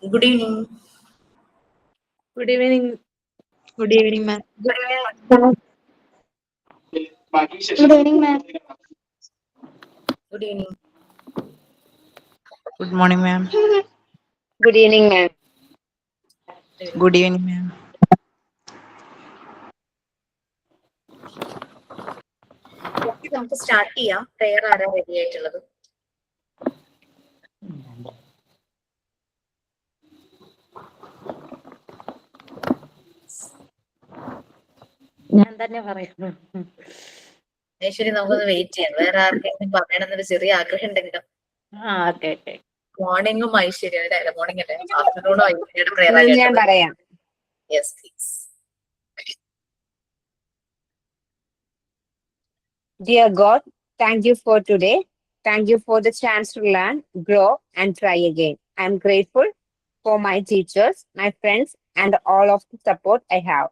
Good evening. Good evening. Good evening, ma'am. Good evening. Good evening, ma'am. Good evening. Good morning, ma'am. Good evening, ma'am. Good evening, ma'am. നമുക്ക് start ചെയ്യാം. Prayer ആരാ ready ആയിട്ടുള്ളത്? ഞാൻ തന്നെ പറയുന്നു. ഐശ്വര്യ, നമുക്കൊന്ന് wait ചെയ്യാം. വേറെ ആർക്കെങ്കിലും പറയണമെന്നൊരു ചെറിയ ആഗ്രഹം ഉണ്ടെങ്കിലും. ഓക്കെ. മോർണിംഗും ഐശ്വര്യയുടെ അല്ല, മോർണിംഗ് അല്ലേ, ആഫ്റ്റർനൂണും ഐശ്വര്യയുടെ പ്രെയർ ഞാൻ പറയാം. Yes please. Dear God, thank you for today. Thank you for the chance to learn, grow, and try again. I'm grateful for my teachers, my friends, and all of the support I have.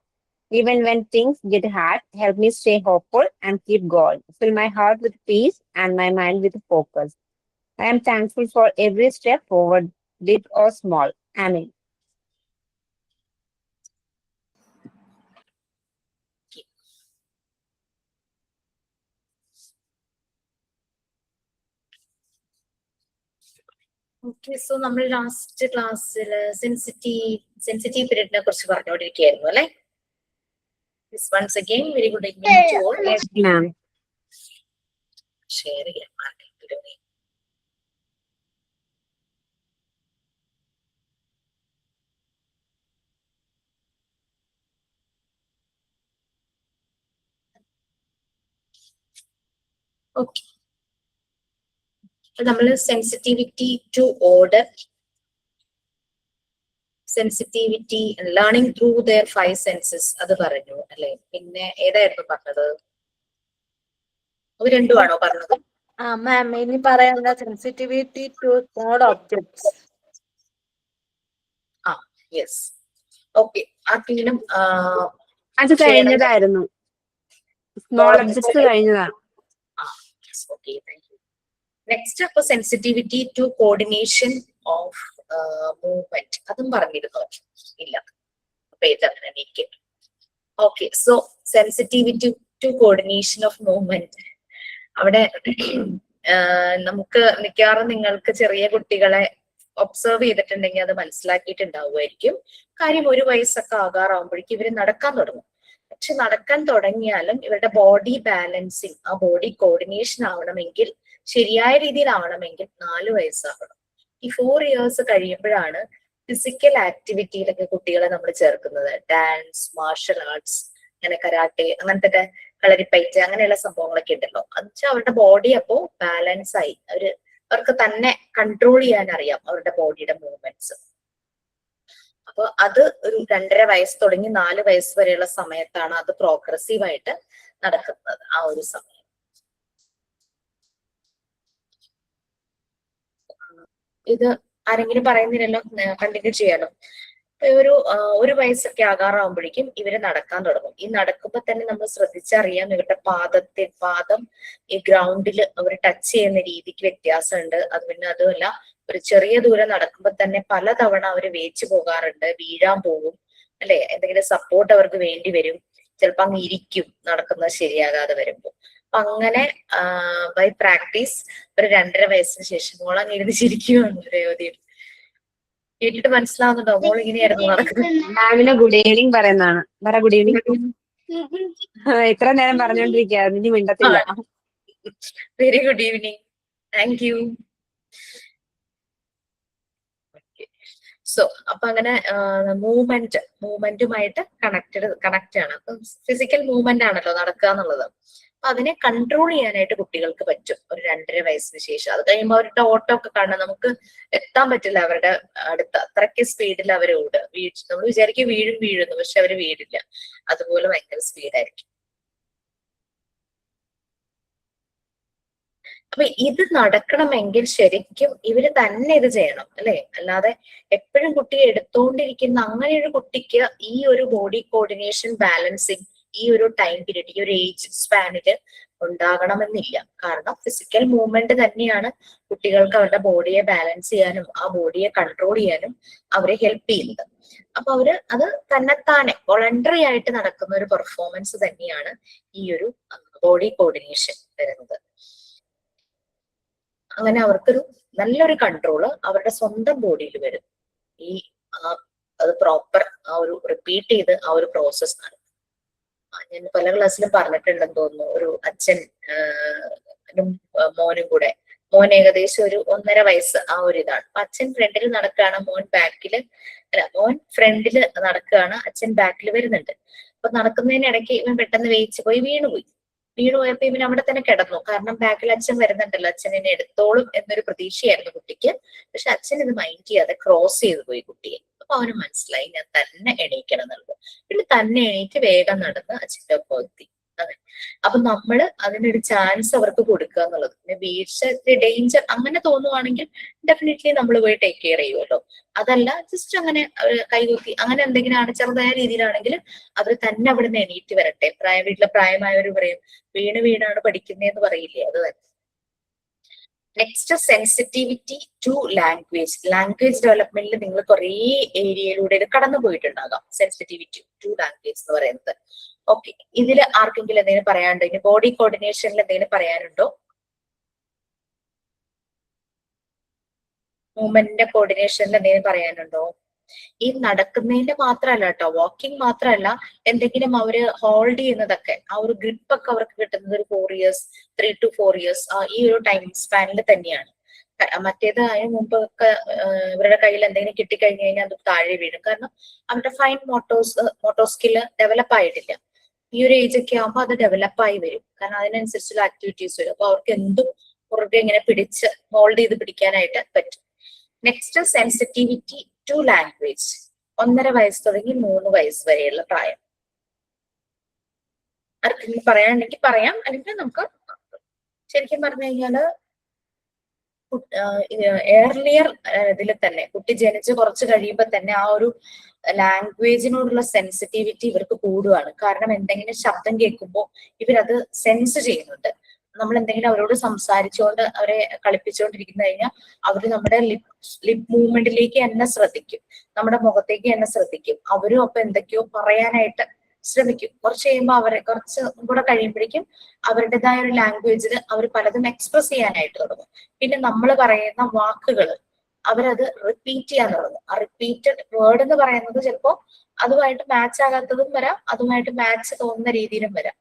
Even when things get hard, help me stay hopeful and keep going. Fill my heart with peace and my mind with focus. I am thankful for every step forward, big or small. Amen. Okay, so നമ്മൾ last ക്ലാസ്സിൽ sensitive പീരീഡിനെ കുറിച്ച് പറഞ്ഞുകൊണ്ടിരിക്കുകയായിരുന്നു അല്ലെ? Once again very good evening to all. Yes, ma'am. Share ചെയ്യാം ആർക്കെങ്കിലും. ഓക്കെ, നമ്മൾ sensitivity to order, sensitivity learning through their 5 senses അത് പറഞ്ഞു അല്ലെ? പിന്നെ ഏതായിരുന്നു പറഞ്ഞത്? അത് രണ്ടുമാണോ പറഞ്ഞത്? മാം ഇനി പറയാനുള്ള sensitivity to small objects. Yes. Okay, ആർക്കെങ്കിലും അത് കഴിഞ്ഞതായിരുന്നു. സ്മോൾ ഒബ്ജക്ട്സ് കഴിഞ്ഞതാണ്. Okay, thank you. നെക്സ്റ്റ് അപ്പൊ sensitivity to coordination of movement, അതും പറഞ്ഞിരുന്നോ? ഇല്ല, പേജ് അങ്ങനെ ഇരിക്കും. Okay, so sensitivity to coordination of movement. അവിടെ നമുക്ക് മിക്കവാറും നിങ്ങൾക്ക് ചെറിയ കുട്ടികളെ ഒബ്സർവ് ചെയ്തിട്ടുണ്ടെങ്കിൽ അത് മനസ്സിലാക്കിയിട്ടുണ്ടാവുമായിരിക്കും. കാര്യം 1 വയസ്സൊക്കെ ആകാറാവുമ്പോഴേക്കും ഇവര് നടക്കാൻ തുടങ്ങും. പക്ഷെ നടക്കാൻ തുടങ്ങിയാലും ഇവരുടെ ബോഡി ബാലൻസിങ്, ആ ബോഡി കോർഡിനേഷൻ ആവണമെങ്കിൽ, ശരിയായ രീതിയിൽ ആവണമെങ്കിൽ 4 വയസ്സാകണം. ഈ 4 ഇയേഴ്സ് കഴിയുമ്പോഴാണ് ഫിസിക്കൽ ആക്ടിവിറ്റിയിലൊക്കെ കുട്ടികളെ നമ്മൾ ചേർക്കുന്നത്. ഡാൻസ്, മാർഷൽ ആർട്സ്, അങ്ങനെ കരാട്ടെ, അങ്ങനത്തെ കളരിപ്പയറ്റ്, അങ്ങനെയുള്ള സംഭവങ്ങളൊക്കെ ഉണ്ടല്ലോ. അത് വെച്ചാൽ അവരുടെ ബോഡി അപ്പോ ബാലൻസ് ആയി, അവർക്ക് തന്നെ കൺട്രോൾ ചെയ്യാൻ അറിയാം അവരുടെ ബോഡിയുടെ മൂവ്മെന്റ്സ്. അപ്പൊ അത് ഒരു 2.5 വയസ്സ് തുടങ്ങി 4 വയസ്സ് വരെയുള്ള സമയത്താണ് അത് പ്രോഗ്രസീവ് ആയിട്ട് നടക്കുന്നത്. ആ ഒരു സമയം ഇത് ആരെങ്കിലും പറയുന്നില്ലല്ലോ, കണ്ടിന്യൂ ചെയ്യാലോ. ഒരു വയസ്സൊക്കെ ആകാറാവുമ്പോഴേക്കും ഇവര് നടക്കാൻ തുടങ്ങും. ഈ നടക്കുമ്പോ തന്നെ നമ്മൾ ശ്രദ്ധിച്ചറിയാം ഇവരുടെ പാദം ഈ ഗ്രൗണ്ടിൽ അവർ ടച്ച് ചെയ്യുന്ന രീതിക്ക് വ്യത്യാസമുണ്ട്. അത് പിന്നെ അതുമല്ല, ഒരു ചെറിയ ദൂരം നടക്കുമ്പോ തന്നെ പലതവണ അവര് വേച്ചു പോകാറുണ്ട്, വീഴാൻ പോകും അല്ലെ? എന്തെങ്കിലും സപ്പോർട്ട് അവർക്ക് വേണ്ടി വരും. ചിലപ്പോ അങ്ങ് ഇരിക്കും നടക്കുന്നത് ശരിയാകാതെ വരുമ്പോ. അപ്പൊ അങ്ങനെ ബൈ പ്രാക്ടീസ് ഒരു 2.5 വയസ്സിന് ശേഷം മോളങ്ങ് എഴുതിച്ചിരിക്കുകയാണ് രേവതി. കേട്ടിട്ട് മനസ്സിലാവുന്നുണ്ടോ? മോൾ ഇങ്ങനെയായിരുന്നു നടക്കുന്നത്. മാമിന് ഗുഡ് ഈവനിങ് പറയുന്നതാണ്. Good evening. ഇത്ര നേരം പറഞ്ഞോണ്ടിരിക്കുകയായിരുന്നു, ഇനി മിണ്ടത്തില്ല. Very good evening, thank you. So അപ്പൊ അങ്ങനെ മൂവ്മെന്റുമായിട്ട് കണക്ട് ആണ്. അപ്പൊ ഫിസിക്കൽ മൂവ്മെന്റ് ആണല്ലോ നടക്കുക എന്നുള്ളത്. അപ്പൊ അതിനെ കൺട്രോൾ ചെയ്യാനായിട്ട് കുട്ടികൾക്ക് പറ്റും ഒരു 2.5 വയസ്സിന് ശേഷം. അത് കഴിയുമ്പോൾ അവരുടെ ഓട്ടം ഒക്കെ കാണാൻ നമുക്ക് എത്താൻ പറ്റില്ല അവരുടെ അടുത്ത്. അത്രയ്ക്ക് സ്പീഡിൽ അവർ ഓടുക. നമ്മൾ വിചാരിക്കും വീഴുന്നു, പക്ഷെ അവര് വീഴില്ല. അതുപോലെ ഭയങ്കര സ്പീഡായിരിക്കും. അപ്പൊ ഇത് നടക്കണമെങ്കിൽ ശരിക്കും ഇവര് തന്നെ ഇത് ചെയ്യണം അല്ലെ? അല്ലാതെ എപ്പോഴും കുട്ടിയെ എടുത്തോണ്ടിരിക്കുന്ന അങ്ങനെ ഒരു കുട്ടിക്ക് ഈ ഒരു ബോഡി കോർഡിനേഷൻ ബാലൻസിങ് ഈ ഒരു ടൈം പീരീഡ്, ഈ ഒരു ഏജ് സ്പാനില് ഉണ്ടാകണമെന്നില്ല. കാരണം ഫിസിക്കൽ മൂവ്മെന്റ് തന്നെയാണ് കുട്ടികൾക്ക് അവരുടെ ബോഡിയെ ബാലൻസ് ചെയ്യാനും ആ ബോഡിയെ കൺട്രോൾ ചെയ്യാനും അവരെ ഹെൽപ്പ് ചെയ്യുന്നത്. അപ്പൊ അവര് അത് തന്നെത്താനെ വോളണ്ടറി ആയിട്ട് നടക്കുന്ന ഒരു പെർഫോമൻസ് തന്നെയാണ് ഈ ഒരു ബോഡി കോർഡിനേഷൻ വരുന്നത്. അങ്ങനെ അവർക്കൊരു നല്ലൊരു കൺട്രോള് അവരുടെ സ്വന്തം ബോഡിയിൽ വരും. ഈ അത് പ്രോപ്പർ ആ ഒരു റിപ്പീറ്റ് ചെയ്ത് ആ ഒരു പ്രോസസ് നടക്കും. ഞാൻ പല ക്ലാസ്സിലും പറഞ്ഞിട്ടുണ്ടെന്ന് തോന്നുന്നു. ഒരു അച്ഛൻ മോനും കൂടെ, മോൻ ഏകദേശം ഒരു 1.5 വയസ്സ് ആ ഒരു ഇതാണ്. അപ്പൊ അച്ഛൻ ഫ്രണ്ടിൽ നടക്കുകയാണ്, മോൻ ഫ്രണ്ടില് നടക്കുകയാണ്, അച്ഛൻ ബാക്കിൽ വരുന്നുണ്ട്. അപ്പൊ നടക്കുന്നതിനിടയ്ക്ക് ഇവൻ പെട്ടെന്ന് വേയിച്ചു പോയി വീണുപോയപ്പോ ഇവൻ അവിടെ തന്നെ കിടന്നു. കാരണം ബാക്കിൽ അച്ഛൻ വരുന്നുണ്ടല്ലോ, അച്ഛൻ എന്നെ എടുത്തോളും എന്നൊരു പ്രതീക്ഷയായിരുന്നു കുട്ടിക്ക്. പക്ഷെ അച്ഛൻ ഇത് മൈൻഡ് ചെയ്യാതെ ക്രോസ് ചെയ്തു പോയി കുട്ടിയെ. അപ്പൊ അവന് മനസ്സിലായി ഞാൻ തന്നെ എണീക്കണം എന്നുള്ളത്. പിന്നെ തന്നെ എണീറ്റ് വേഗം നടന്ന് അച്ഛൻ്റെ ഒപ്പം എത്തി. അതെ. അപ്പൊ നമ്മള് അതിനൊരു ചാൻസ് അവർക്ക് കൊടുക്കുക എന്നുള്ളത്. പിന്നെ വീഴ്ച, ഡേഞ്ചർ അങ്ങനെ തോന്നുവാണെങ്കിൽ ഡെഫിനറ്റ്ലി നമ്മൾ പോയി ടേക്ക് കെയർ ചെയ്യുമല്ലോ. അതല്ല ജസ്റ്റ് അങ്ങനെ കൈകുത്തി അങ്ങനെ എന്തെങ്കിലും ചെറുതായ രീതിയിലാണെങ്കിൽ അവർ തന്നെ അവിടെ നിന്ന് എണീറ്റ് വരട്ടെ. വീട്ടിലെ പ്രായമായവർ പറയും വീണാണ് പഠിക്കുന്നതെന്ന് പറയില്ലേ, അത് തന്നെ. നെക്സ്റ്റ് സെൻസിറ്റിവിറ്റി ടു ലാംഗ്വേജ് ഡെവലപ്മെന്റിൽ നിങ്ങൾ കുറേ ഏരിയയിലൂടെ ഇത് കടന്നു പോയിട്ടുണ്ടാകാം. സെൻസിറ്റിവിറ്റി ടു ലാംഗ്വേജ് എന്ന് പറയുന്നത്. ഓക്കെ, ഇതിൽ ആർക്കെങ്കിലും എന്തെങ്കിലും പറയാനുണ്ടോ? ഇനി ബോഡി കോർഡിനേഷനിൽ എന്തെങ്കിലും പറയാനുണ്ടോ? മൂവ്മെന്റിന്റെ കോർഡിനേഷനിൽ എന്തെങ്കിലും പറയാനുണ്ടോ? ഈ നടക്കുന്നതിന്റെ മാത്രമല്ല കേട്ടോ, വാക്കിംഗ് മാത്രമല്ല, എന്തെങ്കിലും അവര് ഹോൾഡ് ചെയ്യുന്നതൊക്കെ ആ ഒരു ഗ്രിപ്പ് ഒക്കെ അവർക്ക് കിട്ടുന്നത് ഒരു 4 ഇയേഴ്സ് 3 to 4 ഇയേഴ്സ് ഈ ഒരു ടൈം സ്പാനിൽ തന്നെയാണ്. മറ്റേത് അതിന് മുമ്പ് ഒക്കെ ഇവരുടെ കയ്യിൽ എന്തെങ്കിലും കിട്ടിക്കഴിഞ്ഞു കഴിഞ്ഞാൽ അത് താഴെ വീഴും. കാരണം അവരുടെ ഫൈൻ മോട്ടോ സ്കില്ല് ഡെവലപ്പ് ആയിട്ടില്ല. ഈ ഒരു ഏജ് ഒക്കെ ആകുമ്പോൾ അത് ഡെവലപ്പായി വരും. കാരണം അതിനനുസരിച്ചുള്ള ആക്ടിവിറ്റീസ് വരും. അപ്പൊ അവർക്ക് എന്തും പുറകെ ഇങ്ങനെ പിടിച്ച് ഹോൾഡ് ചെയ്ത് പിടിക്കാനായിട്ട് പറ്റും. Next sensitivity to language. 1.5 വയസ്സ് തുടങ്ങി 3 വയസ്സ് വരെയുള്ള പ്രായം. ആർക്കെങ്കിലും പറയാനുണ്ടെങ്കിൽ പറയാം, അല്ലെങ്കിൽ നമുക്ക് ശരിക്കും പറഞ്ഞു കഴിഞ്ഞാല് ഏർലിയർ ഇതിൽ തന്നെ കുട്ടി ജനിച്ച് കുറച്ച് കഴിയുമ്പോൾ തന്നെ ആ ഒരു ലാംഗ്വേജിനോടുള്ള സെൻസിറ്റിവിറ്റി ഇവർക്ക് കൂടുകയാണ്. കാരണം എന്തെങ്കിലും ശബ്ദം കേൾക്കുമ്പോൾ ഇവരത് സെൻസ് ചെയ്യുന്നുണ്ട്. നമ്മൾ എന്തെങ്കിലും അവരോട് സംസാരിച്ചുകൊണ്ട് അവരെ കളിപ്പിച്ചുകൊണ്ടിരിക്കുന്ന കഴിഞ്ഞാൽ അവര് നമ്മുടെ ലിപ് മൂവ്മെന്റിലേക്ക് തന്നെ ശ്രദ്ധിക്കും, നമ്മുടെ മുഖത്തേക്ക് തന്നെ ശ്രദ്ധിക്കും. അവരും അപ്പൊ എന്തൊക്കെയോ പറയാനായിട്ട് ശ്രമിക്കും. കുറച്ച് കഴിയുമ്പോൾ അവരെ കുറച്ച് കൂടെ കഴിയുമ്പോഴേക്കും അവരുടേതായ ഒരു ലാംഗ്വേജിൽ അവർ പലതും എക്സ്പ്രസ് ചെയ്യാനായിട്ട് തുടങ്ങും. പിന്നെ നമ്മൾ പറയുന്ന വാക്കുകൾ അവരത് റിപ്പീറ്റ് ചെയ്യാൻ തുടങ്ങും. ആ റിപ്പീറ്റഡ് വേർഡ് എന്ന് പറയുന്നത് ചിലപ്പോ അതുമായിട്ട് മാച്ച് ആകാത്തതും വരാം, അതുമായിട്ട് മാച്ച് തോന്നുന്ന രീതിയിലും വരാം.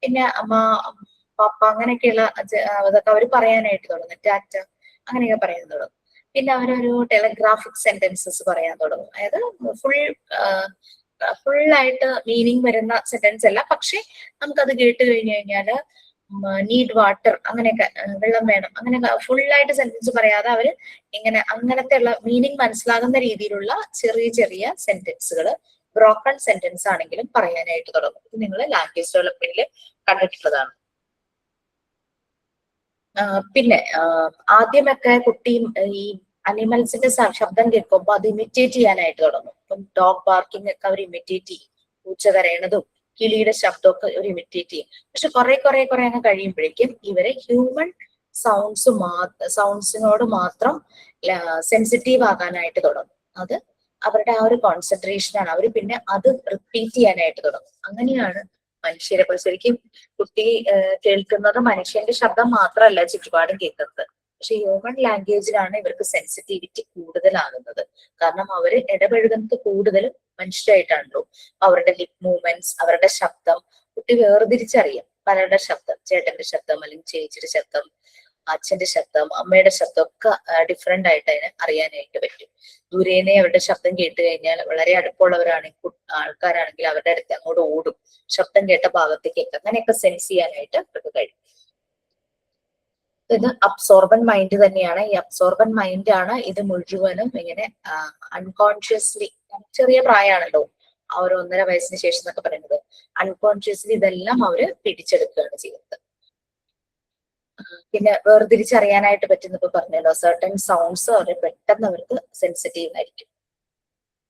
പിന്നെ അമ്മ, പപ്പ അങ്ങനെയൊക്കെയുള്ള അതൊക്കെ അവർ പറയാനായിട്ട് തുടങ്ങും. ടാറ്റ അങ്ങനെയൊക്കെ പറയാൻ തുടങ്ങും. പിന്നെ അവരൊരു ടെലഗ്രാഫിക് സെന്റൻസസ് പറയാൻ തുടങ്ങും. അതായത് ഫുള്ളായിട്ട് മീനിങ് വരുന്ന സെന്റൻസ് അല്ല, പക്ഷെ നമുക്കത് കേട്ട് കഴിഞ്ഞു കഴിഞ്ഞാല് നീഡ് വാട്ടർ അങ്ങനെയൊക്കെ, വെള്ളം വേണം, അങ്ങനെ ഫുള്ളായിട്ട് സെന്റൻസ് പറയാതെ അവര് ഇങ്ങനെ അങ്ങനത്തെ ഉള്ള മീനിങ് മനസ്സിലാകുന്ന രീതിയിലുള്ള ചെറിയ ചെറിയ സെന്റൻസുകൾ, ബ്രോക്കൺ സെന്റൻസ് ആണെങ്കിലും പറയാനായിട്ട് തുടങ്ങും. ഇത് നിങ്ങൾ ലാംഗ്വേജ് ഡെവലപ്മെന്റിൽ കണ്ടിട്ടുള്ളതാണ്. പിന്നെ ആദ്യമൊക്കെ കുട്ടി ഈ അനിമൽസിന്റെ ശബ്ദം കേൾക്കുമ്പോൾ അത് ഇമിറ്റേറ്റ് ചെയ്യാനായിട്ട് തുടങ്ങും. ഇപ്പം ഡോഗ് ബാർക്കിംഗ് ഒക്കെ അവർ ഇമിറ്റേറ്റ് ചെയ്യും. പൂച്ച കരയണതും കിളിയുടെ ശബ്ദമൊക്കെ അവർ ഇമിറ്റേറ്റ് ചെയ്യും. പക്ഷെ കുറെ അങ്ങ് കഴിയുമ്പോഴേക്കും ഇവരെ ഹ്യൂമൻ സൗണ്ട്സിനോട് മാത്രം സെൻസിറ്റീവ് ആകാനായിട്ട് തുടങ്ങും. അത് അവരുടെ ആ ഒരു കോൺസെൻട്രേഷൻ ആണ്. അവർ പിന്നെ അത് റിപ്പീറ്റ് ചെയ്യാനായിട്ട് തുടങ്ങും. അങ്ങനെയാണ് മനുഷ്യരെ പോലെ ശരിക്കും കുട്ടി കേൾക്കുന്നത് മനുഷ്യന്റെ ശബ്ദം മാത്രമല്ല ചുറ്റുപാടും കേൾക്കുന്നത്. പക്ഷെ ഹ്യൂമൻ ലാംഗ്വേജിലാണ് ഇവർക്ക് സെൻസിറ്റിവിറ്റി കൂടുതലാകുന്നത്. കാരണം അവര് ഇടപഴകുന്നത് കൂടുതലും മനുഷ്യരായിട്ടാണല്ലോ. അവരുടെ ലിപ് മൂവ്മെന്റ്സ്, അവരുടെ ശബ്ദം കുട്ടി വേർതിരിച്ചറിയാം. പലരുടെ ശബ്ദം, ചേട്ടന്റെ ശബ്ദം അല്ലെങ്കിൽ ചേച്ചിയുടെ ശബ്ദം, അച്ഛന്റെ ശബ്ദം, അമ്മയുടെ ശബ്ദം ഒക്കെ ഡിഫറെന്റ് ആയിട്ട് അതിന് അറിയാനായിട്ട് പറ്റും. ദൂരേനെ അവരുടെ ശബ്ദം കേട്ട് കഴിഞ്ഞാൽ വളരെ അടുപ്പമുള്ളവരാണെങ്കിൽ ആൾക്കാരാണെങ്കിൽ അവരുടെ അടുത്ത് അങ്ങോട്ട് ഓടും, ശബ്ദം കേട്ട ഭാഗത്തേക്ക്. അങ്ങനെയൊക്കെ സെൻസ് ചെയ്യാനായിട്ട് അവർക്ക് കഴിയും. ഇത് അബ്സോർബൻ മൈൻഡ് തന്നെയാണ്. ഈ അബ്സോർബൻ മൈൻഡ് ആണ് ഇത് മുഴുവനും ഇങ്ങനെ അൺകോൺഷ്യസ്ലി, ചെറിയ പ്രായമാണല്ലോ ആ ഒരു 1.5 വയസ്സിന് ശേഷം എന്നൊക്കെ പറയുന്നത്, അൺകോൺഷ്യസ്ലി ഇതെല്ലാം അവര് പിടിച്ചെടുക്കുകയാണ് ചെയ്യുന്നത്. പിന്നെ വേർതിരിച്ചറിയാനായിട്ട് പറ്റുന്ന ഇപ്പൊ പറഞ്ഞല്ലോ, സർട്ടൻ സൗണ്ട്സ് അവര് പെട്ടെന്ന് അവർക്ക് സെൻസിറ്റീവ് ആയിരിക്കും.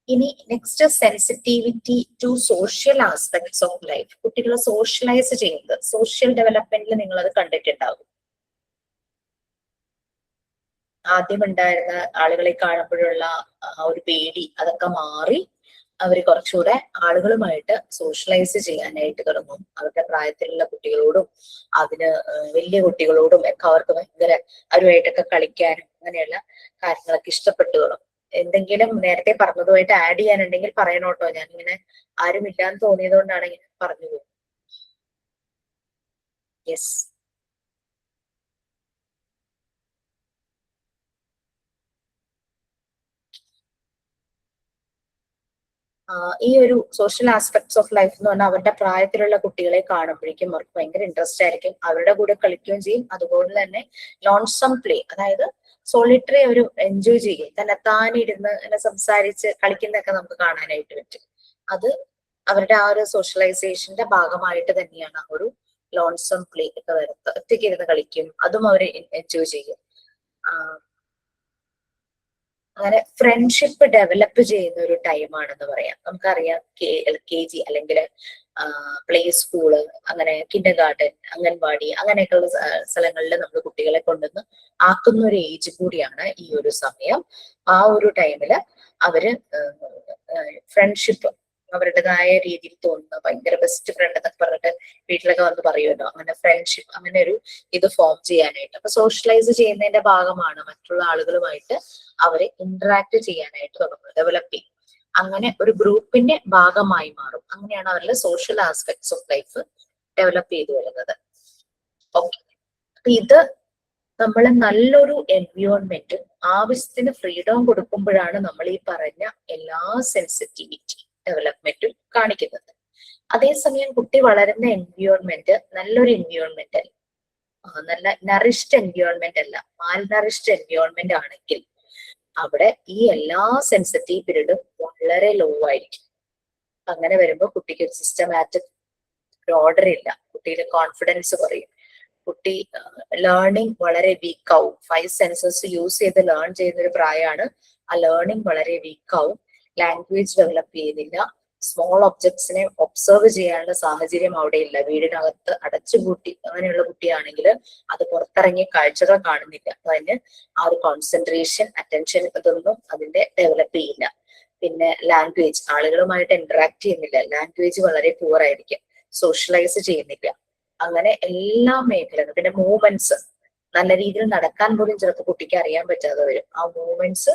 ഇനി next sensitivity to social aspects of life. കുട്ടികൾ സോഷ്യലൈസ് ചെയ്യുന്നത് സോഷ്യൽ ഡെവലപ്മെന്റിൽ നിങ്ങൾ അത് കണ്ടിട്ടുണ്ടാകും. ആദ്യം ഉണ്ടായിരുന്ന ആളുകളെ കാണുമ്പോഴുള്ള ആ ഒരു പേടി അതൊക്കെ മാറി അവർ കുറച്ചുകൂടെ ആളുകളുമായിട്ട് സോഷ്യലൈസ് ചെയ്യാനായിട്ട് തുടങ്ങും. അവരുടെ പ്രായത്തിലുള്ള കുട്ടികളോടും വലിയ കുട്ടികളോടും ഒക്കെ അവർക്ക് ഭയങ്കര അവരുമായിട്ടൊക്കെ കളിക്കാനും അങ്ങനെയുള്ള കാര്യങ്ങളൊക്കെ ഇഷ്ടപ്പെട്ടു തുടങ്ങും. എന്തെങ്കിലും നേരത്തെ പറഞ്ഞതുമായിട്ട് ആഡ് ചെയ്യാനുണ്ടെങ്കിൽ പറയണോട്ടോ. ഞാനിങ്ങനെ ആരും ഇല്ലാന്ന് തോന്നിയത് കൊണ്ടാണ് ഇങ്ങനെ പറഞ്ഞു പോകും. യെസ്. ഈ ഒരു സോഷ്യൽ ആസ്പെക്ട്സ് ഓഫ് ലൈഫ് എന്ന് പറഞ്ഞാൽ അവരുടെ പ്രായത്തിലുള്ള കുട്ടികളെ കാണുമ്പോഴേക്കും അവർക്ക് ഭയങ്കര ഇൻട്രസ്റ്റ് ആയിരിക്കും. അവരുടെ കൂടെ കളിക്കുകയും ചെയ്യും. അതുപോലെ തന്നെ ലോൺസം പ്ലേ, അതായത് സോളിറ്ററി ഒരു എൻജോയ് ചെയ്യും. തന്നെത്താനിരുന്ന് അങ്ങനെ സംസാരിച്ച് കളിക്കുന്നതൊക്കെ നമുക്ക് കാണാനായിട്ട് പറ്റും. അത് അവരുടെ ആ ഒരു സോഷ്യലൈസേഷന്റെ ഭാഗമായിട്ട് തന്നെയാണ് ആ ഒരു ലോൺസം പ്ലേ ഒക്കെ വരുന്നത്. ഒറ്റയ്ക്ക് ഇരുന്ന് കളിക്കും, അതും അവർ എൻജോയ് ചെയ്യും. അങ്ങനെ ഫ്രണ്ട്ഷിപ്പ് ഡെവലപ്പ് ചെയ്യുന്ന ഒരു ടൈമാണെന്ന് പറയാം. നമുക്കറിയാം LKG അല്ലെങ്കിൽ പ്ലേ സ്കൂള്, അങ്ങനെ കിൻഡർ ഗാർഡൻ, അംഗൻവാടി അങ്ങനെയൊക്കെയുള്ള സ്ഥലങ്ങളിൽ നമ്മൾ കുട്ടികളെ കൊണ്ടുവന്ന് ആക്കുന്ന ഒരു ഏജ് കൂടിയാണ് ഈ ഒരു സമയം. ആ ഒരു ടൈമില് അവര് ഫ്രണ്ട്ഷിപ്പ് അവരുടേതായ രീതിയിൽ തോന്നുന്ന ഭയങ്കര ബെസ്റ്റ് ഫ്രണ്ട് എന്നൊക്കെ പറഞ്ഞിട്ട് വീട്ടിലൊക്കെ വന്ന് പറയുമല്ലോ, അങ്ങനെ ഫ്രണ്ട്ഷിപ്പ് അങ്ങനെ ഒരു ഇത് ഫോം ചെയ്യാനായിട്ട്. അപ്പൊ സോഷ്യലൈസ് ചെയ്യുന്നതിന്റെ ഭാഗമാണ് മറ്റുള്ള ആളുകളുമായിട്ട് അവരെ ഇന്ററാക്ട് ചെയ്യാനായിട്ട് തുടങ്ങുന്നത്, ഡെവലപ്പ് ചെയ്യും. അങ്ങനെ ഒരു ഗ്രൂപ്പിന്റെ ഭാഗമായി മാറും. അങ്ങനെയാണ് അവരുടെ social aspects of life develop ചെയ്തു വരുന്നത്. ഓക്കെ, അപ്പൊ ഇത് നമ്മൾ നല്ലൊരു എൻവയോൺമെന്റ് ആവശ്യത്തിന് ഫ്രീഡം കൊടുക്കുമ്പോഴാണ് നമ്മൾ ഈ പറഞ്ഞ എല്ലാ സെൻസിറ്റിവിറ്റി ഡെവലപ്മെന്റും കാണിക്കുന്നത്. അതേസമയം കുട്ടി വളരുന്ന എൻവയോൺമെന്റ് നല്ലൊരു എൻവയോൺമെന്റ് അല്ല, നല്ല നറിഷ്ഡ് എൻവയോൺമെന്റ് അല്ല, മാൽനറിഷ്ഡ് എൻവയോൺമെന്റ് ആണെങ്കിൽ അവിടെ ഈ എല്ലാ സെൻസിറ്റീവ് പീരീഡും വളരെ ലോ ആയിരിക്കും. അങ്ങനെ വരുമ്പോൾ കുട്ടിക്ക് ഒരു സിസ്റ്റമാറ്റിക് ഓർഡർ ഇല്ല, കുട്ടിയുടെ കോൺഫിഡൻസ് കുറയും, കുട്ടി ലേണിംഗ് വളരെ വീക്ക് ആവും. 5 സെൻസസ് യൂസ് ചെയ്ത് ലേൺ ചെയ്യുന്ന ഒരു പ്രായമാണ്. ആ ലേണിംഗ് വളരെ വീക്ക് ആവും. ലാംഗ്വേജ് ഡെവലപ്പ് ചെയ്യുന്നില്ല. സ്മോൾ ഒബ്ജക്ട്സിനെ ഒബ്സർവ് ചെയ്യാനുള്ള സാഹചര്യം അവിടെ ഇല്ല. വീടിനകത്ത് അടച്ചുപൂട്ടി അങ്ങനെയുള്ള കുട്ടിയാണെങ്കിൽ അത് പുറത്തിറങ്ങിയ കാഴ്ചകൾ കാണുന്നില്ല. അപ്പൊ അതിന് ആ ഒരു കോൺസെൻട്രേഷൻ, അറ്റൻഷൻ ഇതൊന്നും അതിന്റെ ഡെവലപ്പ് ചെയ്യില്ല. പിന്നെ ലാംഗ്വേജ്, ആളുകളുമായിട്ട് ഇന്ററാക്ട് ചെയ്യുന്നില്ല, ലാംഗ്വേജ് വളരെ പുവർ ആയിരിക്കും, സോഷ്യലൈസ് ചെയ്യുന്നില്ല. അങ്ങനെ എല്ലാ മേഖലകളും. പിന്നെ മൂവ്മെന്റ്സ്, നല്ല രീതിയിൽ നടക്കാൻ പോലും ചിലപ്പോൾ കുട്ടിക്ക് അറിയാൻ പറ്റാതെ വരും. ആ മൂവ്മെന്റ്സ്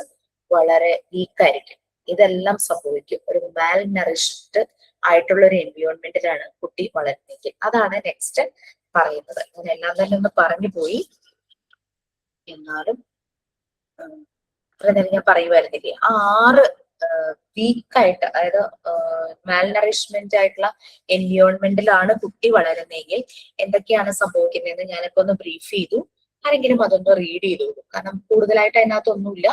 വളരെ വീക്കായിരിക്കും. ഇതെല്ലാം സംഭവിക്കും ഒരു മാൽ നറിഷ്ഡ് ആയിട്ടുള്ള ഒരു എൻവയോൺമെന്റിലാണ് കുട്ടി വളരുന്നെങ്കിൽ. അതാണ് നെക്സ്റ്റ് പറയുന്നത്. ഞാൻ എല്ലാം തന്നെ ഒന്ന് പറഞ്ഞു പോയി, എന്നാലും ഞാൻ പറയുമായിരുന്നില്ലേ, ആ 6 വീക്കായിട്ട്, അതായത് മാൽനറിഷ്മെന്റ് ആയിട്ടുള്ള എൻവയോൺമെന്റിലാണ് കുട്ടി വളരുന്നതെങ്കിൽ എന്തൊക്കെയാണ് സംഭവിക്കുന്നതെന്ന് ഞാനിപ്പോ ഒന്ന് ബ്രീഫ് ചെയ്തു. ആരെങ്കിലും അതൊന്ന് റീഡ് ചെയ്തു, കാരണം കൂടുതലായിട്ട് അതിനകത്തൊന്നുമില്ല.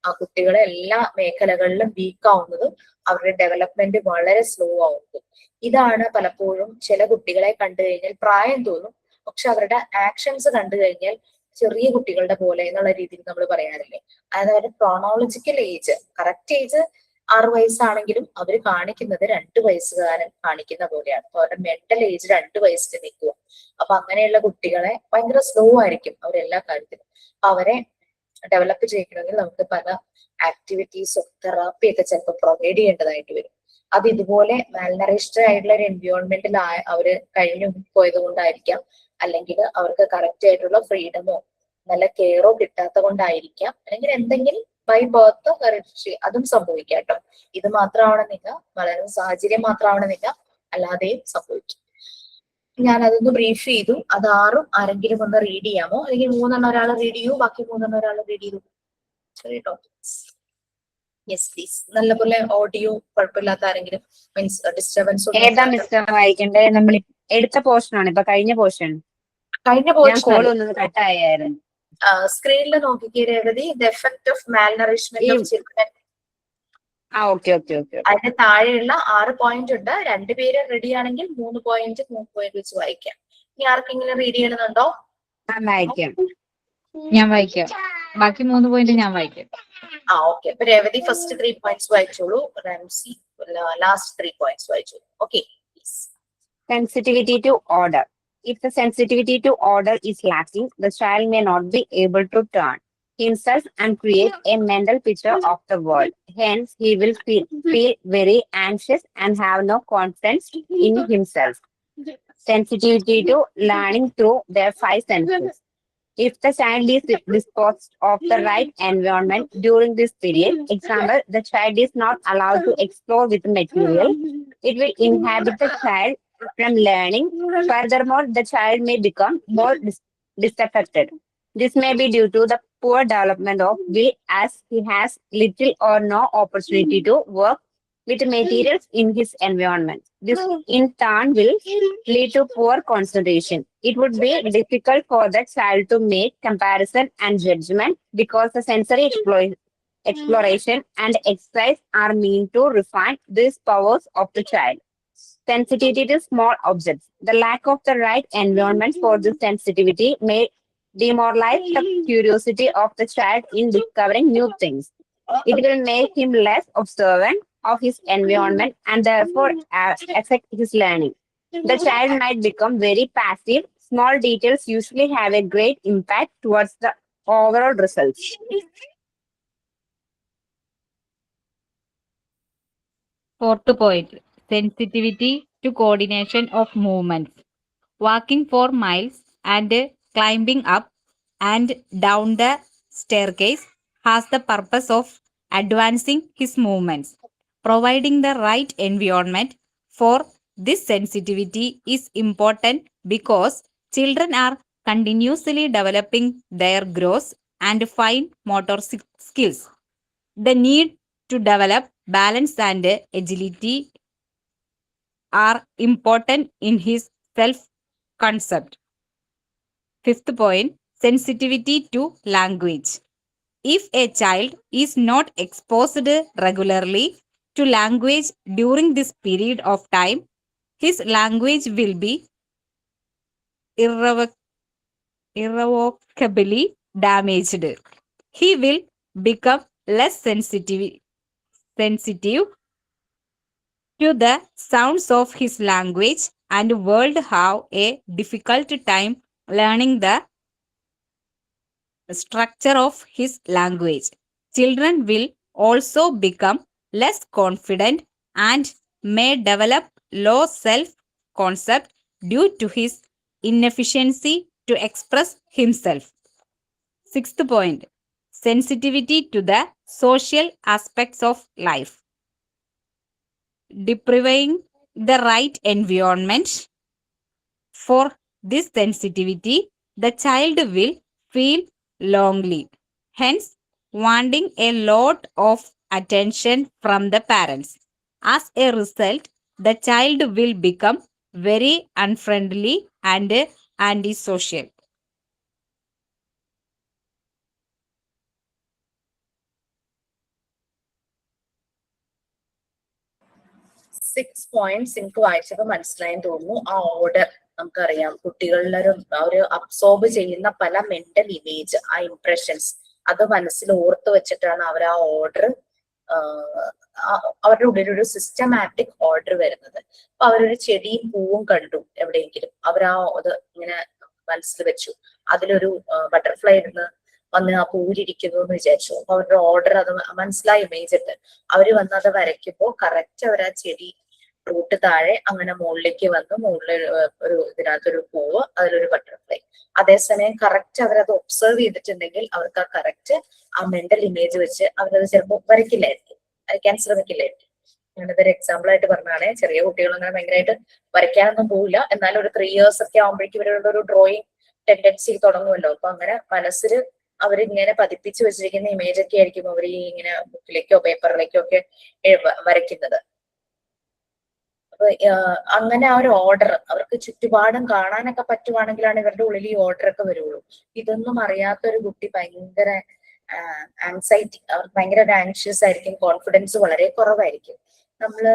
ആ കുട്ടികളെ എല്ലാ മേഖലകളിലും വീക്ക് ആവുന്നതും അവരുടെ ഡെവലപ്മെന്റ് വളരെ സ്ലോ ആവുന്നതും. ഇതാണ് പലപ്പോഴും ചില കുട്ടികളെ കണ്ടു കഴിഞ്ഞാൽ പ്രായം തോന്നും, പക്ഷെ അവരുടെ ആക്ഷൻസ് കണ്ടു കഴിഞ്ഞാൽ ചെറിയ കുട്ടികളുടെ പോലെ എന്നുള്ള രീതിയിൽ നമ്മൾ പറയാറില്ലേ. അതായത് അവരുടെ ക്രോണോളജിക്കൽ ഏജ്, കറക്റ്റ് ഏജ് 6 വയസ്സാണെങ്കിലും അവർ കാണിക്കുന്നത് 2 വയസ്സുകാരൻ കാണിക്കുന്ന പോലെയാണ്. അപ്പൊ അവരുടെ മെന്റൽ ഏജ് 2 വയസ്സിൽ നിൽക്കുക. അപ്പൊ അങ്ങനെയുള്ള കുട്ടികളെ ഭയങ്കര സ്ലോ ആയിരിക്കും അവരെല്ലാ കാര്യത്തിലും. അവരെ ഡെവലപ്പ് ചെയ്യണമെങ്കിൽ നമുക്ക് പല ആക്ടിവിറ്റീസും തെറാപ്പി ഒക്കെ ചിലപ്പോൾ പ്രൊവൈഡ് ചെയ്യേണ്ടതായിട്ട് വരും. അത് ഇതുപോലെ മാൽനറിഷ്ഡ് ആയിട്ടുള്ള ഒരു എൻവയോൺമെന്റിൽ അവര് കഴിഞ്ഞു പോയത് കൊണ്ടായിരിക്കാം, അല്ലെങ്കിൽ അവർക്ക് കറക്റ്റ് ആയിട്ടുള്ള ഫ്രീഡമോ നല്ല കെയറോ കിട്ടാത്ത കൊണ്ടായിരിക്കാം, അല്ലെങ്കിൽ എന്തെങ്കിലും ബൈ ബർത്ത് ഹെറിഡിറ്ററി അതും സംഭവിക്കാം കേട്ടോ. ഇത് മാത്രമാവണമെന്നില്ല, വളരെ സാഹചര്യം മാത്രമാവണമെന്നില്ല, അല്ലാതെയും സംഭവിക്കും. ഞാൻ അതൊന്ന് ബ്രീഫ് ചെയ്തു. അത് 6ഉം ആരെങ്കിലും ഒന്ന് റീഡ് ചെയ്യാമോ? അല്ലെങ്കിൽ 3 ഒരാൾ റീഡ് ചെയ്യൂ, ബാക്കി 3 ഒരാൾ റീഡ് ചെയ്തു. ചെറിയ ടോപ്പിക്സ്. Yes please. നല്ലപോലെ ഓഡിയോ കുഴപ്പമില്ലാത്ത ആരെങ്കിലും, മീൻസ് ഡിസ്റ്റർബൻസ് ഏതാ മിസ്റ്റർ വായിക്കണ്ടേ? നമ്മൾ എടുത്ത പോർഷൻ ആണ്, ഇപ്പൊ കഴിഞ്ഞ പോർഷൻ. കഴിഞ്ഞ കോൾ പോർഷൻ ഒന്നും കട്ടായിരുന്നു. സ്ക്രീനിൽ നോക്കിക്കേ Revathi. The effect of malnourishment of children. Okay okay okay. അതിന് താഴെയുള്ള 6 പോയിന്റ് ഉണ്ട്. 2 പേര് റെഡി ആണെങ്കിൽ 3 പോയിന്റ് വെച്ച് വായിക്കാം. ഇനി ആർക്കെങ്കിലും റീഡ് ചെയ്യണമെന്നുണ്ടോ? വായിക്കാം. ഞാൻ വായിക്കാം. ബാക്കി 3 പോയിന്റ് ഞാൻ വായിക്കാം. ഓക്കെ. അപ്പൊ രേവതി ഫസ്റ്റ് 3 പോയിന്റ്സ് വായിച്ചോളൂ, റംസി ലാസ്റ്റ് 3 പോയിന്റ്സ് വായിച്ചോളൂ. Okay, please. Sensitivity to order. If the sensitivity to order is lacking, the child may not be able to turn himself and create a mental picture of the world. Hence, he will feel very anxious and have no confidence in himself. Sensitivity to learning through their 5 senses. If the child is disposed of the right environment during this period, example, the child is not allowed to explore with material, it will inhibit the child from learning. Furthermore, the child may become more disaffected. This may be due to the poor development of will, as he has little or no opportunity to work with materials in his environment. This in turn will lead to poor concentration. It would be difficult for the child to make comparison and judgment because the sensory exploration and exercise are meant to refine these powers of the child. Sensitivity to small objects. The lack of the right environment for this sensitivity may demoralize the curiosity of the child in discovering new things. It will make him less observant of his environment and therefore affect his learning. The child might become very passive. Small details usually have a great impact towards the overall results. 4th point, sensitivity to coordination of movements. Walking for miles and climbing up and down the staircase has the purpose of advancing his movements. Providing the right environment for this sensitivity is important because children are continuously developing their gross and fine motor skills. The need to develop balance and agility are important in his self-concept. 5th point, sensitivity to language. If a child is not exposed regularly to language during this period of time, his language will be irrevocably damaged. He will become less sensitive to the sounds of his language and will have a difficult time learning the structure of his language. Children will also become less confident and may develop low self-concept due to his inefficiency to express himself. 6th point, sensitivity to the social aspects of life. Depriving the right environment for this sensitivity, the child will feel lonely, hence wanting a lot of attention from the parents. As a result, the child will become very unfriendly and antisocial. Six points എനിക്ക് വായിച്ചപ്പോൾ മനസ്സിലായെന്ന് തോന്നുന്നു. ആ order നമുക്കറിയാം, കുട്ടികളിൽ ഒരു absorb ചെയ്യുന്ന പല മെന്റൽ ഇമേജ്, ആ ഇംപ്രഷൻസ് അത് മനസ്സിൽ ഓർത്ത് വെച്ചിട്ടാണ് അവർ ആ ഓർഡർ, അവരുടെ ഉള്ളിൽ ഒരു സിസ്റ്റമാറ്റിക് ഓർഡർ വരുന്നത്. അപ്പൊ അവരൊരു ചെടിയും പൂവും കണ്ടു എവിടെയെങ്കിലും, അത് ഇങ്ങനെ മനസ്സിൽ വെച്ചു. അതിലൊരു ബട്ടർഫ്ലൈ ഇരുന്ന് വന്ന് ആ പൂവിലിരിക്കുന്നു എന്ന് വിചാരിച്ചു. അപ്പൊ അവരുടെ ഓർഡർ അത് മനസ്സിലായ ഇമേജ് ഉണ്ട്. അവര് വന്ന് അത് വരയ്ക്കുമ്പോൾ കറക്റ്റ് അവർ ആ ചെടി റൂട്ട് താഴെ അങ്ങനെ മുകളിലേക്ക് വന്ന് മുകളിൽ ഇതിനകത്തൊരു പൂവ്, അതിലൊരു ബട്ടർഫ്ലൈ. അതേസമയം കറക്റ്റ് അവരത് ഒബ്സർവ് ചെയ്തിട്ടുണ്ടെങ്കിൽ അവർക്ക് ആ കറക്റ്റ് ആ മെന്റൽ ഇമേജ് വെച്ച് അവരത് ചിലപ്പോൾ വരയ്ക്കാൻ ശ്രമിക്കില്ലായിരിക്കും. ഞാനിതൊരു എക്സാമ്പിൾ ആയിട്ട് പറഞ്ഞാണ്. ചെറിയ കുട്ടികൾ അങ്ങനെ ഭയങ്കരമായിട്ട് വരയ്ക്കാനൊന്നും പോവില്ല, എന്നാലും ഒരു 3 years ഒക്കെ ആകുമ്പോഴേക്കും ഇവരുടെ ഒരു ഡ്രോയിങ് ടെൻഡൻസി തുടങ്ങുമല്ലോ. അപ്പൊ അങ്ങനെ മനസ്സിൽ അവരിങ്ങനെ പതിപ്പിച്ചു വെച്ചിരിക്കുന്ന ഇമേജ് ഒക്കെ ആയിരിക്കും അവർ ഇങ്ങനെ ബുക്കിലേക്കോ പേപ്പറിലേക്കോ ഒക്കെ വരയ്ക്കുന്നത്. അപ്പൊ അങ്ങനെ ആ ഒരു ഓർഡർ അവർക്ക് ചുറ്റുപാടും കാണാനൊക്കെ പറ്റുവാണെങ്കിലാണ് ഇവരുടെ ഉള്ളിൽ ഈ ഓർഡർ ഒക്കെ വരുള്ളൂ. ഇതൊന്നും അറിയാത്തൊരു കുട്ടി ഭയങ്കര ആൻസൈറ്റി, അവർക്ക് ഭയങ്കര ആൻഷ്യസ് ആയിരിക്കും, കോൺഫിഡൻസ് വളരെ കുറവായിരിക്കും. നമ്മള്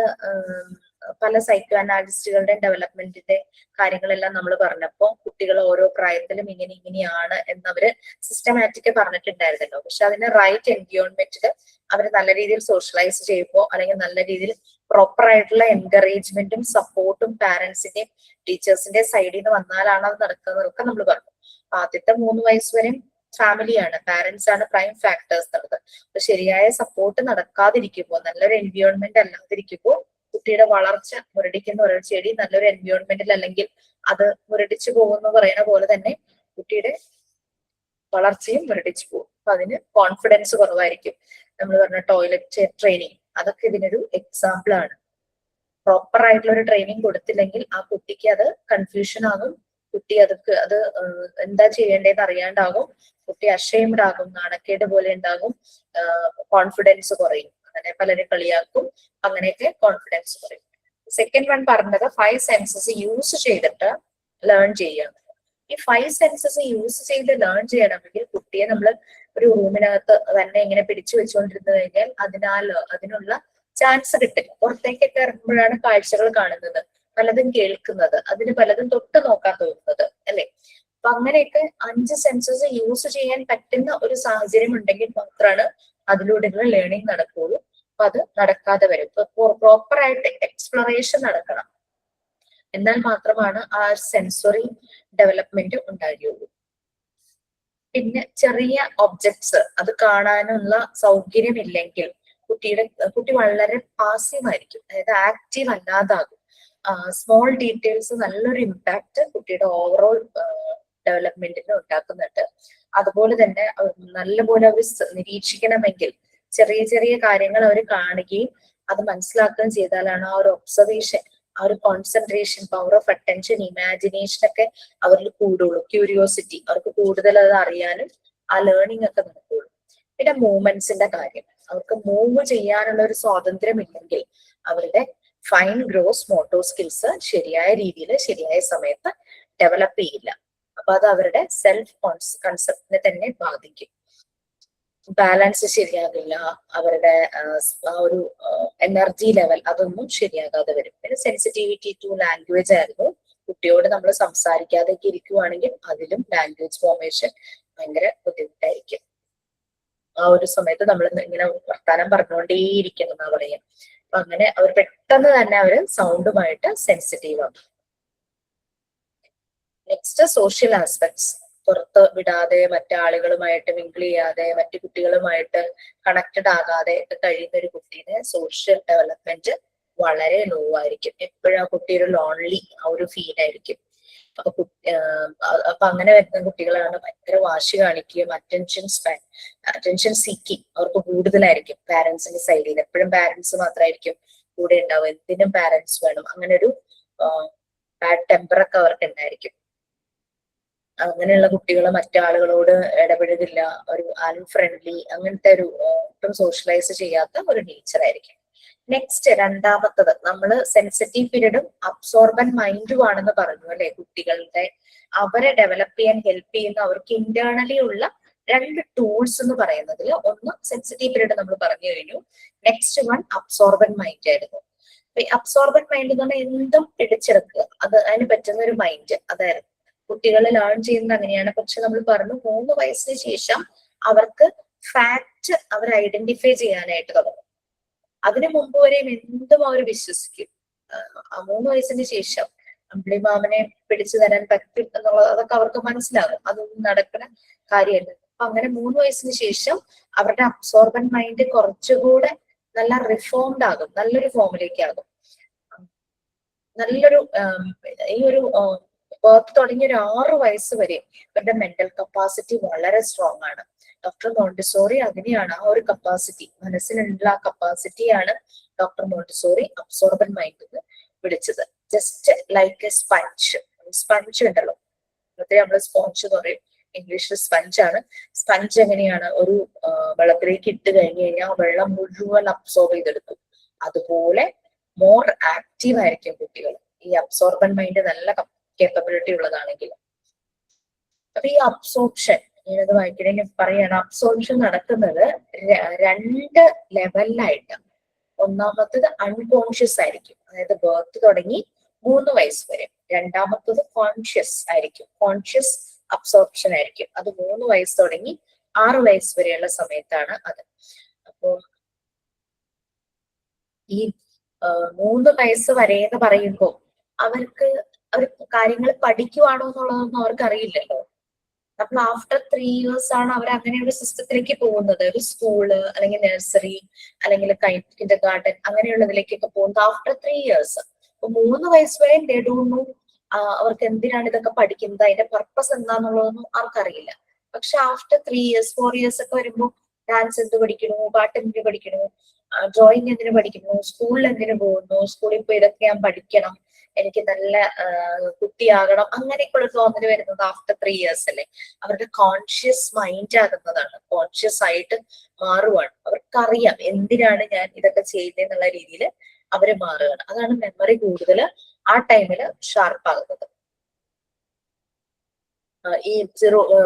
പല സൈക്കോ അനാലിസ്റ്റുകളുടെ ഡെവലപ്മെന്റിന്റെ കാര്യങ്ങളെല്ലാം നമ്മൾ പറഞ്ഞപ്പോ കുട്ടികൾ ഓരോ പ്രായത്തിലും ഇങ്ങനെയാണ് എന്നവര് സിസ്റ്റമാറ്റിക് പറഞ്ഞിട്ടുണ്ടായിരുന്നല്ലോ. പക്ഷെ അതിന് റൈറ്റ് എൻവയോൺമെന്റിൽ അവര് നല്ല രീതിയിൽ സോഷ്യലൈസ് ചെയ്യുമ്പോൾ അല്ലെങ്കിൽ നല്ല രീതിയിൽ പ്രോപ്പർ ആയിട്ടുള്ള എൻകറേജ്മെന്റും സപ്പോർട്ടും പാരന്റ്സിന്റെയും ടീച്ചേഴ്സിന്റെ സൈഡിൽ നിന്ന് വന്നാലാണ് അത് നടക്കുന്നതൊക്കെ നമ്മൾ പറഞ്ഞു. ആദ്യത്തെ 3 വയസ്സ് വരെയും ഫാമിലിയാണ്, പാരന്റ്സ് ആണ് പ്രൈം ഫാക്ടേഴ്സ് എന്നുള്ളത്. അപ്പൊ ശരിയായ സപ്പോർട്ട് നടക്കാതിരിക്കുമ്പോൾ, നല്ലൊരു എൻവയോൺമെന്റ് അല്ലാതിരിക്കുമ്പോൾ കുട്ടിയുടെ വളർച്ച മുരടിക്കുന്ന ഒരു ചെടി നല്ലൊരു എൻവയോൺമെന്റിൽ അല്ലെങ്കിൽ അത് മുരടിച്ചു പോകുമെന്ന് പറയുന്ന പോലെ തന്നെ കുട്ടിയുടെ വളർച്ചയും മുരടിച്ചു പോകും. അപ്പൊ അതിന് കോൺഫിഡൻസ് കുറവായിരിക്കും. നമ്മൾ പറഞ്ഞ ടോയ്ലറ്റ് ട്രെയിനിങ് അതൊക്കെ ഇതിനൊരു എക്സാമ്പിൾ ആണ്. പ്രോപ്പർ ആയിട്ടുള്ള ഒരു ട്രെയിനിങ് കൊടുത്തില്ലെങ്കിൽ ആ കുട്ടിക്ക് അത് കൺഫ്യൂഷൻ ആകും, കുട്ടി അത് എന്താ ചെയ്യേണ്ടതെന്ന് അറിയാണ്ടാകും, കുട്ടി അഷെയിംഡ് ആകും, നാണക്കേട് പോലെ ഉണ്ടാകും, കോൺഫിഡൻസ് കുറയും, അങ്ങനെ പലരും കളിയാക്കും, അങ്ങനെയൊക്കെ കോൺഫിഡൻസ് കുറയും. സെക്കൻഡ് വൺ പറഞ്ഞത് 5 സെൻസസ് യൂസ് ചെയ്തിട്ട് ലേൺ ചെയ്യുക. ഈ 5 സെൻസസ് യൂസ് ചെയ്ത് ലേൺ ചെയ്യണമെങ്കിൽ കുട്ടിയെ നമ്മൾ ഒരു റൂമിനകത്ത് തന്നെ ഇങ്ങനെ പിടിച്ചു വെച്ചുകൊണ്ടിരുന്നു കഴിഞ്ഞാൽ അതിനുള്ള ചാൻസ് കിട്ടില്ല. പുറത്തേക്കൊക്കെ ഇറങ്ങുമ്പോഴാണ് കാഴ്ചകൾ കാണുന്നത്, പലതും കേൾക്കുന്നത്, അതിന് പലതും തൊട്ട് നോക്കാൻ തോന്നുന്നത്, അല്ലെ? അപ്പൊ അങ്ങനെയൊക്കെ 5 സെൻസസ് യൂസ് ചെയ്യാൻ പറ്റുന്ന ഒരു സാഹചര്യം ഉണ്ടെങ്കിൽ മാത്രമാണ് അതിലൂടെയുള്ള ലേണിംഗ് നടക്കുകയുള്ളൂ. അപ്പൊ അത് നടക്കാതെ വരും. ഇപ്പൊ പ്രോപ്പർ ആയിട്ട് എക്സ്പ്ലോറേഷൻ നടക്കണം, എന്നാൽ മാത്രമാണ് ആ സെൻസറി ഡെവലപ്മെന്റ് ഉണ്ടാകുകയുള്ളൂ. പിന്നെ ചെറിയ ഒബ്ജക്ട്സ് അത് കാണാനുള്ള സൗകര്യമില്ലെങ്കിൽ കുട്ടി വളരെ പാസീവ് ആയിരിക്കും, അതായത് ആക്റ്റീവ് അല്ലാതാകും. സ്മോൾ ഡീറ്റെയിൽസ് നല്ലൊരു ഇമ്പാക്ട് കുട്ടിയുടെ ഓവറോൾ ഡെവലപ്മെന്റിന് ഉണ്ടാക്കുന്നുണ്ട്. അതുപോലെ തന്നെ നല്ലപോലെ അവർ നിരീക്ഷിക്കണമെങ്കിൽ ചെറിയ ചെറിയ കാര്യങ്ങൾ അവർ കാണുകയും അത് മനസ്സിലാക്കുകയും ചെയ്താലാണ് ആ ഒരു ഒബ്സർവേഷൻ, ആ ഒരു concentration, power of attention, imagination ഒക്കെ അവരിൽ കൂടുള്ളൂ. ക്യൂരിയോസിറ്റി, അവർക്ക് കൂടുതൽ അത് അറിയാനും ആ ലേണിംഗ് ഒക്കെ നടക്കുകയുള്ളൂ. പിന്നെ മൂവ്മെന്റ്സിന്റെ കാര്യം, അവർക്ക് മൂവ് ചെയ്യാനുള്ള ഒരു സ്വാതന്ത്ര്യം ഇല്ലെങ്കിൽ അവരുടെ ഫൈൻ ഗ്രോസ് മോട്ടോർ സ്കിൽസ് ശരിയായ രീതിയിൽ ശരിയായ സമയത്ത് ഡെവലപ്പ് ചെയ്യില്ല. അപ്പൊ അത് അവരുടെ സെൽഫ് കൺസെപ്റ്റിനെ തന്നെ ബാധിക്കും. ബാലൻസ് ശരിയാകില്ല, അവരുടെ ആ ഒരു എനർജി ലെവൽ അതൊന്നും ശരിയാകാതെ വരും. പിന്നെ സെൻസിറ്റിവിറ്റി ടു ലാംഗ്വേജ് ആയിരുന്നു. കുട്ടിയോട് നമ്മൾ സംസാരിക്കാതെയൊക്കെ ഇരിക്കുവാണെങ്കിൽ അതിലും ലാംഗ്വേജ് ഫോർമേഷൻ ഭയങ്കര ബുദ്ധിമുട്ടായിരിക്കും. ആ ഒരു സമയത്ത് നമ്മൾ ഇങ്ങനെ വർത്താനം പറഞ്ഞുകൊണ്ടേയിരിക്കണം എന്നാ പറയാം. അപ്പൊ അങ്ങനെ അവർ പെട്ടെന്ന് തന്നെ അവര് സൗണ്ടുമായിട്ട് സെൻസിറ്റീവ് ആകും. Next social aspects. പുറത്ത് വിടാതെ, മറ്റാളുകളുമായിട്ട് മിങ്കിൾ ചെയ്യാതെ, മറ്റു കുട്ടികളുമായിട്ട് കണക്റ്റഡ് ആകാതെ ഒക്കെ കഴിയുന്ന ഒരു കുട്ടീനെ സോഷ്യൽ ഡെവലപ്മെന്റ് വളരെ ലോ ആയിരിക്കും. എപ്പോഴും ആ കുട്ടി ഒരു ലോൺലി ആ ഒരു ഫീൽ ആയിരിക്കും. അപ്പൊ അങ്ങനെ വരുന്ന കുട്ടികളാണ് ഭയങ്കര വാശി കാണിക്കുകയും അറ്റൻഷൻ സീക്കിങ് അവർക്ക് കൂടുതലായിരിക്കും. പാരന്റ്സിന്റെ സൈഡിൽ എപ്പോഴും പാരന്റ്സ് മാത്രമായിരിക്കും കൂടെ ഉണ്ടാവും, എന്തിനും പാരന്റ്സ് വേണം, അങ്ങനെ ഒരു ബാഡ് ടെമ്പർ ഒക്കെ അവർക്ക് ഉണ്ടായിരിക്കും. അങ്ങനെയുള്ള കുട്ടികൾ മറ്റാളുകളോട് ഇടപെടുന്നില്ല, ഒരു അൺഫ്രണ്ട്ലി, അങ്ങനത്തെ ഒരു ഒട്ടും സോഷ്യലൈസ് ചെയ്യാത്ത ഒരു നേച്ചർ ആയിരിക്കും. നെക്സ്റ്റ് രണ്ടാമത്തത് നമ്മൾ സെൻസിറ്റീവ് പീരീഡും അബ്സോർബന്റ് മൈൻഡും ആണെന്ന് പറഞ്ഞു അല്ലെ. കുട്ടികളുടെ അവരെ ഡെവലപ്പ് ചെയ്യാൻ ഹെൽപ്പ് ചെയ്യുന്ന അവർക്ക് ഇന്റേണലി ഉള്ള 2 ടൂൾസ് എന്ന് പറയുന്നതിൽ ഒന്ന് സെൻസിറ്റീവ് പീരീഡ് നമ്മൾ പറഞ്ഞു കഴിഞ്ഞു. നെക്സ്റ്റ് വൺ അബ്സോർബന്റ് മൈൻഡ് ആയിരുന്നു. അബ്സോർബന്റ് മൈൻഡ് എന്ന് പറഞ്ഞാൽ എന്തും പിടിച്ചെടുക്കുക, അതിന് പറ്റുന്ന ഒരു മൈൻഡ് അതായിരുന്നു. കുട്ടികൾ ലേൺ ചെയ്യുന്നത് അങ്ങനെയാണ്. പക്ഷെ നമ്മൾ പറഞ്ഞു 3 വയസ്സിന് ശേഷം അവർക്ക് ഫാക്ട് അവർ ഐഡന്റിഫൈ ചെയ്യാനായിട്ട് തുടങ്ങും. അതിനു മുമ്പ് വരെയും എന്തും അവർ വിശ്വസിക്കും. 3 വയസ്സിന് ശേഷം അമ്പിളിമാമനെ പിടിച്ചു തരാൻ പറ്റും എന്നുള്ളത് അതൊക്കെ അവർക്ക് മനസ്സിലാകും, അതൊന്നും നടക്കുന്ന കാര്യമല്ല. അപ്പൊ അങ്ങനെ 3 വയസ്സിന് ശേഷം അവരുടെ അബ്സോർബന്റ് മൈൻഡ് കുറച്ചുകൂടെ നല്ല റിഫോംഡ് ആകും, നല്ലൊരു ഫോമിലേക്ക് ആകും. നല്ലൊരു ഈ ഒരു ബർത്ത് തുടങ്ങിയ ഒരു 6 വയസ്സ് വരെ ഇവരുടെ മെന്റൽ കപ്പാസിറ്റി വളരെ സ്ട്രോങ് ആണ്. ഡോക്ടർ മോണ്ടിസോറി അങ്ങനെയാണ് ആ ഒരു കപ്പാസിറ്റി, മനസ്സിനുള്ള ആ കപ്പാസിറ്റിയാണ് ഡോക്ടർ മോണ്ടിസോറി അബ്സോർബന്റ് മൈൻഡ് എന്ന് വിളിച്ചത്. ജസ്റ്റ് ലൈക്ക് എ സ്പഞ്ച് ഉണ്ടല്ലോ, നമ്മൾ സ്പോഞ്ച് എന്ന് പറയും, ഇംഗ്ലീഷിൽ സ്പഞ്ച് ആണ്. സ്പഞ്ച് എങ്ങനെയാണ് ഒരു വെള്ളത്തിലേക്ക് ഇട്ട് കഴിഞ്ഞു കഴിഞ്ഞാൽ വെള്ളം മുഴുവൻ അബ്സോർബ് ചെയ്തെടുക്കും. അതുപോലെ മോർ ആക്റ്റീവ് ആയിരിക്കും കുട്ടികൾ ഈ അബ്സോർബന്റ് മൈൻഡ് നല്ല കേപ്പബിലിറ്റി ഉള്ളതാണെങ്കിൽ. അപ്പൊ ഈ അബ്സോർപ്ഷൻ ഞാനത് വായിക്കണമെങ്കിൽ പറയാണ്, അബ്സോർപ്ഷൻ നടക്കുന്നത് 2 ലെവലിലായിട്ട്. ഒന്നാമത്തത് അൺകോൺഷ്യസ് ആയിരിക്കും, അതായത് ബർത്ത് തുടങ്ങി 3 വയസ്സ് വരെ. രണ്ടാമത്തത് കോൺഷ്യസ് ആയിരിക്കും, കോൺഷ്യസ് അബ്സോർപ്ഷൻ ആയിരിക്കും. അത് 3 വയസ്സ് തുടങ്ങി 6 വയസ്സ് വരെയുള്ള സമയത്താണ് അത്. അപ്പോ ഈ 3 വയസ്സ് വരെ എന്ന് പറയുമ്പോൾ അവർ കാര്യങ്ങൾ പഠിക്കുവാണോ എന്നുള്ളതൊന്നും അവർക്ക് അറിയില്ലല്ലോ. അപ്പോൾ ആഫ്റ്റർ 3 ഇയേഴ്സ് ആണ് അവർ അങ്ങനെ ഒരു സിസ്റ്റത്തിലേക്ക് പോകുന്നത്. ഒരു സ്കൂള് അല്ലെങ്കിൽ നഴ്സറി അല്ലെങ്കിൽ കിൻഡർ ഗാർഡൻ അങ്ങനെയുള്ളതിലേക്കൊക്കെ പോകുന്നത് ആഫ്റ്റർ 3 ഇയേഴ്സ്. അപ്പൊ 3 വയസ്സ് വരെ ദേ ഡോണ്ട് നോ അവർക്ക് എന്തിനാണ് ഇതൊക്കെ പഠിക്കുന്നത്, അതിന്റെ പർപ്പസ് എന്താന്നുള്ളതൊന്നും അവർക്കറിയില്ല. പക്ഷെ ആഫ്റ്റർ 3 ഇയേഴ്സ് 4 ഇയേഴ്സ് ഒക്കെ വരുമ്പോൾ ഡാൻസ് എന്ത് പഠിക്കണു, പാട്ട് എന്തിനു പഠിക്കണു, ഡ്രോയിങ് എന്തിനു പഠിക്കുന്നു, സ്കൂളിൽ എന്തിനു പോകുന്നു, സ്കൂളിൽ പോയി ഇതൊക്കെ ഞാൻ പഠിക്കണം, എനിക്ക് നല്ല കുട്ടിയാകണം, അങ്ങനെയൊക്കെയുള്ള തോന്നൽ വരുന്നത് ആഫ്റ്റർ 3 ഇയേഴ്സ് അല്ലേ. അവരുടെ കോൺഷ്യസ് മൈൻഡ് ആകുന്നതാണ്, കോൺഷ്യസ് ആയിട്ട് മാറുവാണ്. അവർക്കറിയാം എന്തിനാണ് ഞാൻ ഇതൊക്കെ ചെയ്യുന്നത് എന്നുള്ള രീതിയിൽ അവര് മാറുകയാണ്. അതാണ് മെമ്മറി കൂടുതൽ ആ ടൈമിൽ ഷാർപ്പാകുന്നത്. ഈ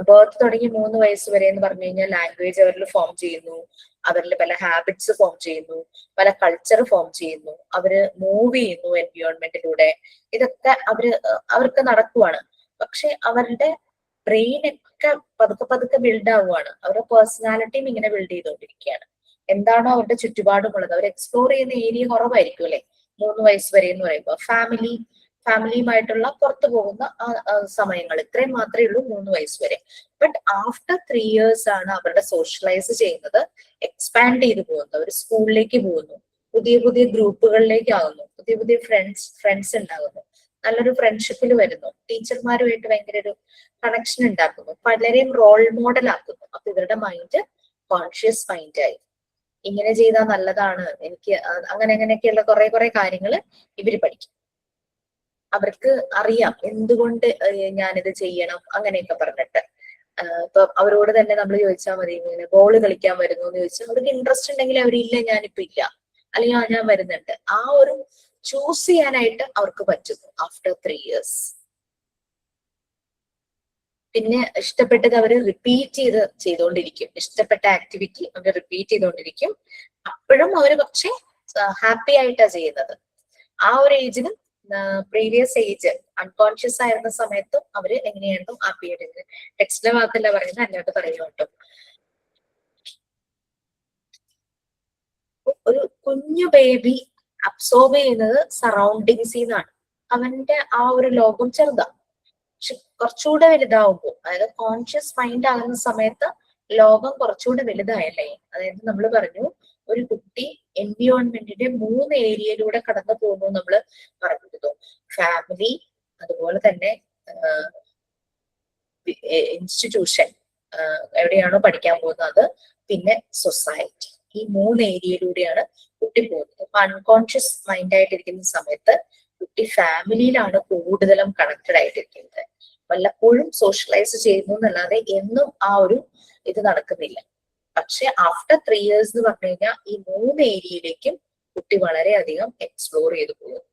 ബർത്ത് തുടങ്ങി 3 വയസ്സ് വരെ എന്ന് പറഞ്ഞു കഴിഞ്ഞാൽ ലാംഗ്വേജ് അവരിൽ ഫോം ചെയ്യുന്നു, അവരിൽ പല ഹാബിറ്റ്സ് ഫോം ചെയ്യുന്നു, പല കൾച്ചർ ഫോം ചെയ്യുന്നു, അവര് മൂവ് ചെയ്യുന്നു എൻവയോൺമെന്റിലൂടെ. ഇതൊക്കെ അവർക്ക് നടക്കുവാണ്. പക്ഷെ അവരുടെ ബ്രെയിനൊക്കെ പതുക്കെ പതുക്കെ ബിൽഡ് ആവുകയാണ്. അവരുടെ പേഴ്സണാലിറ്റിയും ഇങ്ങനെ ബിൽഡ് ചെയ്തുകൊണ്ടിരിക്കുകയാണ്. എന്താണോ അവരുടെ ചുറ്റുപാടുമുള്ളത് അവർ എക്സ്പ്ലോർ ചെയ്യുന്ന ഏരിയ കുറവായിരിക്കും അല്ലെ 3 വയസ്സ് വരെ എന്ന് പറയുമ്പോൾ. ഫാമിലിയുമായിട്ടുള്ള പുറത്തു പോകുന്ന സമയങ്ങൾ ഇത്രയും മാത്രമേ ഉള്ളൂ 3 വയസ്സ് വരെ. ബട്ട് ആഫ്റ്റർ 3 ഇയേഴ്സ് ആണ് അവരുടെ സോഷ്യലൈസ് ചെയ്യുന്നത്, എക്സ്പാൻഡ് ചെയ്തു പോകുന്നത്. അവർ സ്കൂളിലേക്ക് പോകുന്നു, പുതിയ പുതിയ ഗ്രൂപ്പുകളിലേക്ക് ആകുന്നു, പുതിയ പുതിയ ഫ്രണ്ട്സ് ഉണ്ടാകുന്നു, നല്ലൊരു ഫ്രണ്ട്ഷിപ്പിൽ വരുന്നു, ടീച്ചർമാരുമായിട്ട് ഭയങ്കര ഒരു കണക്ഷൻ ഉണ്ടാക്കുന്നു, പലരെയും റോൾ മോഡൽ ആക്കുന്നു. അപ്പൊ ഇവരുടെ മൈൻഡ് കോൺഷ്യസ് മൈൻഡായി. ഇങ്ങനെ ചെയ്താൽ നല്ലതാണ്, എനിക്ക് അങ്ങനെയൊക്കെയുള്ള കുറെ കാര്യങ്ങൾ ഇവര് പഠിക്കും. അവർക്ക് അറിയാം എന്തുകൊണ്ട് ഞാനിത് ചെയ്യണം അങ്ങനെയൊക്കെ പറഞ്ഞിട്ട്. ഇപ്പൊ അവരോട് തന്നെ നമ്മൾ ചോദിച്ചാൽ മതി, ഇങ്ങനെ ബോൾ കളിക്കാൻ വരുന്നു എന്ന് ചോദിച്ചാൽ അവർക്ക് ഇൻട്രസ്റ്റ് ഉണ്ടെങ്കിൽ അവരില്ല ഞാനിപ്പോ ഇല്ല, അല്ലെങ്കിൽ ഞാൻ വരുന്നുണ്ട്. ആ ഒരു ചൂസ് ചെയ്യാനായിട്ട് അവർക്ക് പറ്റുന്നു ആഫ്റ്റർ 3 ഇയേഴ്സ്. പിന്നെ ഇഷ്ടപ്പെട്ടത് അവർ റിപ്പീറ്റ് ചെയ്തുകൊണ്ടിരിക്കും. ഇഷ്ടപ്പെട്ട ആക്ടിവിറ്റി അവർ റിപ്പീറ്റ് ചെയ്തുകൊണ്ടിരിക്കും. അപ്പോഴും അവർ പക്ഷെ ഹാപ്പി ആയിട്ടാ ചെയ്യുന്നത്. ആ ഒരു ഏജിന് പ്രീവിയസ് ഏജ് അൺകോൺഷ്യസ് ആയിരുന്ന സമയത്തും അവര് എങ്ങനെയായിരുന്നു ഹാപ്പി ആയിട്ട്. ടെക്സ്റ്റിലെ ഭാഗത്തല്ല പറയുന്നത്, അല്ലാണ്ട് പറയുക കേട്ടോ. ഒരു കുഞ്ഞു ബേബി അബ്സോർബ് ചെയ്യുന്നത് സറൗണ്ടിങ്സിൽ നിന്നാണ്. അവന്റെ ആ ഒരു ലോകം ചെറുതാണ്. പക്ഷെ കുറച്ചുകൂടെ വലുതാവുമ്പോൾ, അതായത് കോൺഷ്യസ് മൈൻഡ് ആകുന്ന സമയത്ത് ലോകം കുറച്ചുകൂടെ വലുതായല്ലേ. അതായത് നമ്മൾ പറഞ്ഞു ഒരു കുട്ടി എൻവിയോൺമെന്റിന്റെ 3 ഏരിയയിലൂടെ കടന്നു പോകുന്നു നമ്മൾ പറഞ്ഞിരുന്നു. ഫാമിലി, അതുപോലെ തന്നെ ഇൻസ്റ്റിറ്റ്യൂഷൻ എവിടെയാണോ പഠിക്കാൻ പോകുന്നത് അത്, പിന്നെ സൊസൈറ്റി. ഈ 3 ഏരിയയിലൂടെയാണ് കുട്ടി പോകുന്നത്. അപ്പൊ അൺകോൺഷ്യസ് മൈൻഡ് ആയിട്ടിരിക്കുന്ന സമയത്ത് കുട്ടി ഫാമിലിയിലാണ് കൂടുതലും കണക്റ്റഡ് ആയിട്ടിരിക്കുന്നത്. വല്ലപ്പോഴും സോഷ്യലൈസ് ചെയ്യുന്നു എന്നല്ലാതെ എന്നും ആ ഒരു ഇത് നടക്കുന്നില്ല. പക്ഷെ ആഫ്റ്റർ 3 ഇയേഴ്സ് എന്ന് പറഞ്ഞു കഴിഞ്ഞാൽ ഈ 3 ഏരിയയിലേക്കും കുട്ടി വളരെയധികം എക്സ്പ്ലോർ ചെയ്തു പോകും.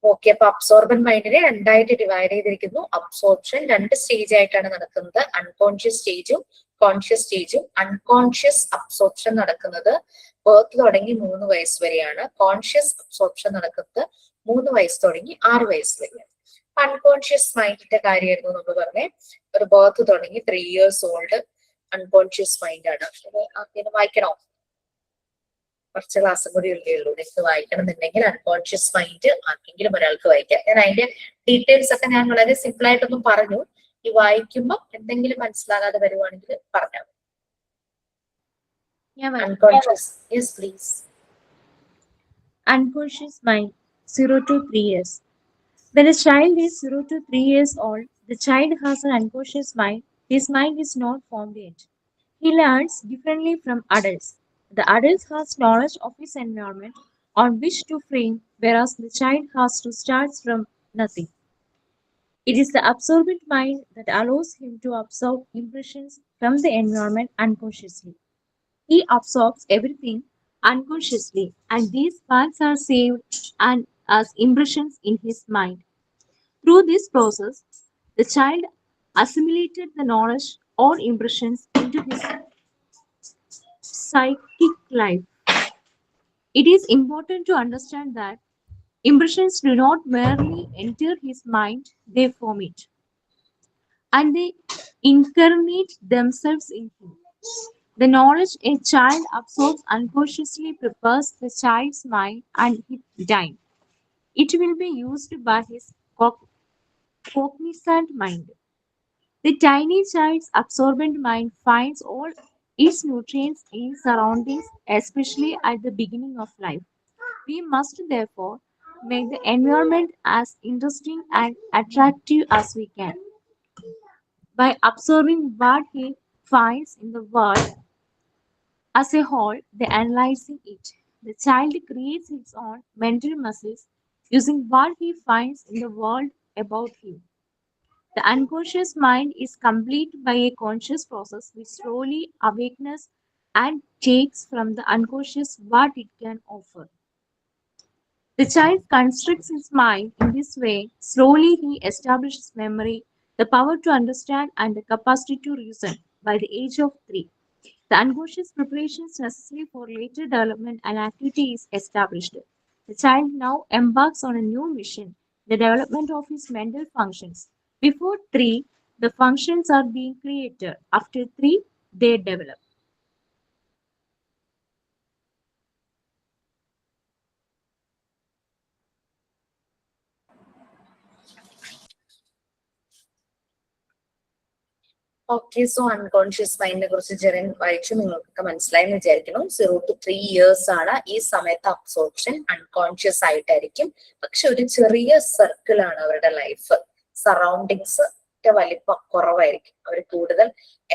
ഓക്കെ, അപ്പൊ അബ്സോർബൻ മൈൻഡിനെ 2ആയിട്ട് ഡിവൈഡ് ചെയ്തിരിക്കുന്നു. അബ്സോർപ്ഷൻ 2 സ്റ്റേജ് ആയിട്ടാണ് നടക്കുന്നത്, അൺകോൺഷ്യസ് സ്റ്റേജും കോൺഷ്യസ് സ്റ്റേജും. അൺകോൺഷ്യസ് അബ്സോർപ്ഷൻ നടക്കുന്നത് ബർത്ത് തുടങ്ങി 3 വയസ്സ് വരെയാണ്. കോൺഷ്യസ് അബ്സോർപ്ഷൻ നടക്കുന്നത് 3 വയസ്സ് തുടങ്ങി 6 വയസ്സ് വരെയാണ്. അൺകോൺഷ്യസ് മൈൻഡിന്റെ കാര്യമായിരുന്നു നമ്മൾ പറഞ്ഞേ. ഒരു ബർത്ത് തുടങ്ങി 3 ഇയേഴ്സ് ഓൾഡ് അൺകോൺഷ്യസ് മൈൻഡ് ആണ്. പിന്നെ വായിക്കണോ? കുറച്ച് ക്ലാസ്സും കൂടി ഉള്ളേ ഉള്ളൂ. നിങ്ങൾക്ക് വായിക്കണം എന്നുണ്ടെങ്കിൽ അൺകോൺഷ്യസ് മൈൻഡ് ആർക്കെങ്കിലും ഒരാൾക്ക് വായിക്കാം. ഞാൻ അതിന്റെ ഡീറ്റെയിൽസ് ഒക്കെ ഞാൻ വളരെ സിമ്പിൾ ആയിട്ടൊന്നും പറഞ്ഞു. ഈ വായിക്കുമ്പോൾ എന്തെങ്കിലും മനസ്സിലാകാതെ വരുവാണെങ്കിൽ പറഞ്ഞാൽ unconscious. Yes please. Unconscious mind 0 to 3 years. When a child is 0 to 3 years old, the child has an unconscious mind. His mind is not formed yet. He learns differently from adults. The adult has knowledge of his environment on which to frame, whereas the child has to start from nothing. It is the absorbent mind that allows him to absorb impressions from the environment unconsciously. He absorbs everything unconsciously, and these parts are saved and as impressions in his mind. Through this process, the child assimilated the knowledge or impressions into his psychic life. It is important to understand that Impressions do not merely enter his mind, they form it. And they incarnate themselves in him. The knowledge a child absorbs unconsciously prepares the child's mind and his time. It will be used by his cognizant mind. The tiny child's absorbent mind finds all its nutrients in surroundings, especially at the beginning of life. We must therefore make the environment as interesting and attractive as we can. By absorbing what he finds in the world as a whole, by analyzing it, the child creates his own mental muscles using what he finds in the world about him. The unconscious mind is complete by a conscious process which slowly awakens and takes from the unconscious what it can offer. The child constructs his mind in this way. Slowly he establishes memory, the power to understand, and the capacity to reason by the age of 3. The unconscious preparations necessary for later development and activity is established. The child now embarks on a new mission, the development of his mental functions. Before 3, the functions are being created. After 3, they develop. Okay, so unconscious മൈൻഡിനെ കുറിച്ച് ജെറിൻ വായിച്ചു, നിങ്ങൾക്കൊക്കെ മനസ്സിലായെന്ന് വിചാരിക്കണം. 0 to 3 years ആണ് ഈ സമയത്ത് absorption unconscious ആയിട്ടായിരിക്കും. പക്ഷെ ഒരു ചെറിയ സർക്കിൾ ആണ് അവരുടെ ലൈഫ്. സറൗണ്ടിങ്സ് വലിപ്പം കുറവായിരിക്കും. അവർ കൂടുതൽ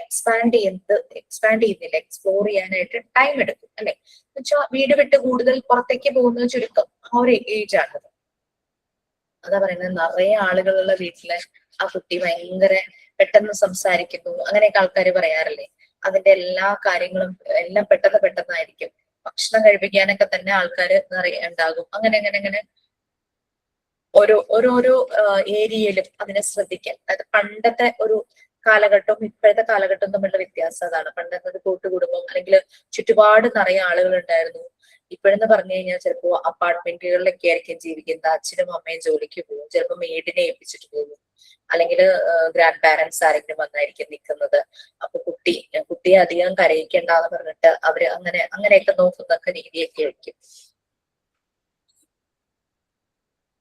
എക്സ്പാൻഡ് ചെയ്യുന്നില്ല, എക്സ്പ്ലോർ ചെയ്യാനായിട്ട് ടൈം എടുക്കും, അല്ലെ? എന്നുവെച്ചാൽ വീട് വിട്ട് കൂടുതൽ പുറത്തേക്ക് പോകുന്നത് ചുരുക്കം ആ ഒരു ഏജ് ആണത്. അതാ പറയുന്നത്, നിറയെ ആളുകളുള്ള വീട്ടില് ആ കുട്ടി ഭയങ്കര പെട്ടെന്ന് സംസാരിക്കുന്നു, അങ്ങനെയൊക്കെ ആൾക്കാർ പറയാറില്ലേ? അതിന്റെ എല്ലാ കാര്യങ്ങളും എല്ലാം പെട്ടെന്നായിരിക്കും. ഭക്ഷണം കഴിപ്പിക്കാനൊക്കെ തന്നെ ആൾക്കാര് ഉണ്ടാകും. അങ്ങനെ ഓരോരോ ഏരിയയിലും അതിനെ ശ്രദ്ധിക്കാൻ. അതായത് പണ്ടത്തെ ഒരു കാലഘട്ടവും ഇപ്പോഴത്തെ കാലഘട്ടവും തമ്മിലുള്ള വ്യത്യാസം അതാണ്. പണ്ടെന്നത് കൂട്ടുകുടുംബം അല്ലെങ്കിൽ ചുറ്റുപാട് നിറയെ ആളുകൾ ഉണ്ടായിരുന്നു. ഇപ്പോഴെന്ന് പറഞ്ഞു കഴിഞ്ഞാൽ ചിലപ്പോ അപ്പാർട്ട്മെന്റുകളിലൊക്കെ ആയിരിക്കും ജീവിക്കുന്നത്. അച്ഛനും അമ്മയും ജോലിക്ക് പോകും, ചിലപ്പോൾ മെയ്ഡിനെ ഏൽപ്പിച്ചിട്ട് പോകും, അല്ലെങ്കിൽ ഗ്രാൻഡ് പാരന്റ്സ് ആരെങ്കിലും വന്നായിരിക്കും നിൽക്കുന്നത്. അപ്പൊ കുട്ടിയെ അധികം കരയിക്കണ്ടെന്ന് പറഞ്ഞിട്ട് അവര് അങ്ങനെയൊക്കെ നോക്കുന്നൊക്കെ രീതിയൊക്കെ ആയിരിക്കും.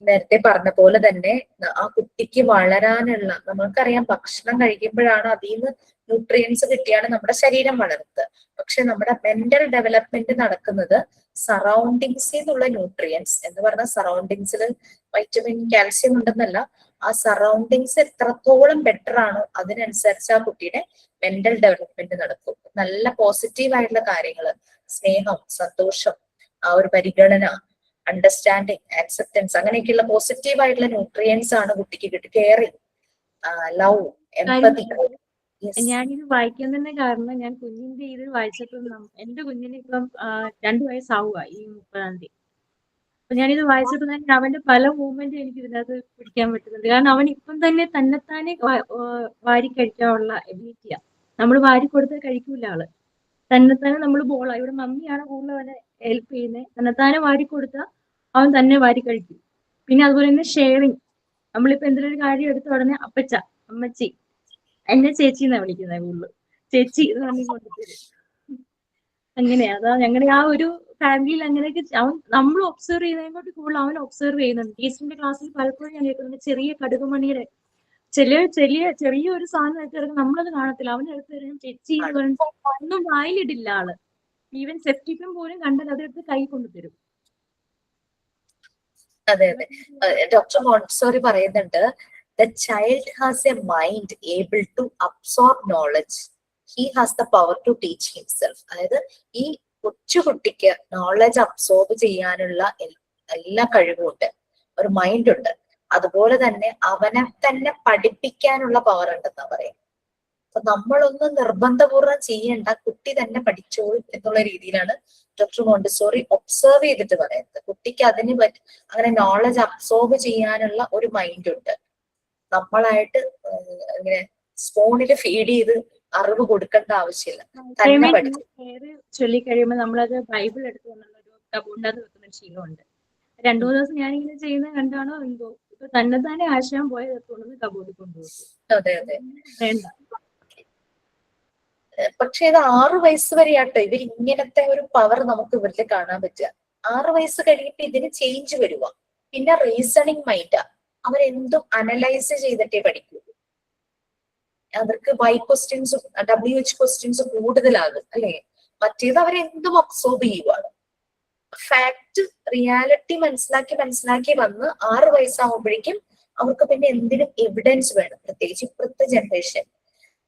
നേരത്തെ പറഞ്ഞ പോലെ തന്നെ ആ കുട്ടിക്ക് വളരാനുള്ള, നമ്മൾക്കറിയാം ഭക്ഷണം കഴിക്കുമ്പോഴാണ് അതിൽ നിന്ന് ന്യൂട്രിയൻസ് കിട്ടിയാണ് നമ്മുടെ ശരീരം വളരുന്നത്. പക്ഷെ നമ്മുടെ മെന്റൽ ഡെവലപ്മെന്റ് നടക്കുന്നത് സറൗണ്ടിങ്സിൽ നിന്നുള്ള ന്യൂട്രിയൻസ് എന്ന് പറഞ്ഞ സറൗണ്ടിങ്സിൽ വൈറ്റമിൻ കാൽസ്യം ഉണ്ടെന്നല്ല, ആ സറൗണ്ടിങ്സ് എത്രത്തോളം ബെറ്റർ ആണോ അതിനനുസരിച്ച് ആ കുട്ടിയുടെ മെന്റൽ ഡെവലപ്മെന്റ് നടക്കും. നല്ല പോസിറ്റീവ് ആയിട്ടുള്ള കാര്യങ്ങള്, സ്നേഹം, സന്തോഷം, ആ ഒരു പരിഗണന, അണ്ടർസ്റ്റാൻഡിങ്, ആക്സെപ്റ്റൻസ്, അങ്ങനെയൊക്കെയുള്ള പോസിറ്റീവ് ആയിട്ടുള്ള ന്യൂട്രിയൻസ് ആണ് കുട്ടിക്ക് കിട്ടുക. Caring, love, empathy. ഞാനിത് വായിക്കാൻ തന്നെ കാരണം ഞാൻ കുഞ്ഞിന്റെ ഇത് വായിച്ചപ്പോൾ എന്റെ കുഞ്ഞിന് ഇപ്പം 2 വയസ്സാവുക ഈ 30-ാം തീയതി. അപ്പൊ ഞാനിത് വായിച്ചപ്പോൾ തന്നെ അവന്റെ പല മൂവ്മെന്റും എനിക്ക് ഇതിനകത്ത് പിടിക്കാൻ പറ്റുന്നുണ്ട്. കാരണം അവൻ ഇപ്പം തന്നെ തന്നെത്താനെ വാരി കഴിക്കാനുള്ള എബിലിറ്റിയാ. നമ്മൾ വാരി കൊടുത്താൽ കഴിക്കൂല ആള്. തന്നെത്താനെ നമ്മൾ ഇവിടെ മമ്മിയാണ് കൂടുതൽ അവനെ ഹെൽപ്പ് ചെയ്യുന്നത്. തന്നെത്താനെ വാരി കൊടുത്താൽ അവൻ തന്നെ വാരി കഴിക്കും. പിന്നെ അതുപോലെ തന്നെ ഷെയറിങ്. നമ്മളിപ്പോ എന്തെങ്കിലും ഒരു കാര്യം എടുത്ത ഉടനെ അപ്പച്ച, അമ്മച്ചി, എന്നെ ചേച്ചി എന്നാ വിളിക്കുന്നത് കൂടുതൽ. ചേച്ചി എന്ന് പറഞ്ഞ് കൊണ്ടുതരും. അങ്ങനെയാ. അതാ ഞങ്ങളുടെ ആ ഒരു ഫാമിലിയിൽ അങ്ങനെയൊക്കെ നമ്മൾ ഒബ്സർവ് ചെയ്യുന്നതിനെക്കാട്ടി കൂടുതൽ അവൻ ഒബ്സർവ് ചെയ്യുന്നുണ്ട്. ടീച്ചറിന്റെ ക്ലാസ്സിൽ പലപ്പോഴും ഞാൻ കേൾക്കുന്നുണ്ട് ചെറിയ കടുകുമണിയുടെ ചെറിയ ഒരു സാധനം എടുത്ത് കിടക്കും, നമ്മളത് കാണത്തില്ല. അവൻ എടുത്ത് തരും ചേച്ചി എന്ന് പറഞ്ഞിട്ട് ഒന്നും വായിലിടില്ല ആള്. ഈവൻ സെഫ്റ്റിക്കും പോലും കണ്ടാൽ അതെടുത്ത് കൈ കൊണ്ടുതരും. അതെ. ഡോക്ടർ മോണ്ടിസോറി പറയുന്നുണ്ട്, the child has a mind able to absorb knowledge. He has the power to teach himself. അതായത് ഈ കൊച്ചുകുട്ടിക്ക് നോളജ് അബ്സോർബ് ചെയ്യാനുള്ള എല്ലാ കഴിവുമുണ്ട്, ഒരു മൈൻഡ് ഉണ്ട്. അതുപോലെ തന്നെ അവനെ തന്നെ പഠിപ്പിക്കാനുള്ള പവർ ഉണ്ടെന്നാ പറയാം. അപ്പൊ നമ്മളൊന്നും നിർബന്ധപൂർവ്വം ചെയ്യേണ്ട, കുട്ടി തന്നെ പഠിച്ചോളും എന്നുള്ള രീതിയിലാണ് ഡോക്ടർ മോണ്ടിസോറി ഒബ്സർവ് ചെയ്തിട്ട് പറയുന്നത്. കുട്ടിക്ക് അതിന് അങ്ങനെ നോളജ് അബ്സോർബ് ചെയ്യാനുള്ള ഒരു മൈൻഡ് ഉണ്ട്. നമ്മളായിട്ട് ഇങ്ങനെ സ്പൂണില് ഫീഡ് ചെയ്ത് അറിവ് കൊടുക്കേണ്ട ആവശ്യമില്ല, തന്നെ പഠിച്ചു. ചൊല്ലിക്കഴിയുമ്പോൾ നമ്മളത് ബൈബിൾ എടുത്ത് കൊണ്ടുള്ള ഒരു കബൂണ്ടാന്ന് വെക്കുന്ന ശീലമുണ്ട്. രണ്ടു മൂന്ന് ദിവസം ഞാനിങ്ങനെ ചെയ്യുന്നത് കണ്ടാണോ എന്തോ ഇപ്പൊ തന്നെ ആശയം പോയത് കൊണ്ടുവന്ന് കബോർഡിൽ കൊണ്ടുപോകും. അതെ അതെ. വേണ്ട. പക്ഷെ ഇത് 6 വയസ്സ് വരെയാട്ടോ ഇവർ ഇങ്ങനത്തെ ഒരു പവർ നമുക്ക് ഇവരിൽ കാണാൻ പറ്റുക. 6 വയസ്സ് കഴിയുമ്പോ ഇതിന് ചേഞ്ച് വരുക. പിന്നെ റീസണിങ് മൈൻഡാ. അവരെന്തും അനലൈസ് ചെയ്തിട്ടേ പഠിക്കൂ. അവർക്ക് വൈ ക്വസ്റ്റ്യൻസും WH ക്വസ്റ്റ്യൻസും കൂടുതലാകും അല്ലെ. മറ്റേത് അവരെന്തും അബ്സോർബ് ചെയ്യുവാണ്. ഫാക്ട് റിയാലിറ്റി മനസ്സിലാക്കി വന്ന് 6 വയസ്സാകുമ്പോഴേക്കും അവർക്ക് പിന്നെ എന്തിനും എവിഡൻസ് വേണം. പ്രത്യേകിച്ച് ഇപ്പോഴത്തെ ജനറേഷൻ,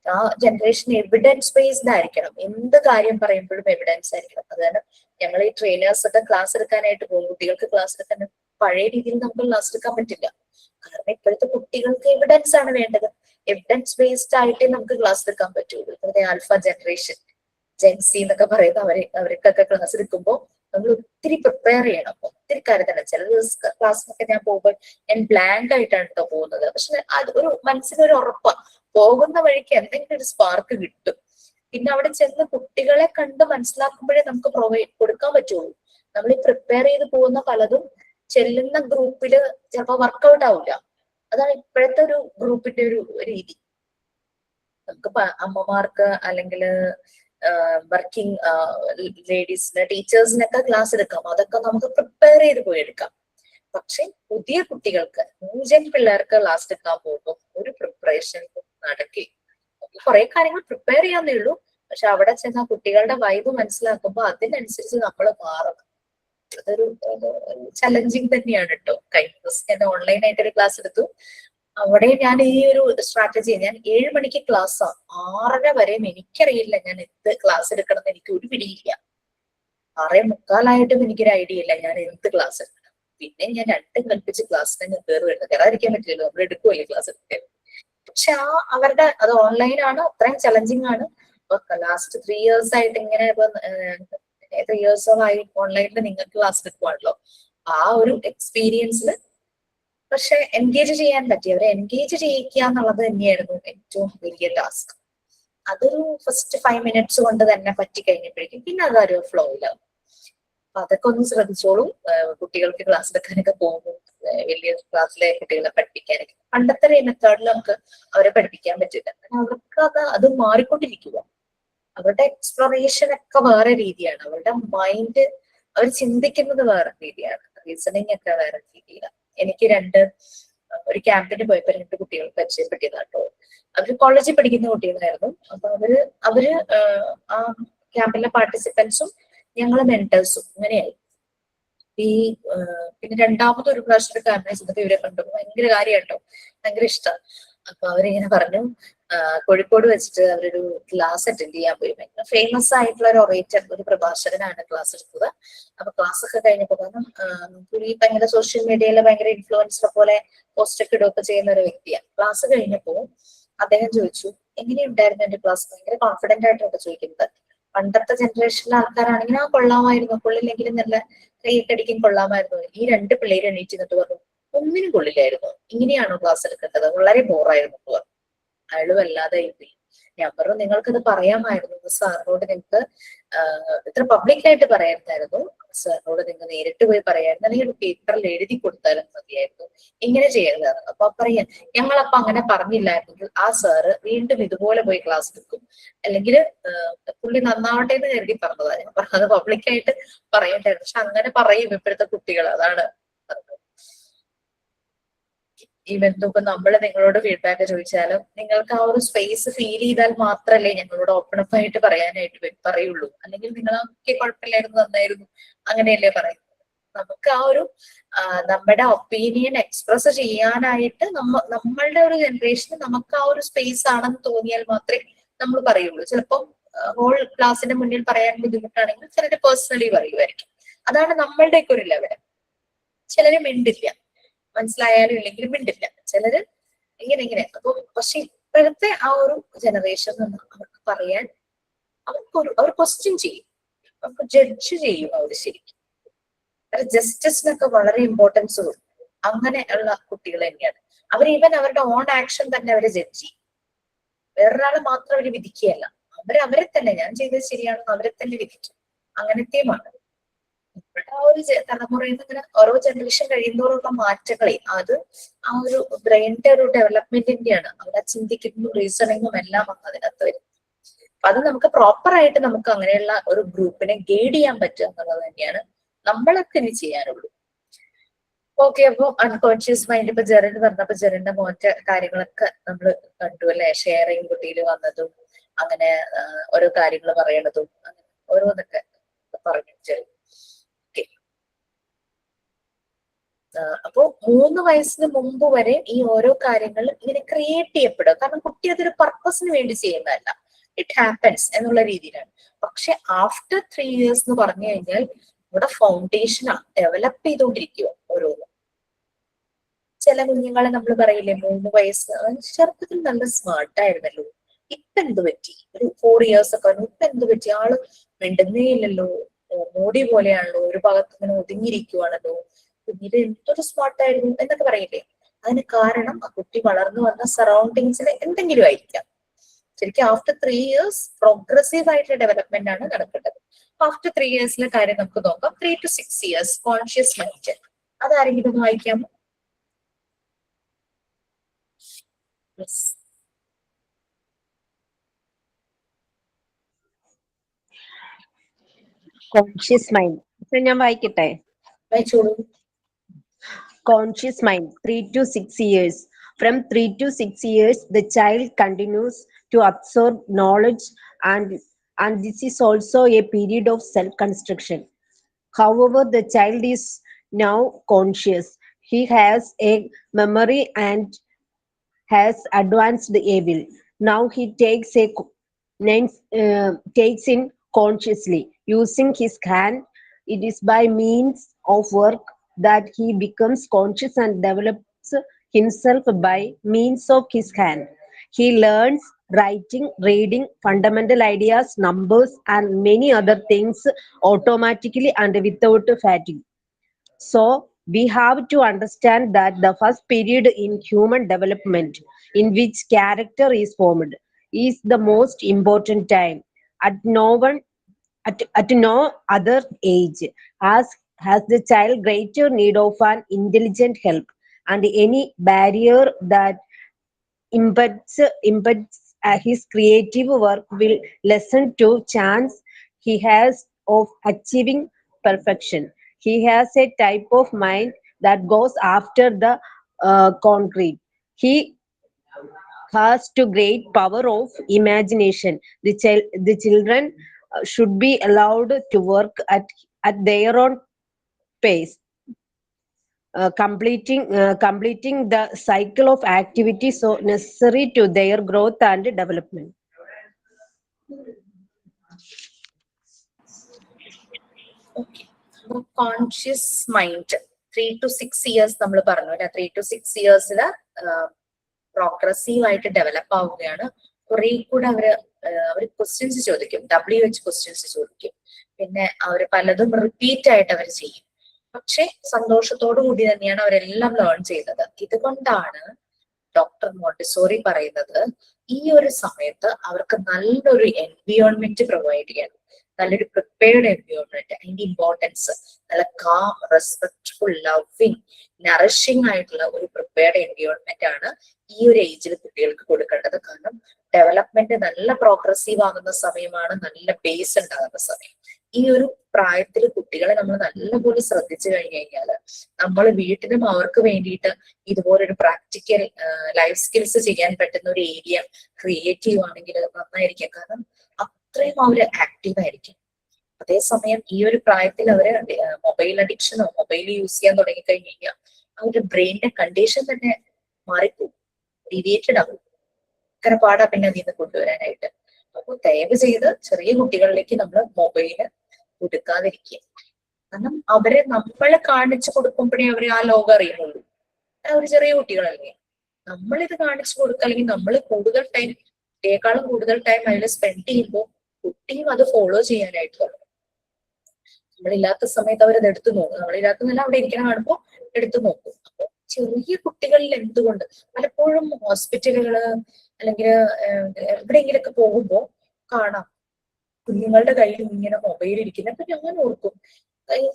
ആ ജനറേഷൻ എവിഡൻസ് ബേസ്ഡ് ആയിരിക്കണം. എന്ത് കാര്യം പറയുമ്പോഴും എവിഡൻസ് ആയിരിക്കണം. അതാണ് ഞങ്ങൾ ഈ ട്രെയിനേഴ്സ് ഒക്കെ ക്ലാസ് എടുക്കാനായിട്ട് പോകും. കുട്ടികൾക്ക് ക്ലാസ് എടുക്കാൻ പഴയ രീതിയിൽ നമുക്ക് ക്ലാസ് എടുക്കാൻ പറ്റില്ല. കാരണം ഇപ്പോഴത്തെ കുട്ടികൾക്ക് എവിഡൻസ് ആണ് വേണ്ടത്. എവിഡൻസ് ബേസ്ഡ് ആയിട്ടേ നമുക്ക് ക്ലാസ് എടുക്കാൻ പറ്റുള്ളൂ. ഇപ്പോഴത്തെ ആൽഫ ജനറേഷൻ, ജെൻസി എന്നൊക്കെ പറയുന്ന അവർക്കൊക്കെ ക്ലാസ് എടുക്കുമ്പോൾ നമ്മൾ ഒത്തിരി പ്രിപ്പയർ ചെയ്യണം. ഒത്തിരി കാര്യം തന്നെ. ചില ദിവസം ക്ലാസ്സിനൊക്കെ ഞാൻ പോകുമ്പോൾ ഞാൻ ബ്ലാങ്ക് ആയിട്ടാണ് കേട്ടോ പോകുന്നത്. പക്ഷെ അത് ഒരു മനസ്സിനൊരു ഉറപ്പാണ്, പോകുന്ന വഴിക്ക് എന്തെങ്കിലും ഒരു സ്പാർക്ക് കിട്ടും. പിന്നെ അവിടെ ചെന്ന് കുട്ടികളെ കണ്ട് മനസ്സിലാക്കുമ്പോഴേ നമുക്ക് കൊടുക്കാൻ പറ്റുള്ളൂ. നമ്മൾ ഈ പ്രിപ്പയർ ചെയ്ത് പോകുന്ന പലതും ചെല്ലുന്ന ഗ്രൂപ്പില് ചിലപ്പോൾ വർക്കൗട്ട് ആവില്ല. അതാണ് ഇപ്പോഴത്തെ ഒരു ഗ്രൂപ്പിന്റെ ഒരു രീതി. നമുക്ക് അമ്മമാർക്ക് അല്ലെങ്കിൽ വർക്കിംഗ് ലേഡീസിന്, ടീച്ചേഴ്സിനൊക്കെ ക്ലാസ് എടുക്കാം. അതൊക്കെ നമുക്ക് പ്രിപ്പയർ ചെയ്ത് പോയി എടുക്കാം. പക്ഷെ പുതിയ കുട്ടികൾക്ക്, ന്യൂജൻ പിള്ളേർക്ക് ക്ലാസ് എടുക്കാൻ പോകുമ്പോൾ ഒരു പ്രിപ്പറേഷൻ നടക്കി. കുറെ കാര്യങ്ങൾ പ്രിപ്പയർ ചെയ്യാന്നേ ഉള്ളൂ. പക്ഷെ അവിടെ ചെന്ന കുട്ടികളുടെ വൈബ് മനസ്സിലാക്കുമ്പോൾ അതിനനുസരിച്ച് നമ്മൾ മാറണം. അതൊരു ചലഞ്ചിങ് തന്നെയാണ് കേട്ടോ. കഴിഞ്ഞ ദിവസം ഞാൻ ഓൺലൈനായിട്ട് ഒരു ക്ലാസ് എടുത്തു. അവിടെ ഞാൻ ഈ ഒരു സ്ട്രാറ്റജി, ഞാൻ 7 മണിക്ക് ക്ലാസ്സാ, 6:30 വരെയും എനിക്കറിയില്ല ഞാൻ എന്ത് ക്ലാസ് എടുക്കണം എന്ന്. എനിക്ക് ഒരു പിടിയില്ല. 6:45 എനിക്കൊരു ഐഡിയ ഇല്ല ഞാൻ എന്ത് ക്ലാസ് എടുക്കണം. പിന്നെ ഞാൻ 2 കൽപ്പിച്ച് ക്ലാസ്സിനെ കയറാതിരിക്കാൻ പറ്റില്ലല്ലോ, നമ്മൾ എടുക്കുമല്ലേ ക്ലാസ് എടുക്കാൻ. പക്ഷെ അവരുടെ അത് ഓൺലൈനാണ്, അത്രയും ചലഞ്ചിങ് ആണ്. ഇപ്പൊ ലാസ്റ്റ് 3 years ആയിട്ട് ഇങ്ങനെ ഇപ്പൊ 3 years ആയി ഓൺലൈനിൽ നിങ്ങൾക്ക് ക്ലാസ് എടുക്കുവാണല്ലോ. ആ ഒരു എക്സ്പീരിയൻസിൽ പക്ഷെ എൻഗേജ് ചെയ്യാൻ പറ്റി. അവരെ എൻഗേജ് ചെയ്യിക്കുക എന്നുള്ളത് തന്നെയായിരുന്നു ഏറ്റവും വലിയ ടാസ്ക്. അതൊരു ഫസ്റ്റ് 5 minutes കൊണ്ട് തന്നെ പറ്റി കഴിഞ്ഞപ്പോഴേക്കും പിന്നെ അതൊരു ഫ്ലോയിലാവും. അപ്പൊ അതൊക്കെ ഒന്ന് ശ്രദ്ധിച്ചോളൂ. കുട്ടികൾക്ക് ക്ലാസ് എടുക്കാനൊക്കെ പോകുമ്പോൾ വലിയ ക്ലാസ്സിലെ കുട്ടികളെ പഠിപ്പിക്കാനൊക്കെ പണ്ടത്തെ മെത്തേഡിൽ നമുക്ക് അവരെ പഠിപ്പിക്കാൻ പറ്റില്ല. അവർക്ക് അത് മാറിക്കൊണ്ടിരിക്കുക. അവരുടെ എക്സ്പ്ലോറേഷൻ ഒക്കെ വേറെ രീതിയാണ്. അവരുടെ മൈൻഡ്, അവർ ചിന്തിക്കുന്നത് വേറെ രീതിയാണ്. റീസണിങ് ഒക്കെ വേറെ രീതിയിലാണ്. എനിക്ക് ഒരു ക്യാമ്പിന് പോയപ്പോ 2 കുട്ടികൾ പരിചയപ്പെട്ടതാട്ടോ. അവര് കോളേജിൽ പഠിക്കുന്ന കുട്ടികളായിരുന്നു. അപ്പൊ അവര് ആ ക്യാമ്പിലെ പാർട്ടിസിപ്പൻസും ഞങ്ങള് മെന്റേഴ്സും അങ്ങനെയായി. പിന്നെ രണ്ടാമത് ഒരു പ്രാവശ്യം ക്യാമ്പിനെ ചെന്നിട്ട് ഇവരെ കണ്ടു. ഭയങ്കര കാര്യമാട്ടോ, ഭയങ്കര ഇഷ്ടം. അപ്പൊ അവരിങ്ങനെ പറഞ്ഞു, കോഴിക്കോട് വെച്ചിട്ട് അവരൊരു ക്ലാസ് അറ്റൻഡ് ചെയ്യാൻ പോയി. ഭയങ്കര ഫേമസ് ആയിട്ടുള്ള ഒരു ഒറേറ്റർ, ഒരു പ്രഭാഷകനാണ് ക്ലാസ് എടുത്തത്. അപ്പൊ ക്ലാസ് ഒക്കെ കഴിഞ്ഞപ്പോ, കാരണം പുള്ളി ഭയങ്കര സോഷ്യൽ മീഡിയയിൽ ഭയങ്കര ഇൻഫ്ലുവൻസർ പോലെ പോസ്റ്റൊക്കെ ഇടുകയൊക്കെ ചെയ്യുന്ന ഒരു വ്യക്തിയാണ്. ക്ലാസ് കഴിഞ്ഞപ്പോ അദ്ദേഹം ചോദിച്ചു, എങ്ങനെയുണ്ടായിരുന്നു എന്റെ ക്ലാസ്? ഭയങ്കര കോൺഫിഡന്റ് ആയിട്ടാണ് ചോദിക്കുന്നത്. പണ്ടത്തെ ജനറേഷനിലെ ആൾക്കാരാണെങ്കിൽ ആ കൊള്ളാമായിരുന്നു, കൊള്ളില്ലെങ്കിലും നല്ല കൈയ്യടിക്കും, കൊള്ളാമായിരുന്നു. ഈ 2 പിള്ളേര് എണീറ്റ് നിന്നിട്ട് പറഞ്ഞു, ഒന്നിനും കൊള്ളില്ലായിരുന്നു, ഇങ്ങനെയാണോ ക്ലാസ് എടുക്കേണ്ടത്, വളരെ ബോറായിരുന്നു പറഞ്ഞു. അയാള് വല്ലാതെ പോയി. ഞാൻ പറഞ്ഞു, നിങ്ങൾക്കത് പറയാമായിരുന്നു സാറിനോട്, നിങ്ങൾക്ക് ഇത്ര പബ്ലിക്കായിട്ട് പറയാമായിരുന്നു. സാറിനോട് നിങ്ങൾ നേരിട്ട് പോയി പറയായിരുന്നു, അല്ലെങ്കിൽ ഒരു പേപ്പറിൽ എഴുതി കൊടുത്താലും മതിയായിരുന്നു, ഇങ്ങനെ ചെയ്യരുതാണ്. അപ്പൊ പറയാം, ഞങ്ങളപ്പൊ അങ്ങനെ പറഞ്ഞില്ലായിരുന്നെങ്കിൽ ആ സാറ് വീണ്ടും ഇതുപോലെ പോയി ക്ലാസ് എടുക്കും, അല്ലെങ്കിൽ പുള്ളി നന്നാവട്ടെ എന്ന് കരുതി പറഞ്ഞതാണ്. ഞാൻ പറഞ്ഞത് പബ്ലിക്കായിട്ട് പറയണ്ടായിരുന്നു. പക്ഷെ അങ്ങനെ പറയും ഇപ്പോഴത്തെ കുട്ടികൾ. അതാണ് ഈവൻ ഇപ്പൊ നമ്മള് നിങ്ങളോട് ഫീഡ്ബാക്ക് ചോദിച്ചാലും നിങ്ങൾക്ക് ആ ഒരു സ്പേസ് ഫീൽ ചെയ്താൽ മാത്രമല്ലേ ഞങ്ങളോട് ഓപ്പൺ അപ്പ് ആയിട്ട് പറയാനായിട്ട് പറയുള്ളൂ. അല്ലെങ്കിൽ നിങ്ങളൊക്കെ കുഴപ്പമില്ലായിരുന്നു, നന്നായിരുന്നു, അങ്ങനെയല്ലേ പറയുന്നത്. നമുക്ക് ആ ഒരു നമ്മുടെ ഒപ്പീനിയൻ എക്സ്പ്രസ് ചെയ്യാനായിട്ട് നമ്മളുടെ ഒരു ജനറേഷന് നമുക്ക് ആ ഒരു സ്പേസ് ആണെന്ന് തോന്നിയാൽ മാത്രമേ നമ്മൾ പറയുള്ളൂ. ചിലപ്പം ഹോൾ ക്ലാസ്സിന്റെ മുന്നിൽ പറയാൻ ബുദ്ധിമുട്ടാണെങ്കിൽ ചിലര് പേഴ്സണലി പറയുമായിരിക്കും. അതാണ് നമ്മളുടെയൊക്കെ ഒരു ലെവല്. ചിലര് മിണ്ടില്ല, മനസ്സിലായാലും ഇല്ലെങ്കിലും മിണ്ടില്ല, ചിലര് ഇങ്ങനെ. അപ്പൊ പക്ഷെ ഇപ്പോഴത്തെ ആ ഒരു ജനറേഷൻ അവർക്ക് പറയാൻ അവർ ക്വസ്റ്റ്യൻ ചെയ്യും, അവർക്ക് ജഡ്ജ് ചെയ്യും. അവർ ശരിക്കും ജസ്റ്റിസിനൊക്കെ വളരെ ഇമ്പോർട്ടൻസ് കൊടുക്കും. അങ്ങനെയുള്ള കുട്ടികൾ തന്നെയാണ് അവർ. ഈവൻ അവരുടെ ഓൺ ആക്ഷൻ തന്നെ അവരെ ജഡ്ജ് ചെയ്യും. വേറൊരാളെ മാത്രം അവര് വിധിക്കുകയല്ല, അവരെ തന്നെ, ഞാൻ ചെയ്തത് ശരിയാണെന്ന് അവരെ തന്നെ വിധിക്കും. അങ്ങനത്തെയുമാണ് ആ ഒരു തലമുറയിൽ നിന്ന് ഇങ്ങനെ ഓരോ ജനറേഷൻ കഴിയുന്നതോടുള്ള മാറ്റങ്ങളെ അത് ആ ഒരു ബ്രെയിനിന്റെ ഒരു ഡെവലപ്മെന്റിന്റെയാണ്. അവിടെ ചിന്തിക്കുന്നു, റീസണിങ്ങും എല്ലാം അതിനകത്ത് വരും. അപ്പൊ അത് നമുക്ക് പ്രോപ്പർ ആയിട്ട് നമുക്ക് അങ്ങനെയുള്ള ഒരു ഗ്രൂപ്പിനെ ഗൈഡ് ചെയ്യാൻ പറ്റുക എന്നുള്ളത് തന്നെയാണ് നമ്മളൊക്കെ ഇനി ചെയ്യാനുള്ളൂ. ഓക്കെ, അപ്പൊ അൺകോൺഷ്യസ് മൈൻഡ് ഇപ്പൊ ജെറിൻ പറഞ്ഞപ്പോ ജെറിന്റെ മോന്റെ കാര്യങ്ങളൊക്കെ നമ്മൾ കണ്ടു അല്ലെ, ഷെയറിങ് കുട്ടിയിൽ വന്നതും അങ്ങനെ ഓരോ കാര്യങ്ങൾ പറയണതും അങ്ങനെ ഓരോന്നൊക്കെ പറഞ്ഞു ജെറിൻ. ഓക്കെ, അപ്പോ 3 വയസ്സിന് മുമ്പ് വരെ ഈ ഓരോ കാര്യങ്ങൾ ഇങ്ങനെ ക്രിയേറ്റ് ചെയ്യപ്പെടുക. കാരണം കുട്ടി അതൊരു പർപ്പസിന് വേണ്ടി ചെയ്യുന്നതല്ല, ഇറ്റ് ഹാപ്പൻസ് എന്നുള്ള രീതിയിലാണ്. പക്ഷെ ആഫ്റ്റർ 3 years എന്ന് പറഞ്ഞു കഴിഞ്ഞാൽ ഇവിടെ ഫൗണ്ടേഷൻ ഡെവലപ്പ് ചെയ്തുകൊണ്ടിരിക്കുക ഓരോന്നും. ചില കുഞ്ഞുങ്ങളെ നമ്മൾ പറയില്ലേ 3 വയസ്സ് ചെറുപ്പത്തിൽ നല്ല സ്മാർട്ട് ആയിരുന്നല്ലോ, ഇപ്പൊ എന്ത് പറ്റി, ഒരു 4 years ഒക്കെ ഇപ്പൊ എന്ത് പറ്റി, ആള് മിണ്ടുന്നേ ഇല്ലല്ലോ, മോടി പോലെയാണല്ലോ, ഒരു ഭാഗത്ത് ഇങ്ങനെ ഒതുങ്ങിയിരിക്കുവാണല്ലോ, പിന്നീട് എന്തൊരു സ്മാർട്ടായിരുന്നു എന്നൊക്കെ പറയില്ലേ. അതിന് കാരണം ആ കുട്ടി വളർന്നു വന്ന സറൗണ്ടിങ്സിൽ എന്തെങ്കിലും ആയിരിക്കാം. ശരിക്കും ആഫ്റ്റർ 3 years പ്രോഗ്രസീവ് ആയിട്ടുള്ള ഡെവലപ്മെന്റ് ആണ് നടക്കേണ്ടത്. ആഫ്റ്റർ 3 yearsലെ കാര്യം നമുക്ക് നോക്കാം. 3 to 6 years കോൺഷ്യസ് മൈൻഡ്, അതാരെങ്കിലും വായിക്കാമോ? കോൺഷ്യസ് മൈൻഡ് ഞാൻ വായിക്കട്ടെ. വായിച്ചോളൂ. Conscious mind, 3 to 6 years. From 3 to 6 years, the child continues to absorb knowledge, and this is also a period of self-construction. However, the child is now conscious. He has a memory and has advanced able. Now he takes in consciously using his hand. It is by means of work that he becomes conscious and develops himself by means of his hand. He learns writing, reading, fundamental ideas, numbers, and many other things automatically and without fatigue. So, we have to understand that the first period in human development, in which character is formed, is the most important time. At no other age has the child greater need of an intelligent help, and any barrier that impedes his creative work will lessen to chance he has of achieving perfection. He has a type of mind that goes after the concrete. He has to great power of imagination. The children should be allowed to work at their own pace, completing the cycle of activity so necessary to their growth and development. Okay, conscious mind 3 to 6 years നമ്മൾ പറഞ്ഞു അല്ലെ. 3 to 6 years progressive ആയിട്ട് develop ആവുകയാണ്. കുറെ കൂടെ അവര് questions ചോദിക്കും, WH questions ചോദിക്കും, പിന്നെ അവര് പലതും റിപ്പീറ്റ് ആയിട്ട് അവർ ചെയ്യും. പക്ഷെ സന്തോഷത്തോടു കൂടി തന്നെയാണ് അവരെല്ലാം ലേൺ ചെയ്യുന്നത്. ഇതുകൊണ്ടാണ് ഡോക്ടർ മോണ്ടിസോറി പറയുന്നത് ഈ ഒരു സമയത്ത് അവർക്ക് നല്ലൊരു എൻവിയോൺമെന്റ് പ്രൊവൈഡ് ചെയ്യണം, നല്ലൊരു പ്രിപ്പയർഡ് എൻവിയോൺമെന്റ്. അതിന്റെ ഇമ്പോർട്ടൻസ് നല്ല കാം, റെസ്പെക്ട്ഫുൾ, ലവിങ്, നറിഷിംഗ് ആയിട്ടുള്ള ഒരു പ്രിപ്പയർഡ് എൻവിയോൺമെന്റ് ആണ് ഈ ഒരു ഏജിൽ കുട്ടികൾക്ക് കൊടുക്കേണ്ടത്. കാരണം ഡെവലപ്മെന്റ് നല്ല പ്രോഗ്രസീവ് ആകുന്ന സമയമാണ്, നല്ല ബേസ് ഉണ്ടാകുന്ന സമയം. ഈ ഒരു പ്രായത്തിൽ കുട്ടികളെ നമ്മൾ നല്ലപോലെ ശ്രദ്ധിച്ചു കഴിഞ്ഞു കഴിഞ്ഞാല് നമ്മൾ വീട്ടിലും അവർക്ക് വേണ്ടിയിട്ട് ഇതുപോലൊരു പ്രാക്ടിക്കൽ ലൈഫ് സ്കിൽസ് ചെയ്യാൻ പറ്റുന്ന ഒരു ഏരിയ ക്രിയേറ്റ് ചെയ്യുവാണെങ്കിൽ നന്നായിരിക്കും. കാരണം അത്രയും അവര് ആക്റ്റീവ് ആയിരിക്കും. അതേസമയം ഈ ഒരു പ്രായത്തിൽ അവര് മൊബൈൽ അഡിക്ഷനോ മൊബൈൽ യൂസ് ചെയ്യാൻ തുടങ്ങി കഴിഞ്ഞു കഴിഞ്ഞാൽ അവരുടെ ബ്രെയിനിന്റെ കണ്ടീഷൻ തന്നെ മാറിപ്പോകും, ഡീവിയേറ്റഡ് ആകും. ഭയങ്കര പാടാ പിന്നെ അതിൽ നിന്ന് കൊണ്ടുവരാനായിട്ട്. അപ്പൊ ദയവ് ചെയ്ത് ചെറിയ കുട്ടികളിലേക്ക് നമ്മൾ മൊബൈല് കൊടുക്കാതിരിക്കുക. കാരണം അവരെ നമ്മൾ കാണിച്ചു കൊടുക്കുമ്പോഴേ അവര് ആ ലോകം അറിയുന്നുള്ളൂ. അവര് ചെറിയ കുട്ടികളല്ലേ. നമ്മളിത് കാണിച്ചു കൊടുക്കുക, അല്ലെങ്കിൽ നമ്മൾ കൂടുതൽ ടൈം ഇതിനേക്കാളും കൂടുതൽ ടൈം അതിൽ സ്പെൻഡ് ചെയ്യുമ്പോൾ കുട്ടിയും അത് ഫോളോ ചെയ്യാനായിട്ട് തുടങ്ങും. നമ്മളില്ലാത്ത സമയത്ത് അവരത് എടുത്തു നോക്കും. നമ്മളില്ലാത്തതല്ല, അവിടെ ഇരിക്കണ കാണുമ്പോൾ എടുത്തു നോക്കും. അപ്പൊ ചെറിയ കുട്ടികളിൽ എന്തുകൊണ്ട് പലപ്പോഴും ഹോസ്പിറ്റലുകള് അല്ലെങ്കിൽ എവിടെയെങ്കിലൊക്കെ പോകുമ്പോൾ കാണാം കുഞ്ഞുങ്ങളുടെ കയ്യിൽ ഇങ്ങനെ മൊബൈൽ ഇരിക്കുന്നത്. അപ്പൊ ഞാൻ ഓർക്കും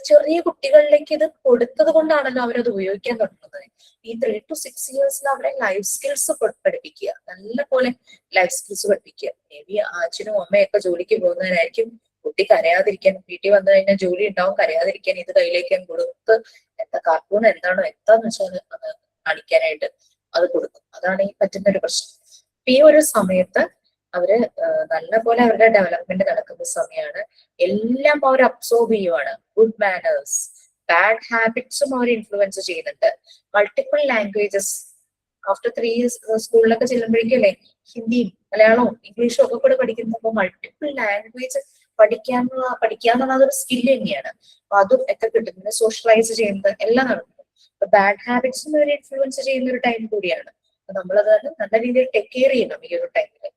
ചെറിയ കുട്ടികളിലേക്ക് ഇത് കൊടുത്തത് കൊണ്ടാണല്ലോ അവരത് ഉപയോഗിക്കാൻ തുടങ്ങുന്നത്. ഈ 3 to 6 ഇയേഴ്സിൽ അവരെ ലൈഫ് സ്കിൽസ് പഠിപ്പിക്കുക, നല്ല പോലെ ലൈഫ് സ്കിൽസ് പഠിപ്പിക്കുക. മേ ബി അച്ഛനും അമ്മയൊക്കെ ജോലിക്ക് പോകുന്നതിനായിരിക്കും കുട്ടി കരയാതിരിക്കാൻ, വീട്ടിൽ വന്നു കഴിഞ്ഞാൽ ജോലി ഉണ്ടാവും, കരയാതിരിക്കാൻ ഇത് കയ്യിലേക്ക് കൊടുത്ത് എന്താ കാർട്ടൂൺ എന്താണോ എന്താന്ന് വെച്ചാൽ അത് കാണിക്കാനായിട്ട് അത് കൊടുക്കും. അതാണ് ഈ പറ്റുന്ന ഒരു പ്രശ്നം. ഈ ഒരു സമയത്ത് അവര് നല്ല പോലെ അവരുടെ ഡെവലപ്മെന്റ് നടക്കുന്ന സമയമാണ്. എല്ലാം അവർ അബ്സോർബ് ചെയ്യുവാണ്. ഗുഡ് മാനേഴ്സ്, ബാഡ് ഹാബിറ്റ്സും അവർ ഇൻഫ്ലുവൻസ് ചെയ്യുന്നുണ്ട്. മൾട്ടിപ്പിൾ ലാംഗ്വേജസ് ആഫ്റ്റർ 3 years സ്കൂളിലൊക്കെ ചെല്ലുമ്പോഴേക്കും അല്ലേ ഹിന്ദിയും മലയാളവും ഇംഗ്ലീഷും ഒക്കെ കൂടെ പഠിക്കുമ്പോൾ മൾട്ടിപ്പിൾ ലാംഗ്വേജ് പഠിക്കാന്നുള്ള അതൊരു സ്കില്ല് തന്നെയാണ്. അപ്പൊ അതും ഒക്കെ കിട്ടും. പിന്നെ സോഷ്യലൈസ് ചെയ്യുന്നത് എല്ലാം നടക്കും. അപ്പൊ ബാഡ് ഹാബിറ്റ്സും ഒരു ഇൻഫ്ലുവൻസ് ചെയ്യുന്ന ഒരു ടൈം കൂടിയാണ്. അപ്പൊ നമ്മളത് നല്ല രീതിയിൽ ടേക്ക് കെയർ ചെയ്യണം ഈ ഒരു ടൈമില്.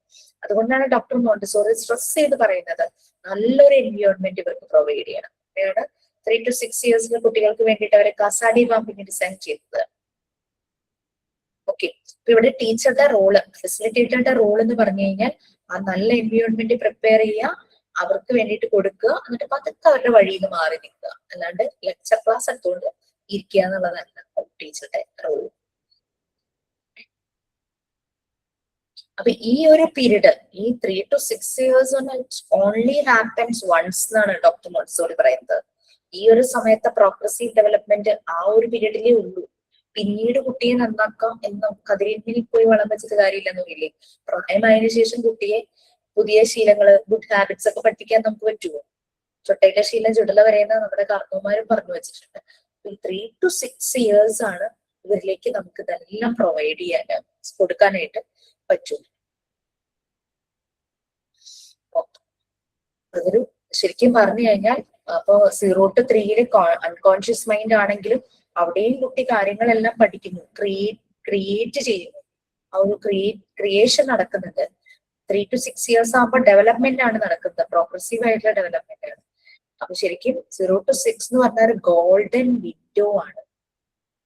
അതുകൊണ്ടാണ് ഡോക്ടർ മോണ്ടിസോറി സ്ട്രെസ് ചെയ്ത് പറയുന്നത് നല്ലൊരു എൻവയോൺമെന്റ് ഇവർക്ക് പ്രൊവൈഡ് ചെയ്യണം. അതാണ് 3 to 6 ഇയേഴ്സിലെ കുട്ടികൾക്ക് വേണ്ടിയിട്ട് അവരെ കസാഡി വാമ്പിങ് ഡിസൈൻ ചെയ്തത്. ഓക്കെ, അപ്പൊ ഇവിടെ ടീച്ചറുടെ റോള്, ഫെസിലിറ്റേറ്ററുടെ റോൾ എന്ന് പറഞ്ഞു കഴിഞ്ഞാൽ ആ നല്ല എൻവയോൺമെന്റ് പ്രിപ്പയർ ചെയ്യുക, അവർക്ക് വേണ്ടിയിട്ട് കൊടുക്കുക, എന്നിട്ട് പതുക്കെ അവരുടെ വഴിയിൽ നിന്ന് മാറി നിൽക്കുക. അല്ലാണ്ട് ലെക്ചർ ക്ലാസ് എടുത്തുകൊണ്ട് ഇരിക്കുക എന്നുള്ളതല്ല ടീച്ചറുടെ റോൾ. അപ്പൊ ഈ ഒരു പീരീഡ്, ഈ 3 to 6 years only happens once എന്നാണ് ഡോക്ടർ മോണ്ടിസോറി പറയുന്നത്. ഈ ഒരു സമയത്തെ പ്രോഗ്രസീവ് ഡെവലപ്മെന്റ് ആ ഒരു പീരീഡിലേ ഉള്ളൂ. പിന്നീട് കുട്ടിയെ നന്നാക്കാം എന്ന് കതിരിൽ പോയി വളം വെച്ചിട്ട് കാര്യമില്ലെന്ന് പറയില്ലേ. പ്രായമായതിനു ശേഷം കുട്ടിയെ പുതിയ ശീലങ്ങള്, ഗുഡ് ഹാബിറ്റ്സ് ഒക്കെ പഠിപ്പിക്കാൻ നമുക്ക് പറ്റുമോ? ചൊട്ടയിലെ ശീലം ചുടല വരെയെന്ന് നമ്മുടെ കാർന്നോമാരും പറഞ്ഞു വെച്ചിട്ടുണ്ട്. 3 to 6 ഇയേഴ്സ് ആണ് ഇവരിലേക്ക് നമുക്ക് ഇതെല്ലാം പ്രൊവൈഡ് ചെയ്യാൻ കൊടുക്കാനായിട്ട് പറ്റും. അതൊരു ശരിക്കും പറഞ്ഞു കഴിഞ്ഞാൽ അപ്പൊ 0 to 3 അൺകോൺഷ്യസ് മൈൻഡ് ആണെങ്കിലും അവിടെയും കുട്ടി കാര്യങ്ങളെല്ലാം പഠിക്കുന്നു, ക്രിയേറ്റ് ചെയ്യുന്നു. ആ ഒരു ക്രിയേഷൻ നടക്കുന്നുണ്ട്. 3 to 6 ഇയേഴ്സ് ആകുമ്പോൾ ഡെവലപ്മെന്റ് ആണ് നടക്കുന്നത്, പ്രോഗ്രസീവ് ആയിട്ടുള്ള ഡെവലപ്മെന്റ് ആണ്. അപ്പൊ ശരിക്കും 0 to 6 എന്ന് പറഞ്ഞാൽ ഒരു ഗോൾഡൻ വിൻഡോ ആണ്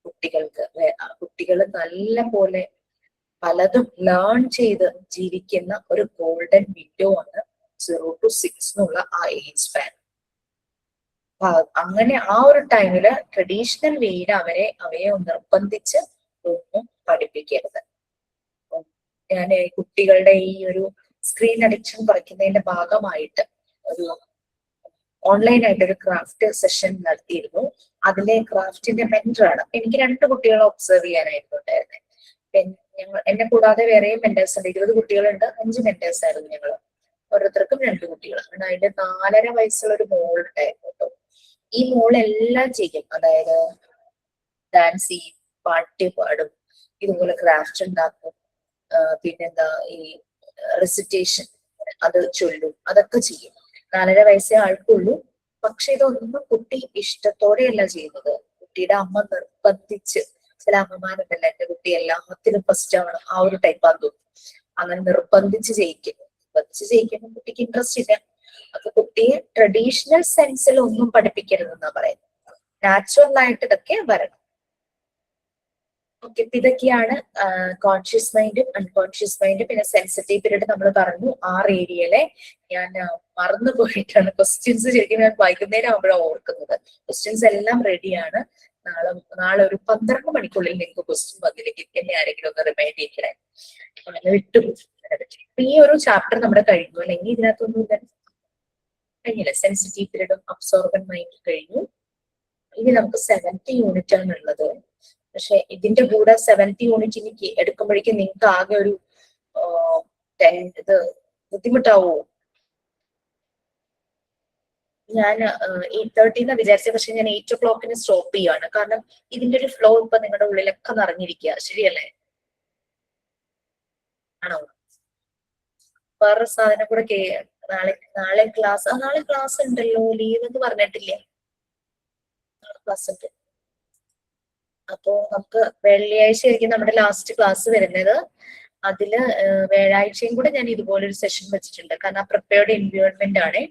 കുട്ടികൾക്ക്. കുട്ടികൾ നല്ല പോലെ പലതും ലേൺ ചെയ്ത് ജീവിക്കുന്ന ഒരു ഗോൾഡൻ വിൻഡോ ആണ് 0 to 6 എന്നുള്ള ആ ഏജ് സ്പാൻ. അങ്ങനെ ആ ഒരു ടൈമില് ട്രഡീഷണൽ വേയിൽ അവയെ നിർബന്ധിച്ച് ഒന്നും പഠിപ്പിക്കരുത്. ഞാൻ കുട്ടികളുടെ ഈ ഒരു സ്ക്രീൻ അഡിക്ഷൻ കുറയ്ക്കുന്നതിന്റെ ഭാഗമായിട്ട് ഒരു ഓൺലൈനായിട്ട് ഒരു ക്രാഫ്റ്റ് സെഷൻ നടത്തിയിരുന്നു. അതിലെ ക്രാഫ്റ്റിന്റെ മെന്ററാണ്. എനിക്ക് 2 കുട്ടികളെ ഒബ്സർവ് ചെയ്യാനായിരുന്നു ഉണ്ടായിരുന്നത്. എന്നെ കൂടാതെ വേറെയും മെന്റേഴ്സ് ഉണ്ട്. 20 കുട്ടികളുണ്ട്, 5 മെന്റേഴ്സ് ആയിരുന്നു ഞങ്ങൾ. ഓരോരുത്തർക്കും 2 കുട്ടികൾ. അതിന്റെ 4.5 വയസ്സുള്ള ഒരു മോൾ ഉണ്ടായിരുന്നു കേട്ടോ. ഈ മോൾ എല്ലാം ചെയ്യും. അതായത് ഡാൻസ് ചെയ്യും, പാട്ട് പാടും, ഇതുപോലെ ക്രാഫ്റ്റ് ഉണ്ടാക്കും, പിന്നെന്താ ഈ റെസിറ്റേഷൻ അത് ചൊല്ലും, അതൊക്കെ ചെയ്യും. 4.5 വയസ്സേ ആൾക്കുള്ളൂ. പക്ഷെ ഇതൊന്നും കുട്ടി ഇഷ്ടത്തോടെയല്ല ചെയ്യുന്നത്. കുട്ടിയുടെ അമ്മ നിർബന്ധിച്ച്, ചില അമ്മമാരുണ്ടല്ലോ എന്റെ കുട്ടി എല്ലാത്തിനും ഫസ്റ്റ് ആവണം, ആ ഒരു ടൈപ്പാന്ന് തോന്നും. അങ്ങനെ നിർബന്ധിച്ച് ചെയ്യിക്കുമ്പോൾ കുട്ടിക്ക് ഇൻട്രസ്റ്റ് ഇല്ല. അപ്പൊ കുട്ടിയെ ട്രഡീഷണൽ സെൻസിൽ ഒന്നും പഠിപ്പിക്കരുതെന്നാ പറയുന്നത്. നാച്ചുറൽ ആയിട്ട് ഇതൊക്കെ വരണം. ഓക്കെ, ഇതൊക്കെയാണ് കോൺഷ്യസ് മൈൻഡും അൺകോൺഷ്യസ് മൈൻഡും. പിന്നെ സെൻസിറ്റീവ് പീരീഡ് നമ്മൾ പറഞ്ഞു. 6 ഏരിയയിലെ ഞാൻ മറന്നു പോയിട്ടാണ് ക്വസ്റ്റ്യൻസ് ശരിക്കും ഞാൻ വൈകുന്നേരം ആകുമ്പോഴാണ് ഓർക്കുന്നത്. ക്വസ്റ്റ്യൻസ് എല്ലാം റെഡിയാണ്. നാളെ ഒരു 12 മണിക്കുള്ളിൽ നിങ്ങൾക്ക് ക്വസ്റ്റ്യൻ വന്നില്ലെങ്കിൽ എന്നെ ആരെങ്കിലും ഒന്ന് റിമൈൻഡ് ചെയ്യണേ. വിട്ടുപോയി. ഈ ഒരു ചാപ്റ്റർ നമ്മുടെ കഴിഞ്ഞു, അല്ലെങ്കിൽ ഇതിനകത്തൊന്നും കഴിഞ്ഞില്ല. സെൻസിറ്റീവ് പീരീഡും അബ്സോർബന്റ് മൈൻഡും കഴിഞ്ഞു. ഇനി നമുക്ക് 7th യൂണിറ്റ് ആണ് ഉള്ളത്. പക്ഷെ ഇതിന്റെ കൂടെ 7th യൂണിറ്റ് എനിക്ക് എടുക്കുമ്പോഴേക്കും നിങ്ങൾക്ക് ആകെ ഒരു ഇത് ബുദ്ധിമുട്ടാവോ? ഞാൻ 8:30 എന്ന് വിചാരിച്ചത്, പക്ഷെ ഞാൻ 8 o'clock സ്റ്റോപ്പ് ചെയ്യുകയാണ്. കാരണം ഇതിന്റെ ഒരു ഫ്ലോ ഇപ്പൊ നിങ്ങളുടെ ഉള്ളിലൊക്കെ നിറഞ്ഞിരിക്കുക. ശരിയല്ലേ? ആണോ? വേറെ സാധനം കൂടെ നാളെ ക്ലാസ് ഉണ്ടല്ലോ. ലീവ് എന്ന് പറഞ്ഞിട്ടില്ല. ക്ലാസ് ഉണ്ട്. അപ്പോ നമുക്ക് വെള്ളിയാഴ്ച ആയിരിക്കും നമ്മുടെ ലാസ്റ്റ് ക്ലാസ് വരുന്നത്. അതില് വ്യാഴാഴ്ചയും കൂടെ ഞാൻ ഇതുപോലൊരു സെഷൻ വെച്ചിട്ടുണ്ട്. കാരണം പ്രിപ്പയർഡ് എൻവയോൺമെന്റ് ആണ്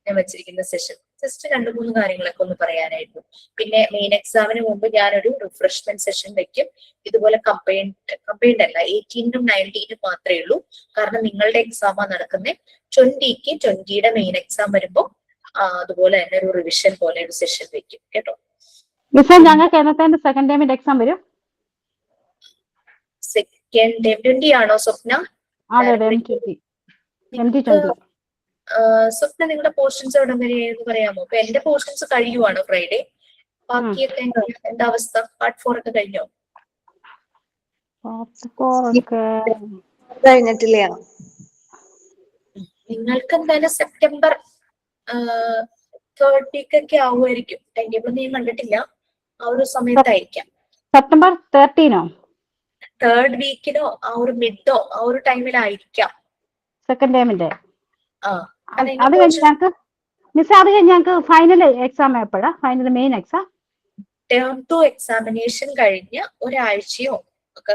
ഞാൻ വെച്ചിരിക്കുന്ന സെഷൻ. ജസ്റ്റ് 2-3 കാര്യങ്ങളൊക്കെ ഒന്ന് പറയാനായിരുന്നു. പിന്നെ മെയിൻ എക്സാമിന് മുമ്പ് ഞാനൊരു റിഫ്രഷ്മെന്റ് സെഷൻ വെക്കും. ഇതുപോലെ കമ്പൈൻഡ് അല്ല, 18-നും 19-നും മാത്രമേ ഉള്ളൂ. കാരണം നിങ്ങളുടെ എക്സാമാണ് നടക്കുന്നത്. 20യുടെ മെയിൻ എക്സാം വരുമ്പോൾ അതുപോലെ തന്നെ ഒരു റിവിഷൻ പോലെ ഒരു സെഷൻ വെക്കും കേട്ടോ. മിസ്സേ ഞങ്ങൾക്ക് എന്നത്തെ സെക്കൻഡ് ടൈമിന്റെ എക്സാം വരും? സെക്കൻഡ് ടൈം 20 ആണോ സ്വപ്ന? അതെ അതെ, MT20. സ്വപ്ന നിങ്ങളുടെ പോർഷൻസ് എവിടെ വരെയെന്ന് പറയാമോ? ഇപ്പൊ എന്റെ പോർഷൻസ് കഴിയുവാണ് ഫ്രൈഡേ. ബാക്കിയൊക്കെ എന്താ അവസ്ഥ? പാർട്ട് 4 ഒക്കെ കഴിഞ്ഞോ? കഴിഞ്ഞിട്ടില്ല. നിങ്ങൾക്ക് എന്തായാലും സെപ്റ്റംബർ 3rd week ഒക്കെ ആവുമായിരിക്കും. ടൈം ടേബിൾ ഞാൻ കണ്ടിട്ടില്ല. ആ ഒരു സമയത്തായിരിക്കാം. സെപ്റ്റംബർ 13 3rd weekനോ ആ ഒരു മിഡോ ആ ഒരു ടൈമിലായിരിക്കാം സെക്കൻഡ് ടൈമിന്റെ. അത് കഴിഞ്ഞ് ഞങ്ങൾക്ക് മിസ്, അത് കഴിഞ്ഞ് ഞങ്ങൾക്ക് ഫൈനൽ എക്സാം എപ്പോഴാ? Final main exam term 2 examination കഴിഞ്ഞ് ഒരാഴ്ചയോ ഒക്കെ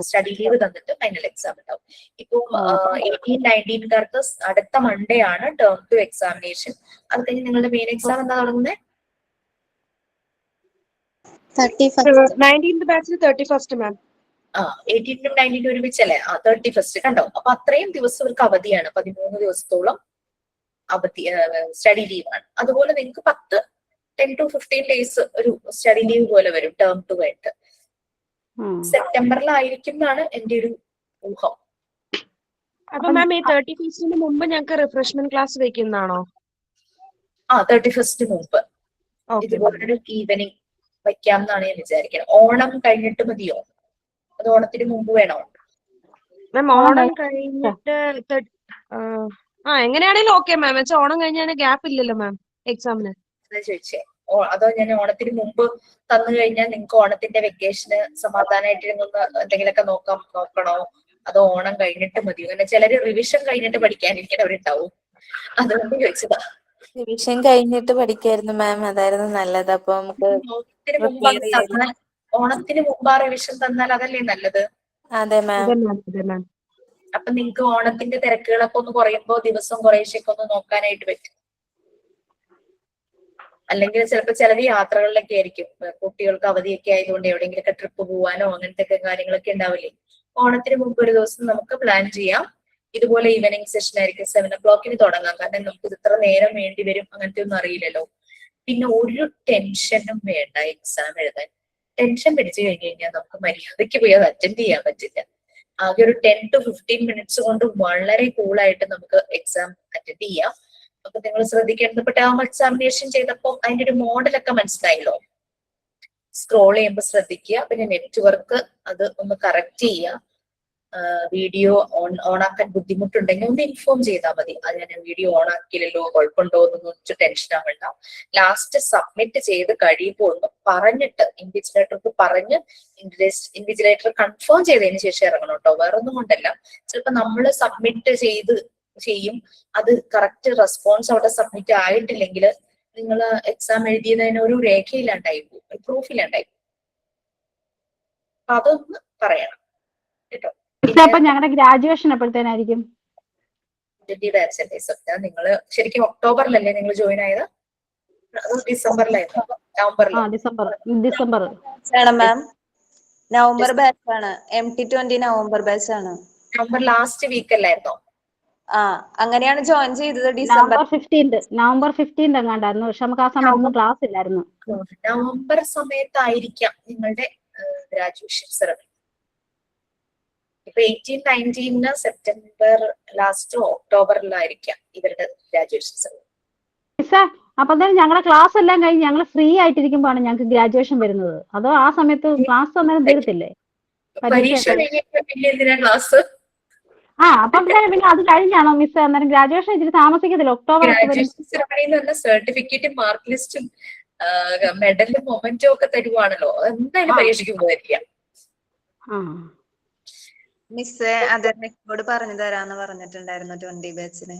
സ്റ്റഡി ലീവ് തന്നിട്ട് ഫൈനൽ എക്സാം ഉണ്ടാവും. ഇപ്പൊ 18-19കാർക്ക് അടുത്ത മൺഡേ ആണ് ടേം 2 എക്സാമിനേഷൻ. അത് കഴിഞ്ഞ് നിങ്ങളുടെ മെയിൻ എക്സാം എന്താ തുടങ്ങുന്നത്? 19th batch 31st മാം. 18നും 19നും ഒരുമിച്ചല്ലേ? 31st കണ്ടോ? അപ്പൊ അത്രയും ദിവസം ഇവർക്ക് അവധിയാണ്. 13 ദിവസത്തോളം അവധി സ്റ്റഡി ലീവാണ്. അതുപോലെ നിങ്ങൾക്ക് 10 to 15 ഡേയ്സ് ഒരു സ്റ്റഡി ലീവ് പോലെ വരും ടേം 2 ആയിട്ട്. സെപ്റ്റംബറിലായിരിക്കും എന്നാണ് എന്റെ ഒരു ഊഹം. അപ്പൊ മാം ഈ 31st മുമ്പ് ഞങ്ങൾക്ക് റിഫ്രഷ്മെന്റ് ക്ലാസ് വെക്കുന്നതാണോ? 31st മുമ്പ് ഇതുപോലൊരു ഈവനിങ് വയ്ക്കാം എന്നാണ് ഞാൻ വിചാരിക്കുന്നത്. ഓണം കഴിഞ്ഞിട്ട് മതിയോ? അത് ഓണത്തിന് മുമ്പ് വേണോ? മാം ഓണം കഴിഞ്ഞിട്ട് എങ്ങനെയാണെങ്കിലും ഓക്കെ മാം. വെച്ചാൽ ഓണം കഴിഞ്ഞാൽ ഗ്യാപ്പ് ഇല്ലല്ലോ മാം എക്സാമിന്. ചോദിച്ചേ. അതോ ഞാൻ ഓണത്തിന് മുമ്പ് തന്നു കഴിഞ്ഞാൽ നിങ്ങൾക്ക് ഓണത്തിന്റെ വെക്കേഷന് സമാധാനമായിട്ട് എന്തെങ്കിലുമൊക്കെ നോക്കണോ? അതോ ഓണം കഴിഞ്ഞിട്ട് മതിയോ? അങ്ങനെ ചിലര് റിവിഷൻ കഴിഞ്ഞിട്ട് പഠിക്കാനിരിക്കുന്നവരുണ്ടാവും. അതുകൊണ്ട് ചോദിച്ചതാ. റിവിഷൻ കഴിഞ്ഞിട്ട് പഠിക്കായിരുന്നു മാം, അതായിരുന്നു നല്ലത്. അപ്പൊ നമുക്ക് ഓണത്തിന് മുമ്പ് ആ റിവിഷൻ തന്നാൽ അതല്ലേ നല്ലത്? അതെ മാം. അപ്പൊ നിങ്ങക്ക് ഓണത്തിന്റെ തിരക്കുകളൊക്കെ ഒന്ന് കുറയുമ്പോ ദിവസം കുറേശ്ശൊക്കെ ഒന്ന് നോക്കാനായിട്ട് പറ്റും. അല്ലെങ്കിൽ ചിലപ്പോൾ ചിലത് യാത്രകളിലൊക്കെ ആയിരിക്കും. കുട്ടികൾക്ക് അവധിയൊക്കെ ആയതുകൊണ്ട് എവിടെയെങ്കിലൊക്കെ ട്രിപ്പ് പോവാനോ അങ്ങനത്തെ ഒക്കെ കാര്യങ്ങളൊക്കെ ഉണ്ടാവില്ലേ? ഓണത്തിന് മുമ്പ് ഒരു ദിവസം നമുക്ക് പ്ലാൻ ചെയ്യാം. ഇതുപോലെ ഈവനിങ് സെഷൻ ആയിരിക്കും. 7 o'clock തുടങ്ങാം. കാരണം നമുക്ക് ഇത് ഇത്ര നേരം വേണ്ടി വരും അങ്ങനത്തെ ഒന്നും അറിയില്ലല്ലോ. പിന്നെ ഒരു ടെൻഷനും വേണ്ട എക്സാം എഴുതാൻ. ടെൻഷൻ പിടിച്ചു കഴിഞ്ഞു കഴിഞ്ഞാൽ നമുക്ക് മര്യാദയ്ക്ക് പോയി അത് അറ്റൻഡ് ചെയ്യാൻ പറ്റില്ല. ആകെ ഒരു 10 to 15 minutes കൊണ്ട് വളരെ കൂളായിട്ട് നമുക്ക് എക്സാം അറ്റൻഡ് ചെയ്യാം. അപ്പൊ നിങ്ങൾ ശ്രദ്ധിക്കേണ്ടത്, ഇപ്പൊ ടേം എക്സാമിനേഷൻ ചെയ്തപ്പോൾ അതിന്റെ ഒരു മോഡലൊക്കെ മനസ്സിലായല്ലോ. സ്ക്രോൾ ചെയ്യുമ്പോൾ ശ്രദ്ധിക്കുക. പിന്നെ നെറ്റ്വർക്ക് അത് ഒന്ന് കറക്റ്റ് ചെയ്യുക. വീഡിയോ ഓണാക്കാൻ ബുദ്ധിമുട്ടുണ്ടെങ്കിൽ ഒന്ന് ഇൻഫോം ചെയ്താൽ മതി. അത് ഞാൻ വീഡിയോ ഓൺ ആക്കിയില്ലല്ലോ, കുഴപ്പമുണ്ടോ എന്നൊന്നും ടെൻഷൻ ആവണ്ട. ലാസ്റ്റ് സബ്മിറ്റ് ചെയ്ത് കഴിയുമ്പോൾ ഒന്ന് പറഞ്ഞിട്ട് ഇൻവിജിലേറ്റർക്ക് പറഞ്ഞ് ഇൻവിജിലേറ്റർ കൺഫേം ചെയ്തതിന് ശേഷം ഇറങ്ങണം കേട്ടോ. വേറൊന്നും കൊണ്ടല്ല. ചിലപ്പോൾ നമ്മൾ സബ്മിറ്റ് ചെയ്യും, അത് കറക്റ്റ് റെസ്പോൺസ് അവിടെ സബ്മിറ്റ് ആയിട്ടില്ലെങ്കിൽ നിങ്ങൾ എക്സാം എഴുതിയതിന് ഒരു രേഖയില്ലാണ്ടായി പോകും, പ്രൂഫില്ലാണ്ടായി പോകും. അപ്പൊ അതൊന്ന് പറയണം കേട്ടോ. ഞങ്ങളുടെ ഗ്രാജുവേഷൻ എപ്പോഴത്തേനായിരിക്കും? നിങ്ങള് ശരിക്കും ഒക്ടോബറിലല്ലേ നിങ്ങൾ ജോയിൻ ആയത്? അത് ഡിസംബറിലായിരുന്നു? ഡിസംബർ മാം. നവംബർ ബാച്ച് ആണ്. MT20 നവംബർ ബാച്ച് ആണ്. നവംബർ ലാസ്റ്റ് വീക്ക് അല്ലായിരുന്നോ? അങ്ങനെയാണ് ജോയിൻ ചെയ്തത്. നവംബർ 15 എങ്ങാണ്ടായിരുന്നു. പക്ഷെ നമുക്ക് ആ സമയത്ത് ക്ലാസ് ഇല്ലായിരുന്നു. നവംബർ സമയത്തായിരിക്കാം നിങ്ങളുടെ ഗ്രാജുവേഷൻ സെറമണി. ഇപ്പൊ 18-19 സെപ്റ്റംബർ ലാസ്റ്റോ ഒക്ടോബറിലായിരിക്കാം ഇവരുടെ ഗ്രാജുവേഷൻ സെറമണി. അപ്പൊ ഞങ്ങളുടെ ക്ലാസ് എല്ലാം കഴിഞ്ഞ് ഞങ്ങൾ ഫ്രീ ആയിട്ടിരിക്കുമ്പോഴാണ് ഞങ്ങൾക്ക് ഗ്രാജുവേഷൻ വരുന്നത്. അതോ ആ സമയത്ത് ക്ലാസ് അന്നേരം തീർത്തില്ലേ? പരീക്ഷ കഴിഞ്ഞിട്ട് പിന്നെ എന്തിനാ ക്ലാസ്? അപ്പം പിന്നെ അത് കഴിഞ്ഞാണോ മിസ്? അന്നേരം ഗ്രാജുവേഷൻ ഇച്ചിരി താമസിക്കത്തില്ല, ഒക്ടോബർ ഗ്രാജുവേഷൻ സെറമണി എന്ന് പറഞ്ഞ സർട്ടിഫിക്കറ്റും മാർക്ക് ലിസ്റ്റും മെഡലും മൊമെന്റും ഒക്കെ തരുവാണല്ലോ. എന്തായാലും പരീക്ഷയ്ക്ക് പോയിരിക്കാം. മിസ് അത് റെക്കോർഡ് പറഞ്ഞു തരാന്ന് പറഞ്ഞിട്ടുണ്ടായിരുന്നു 20 ബാച്ചിന്.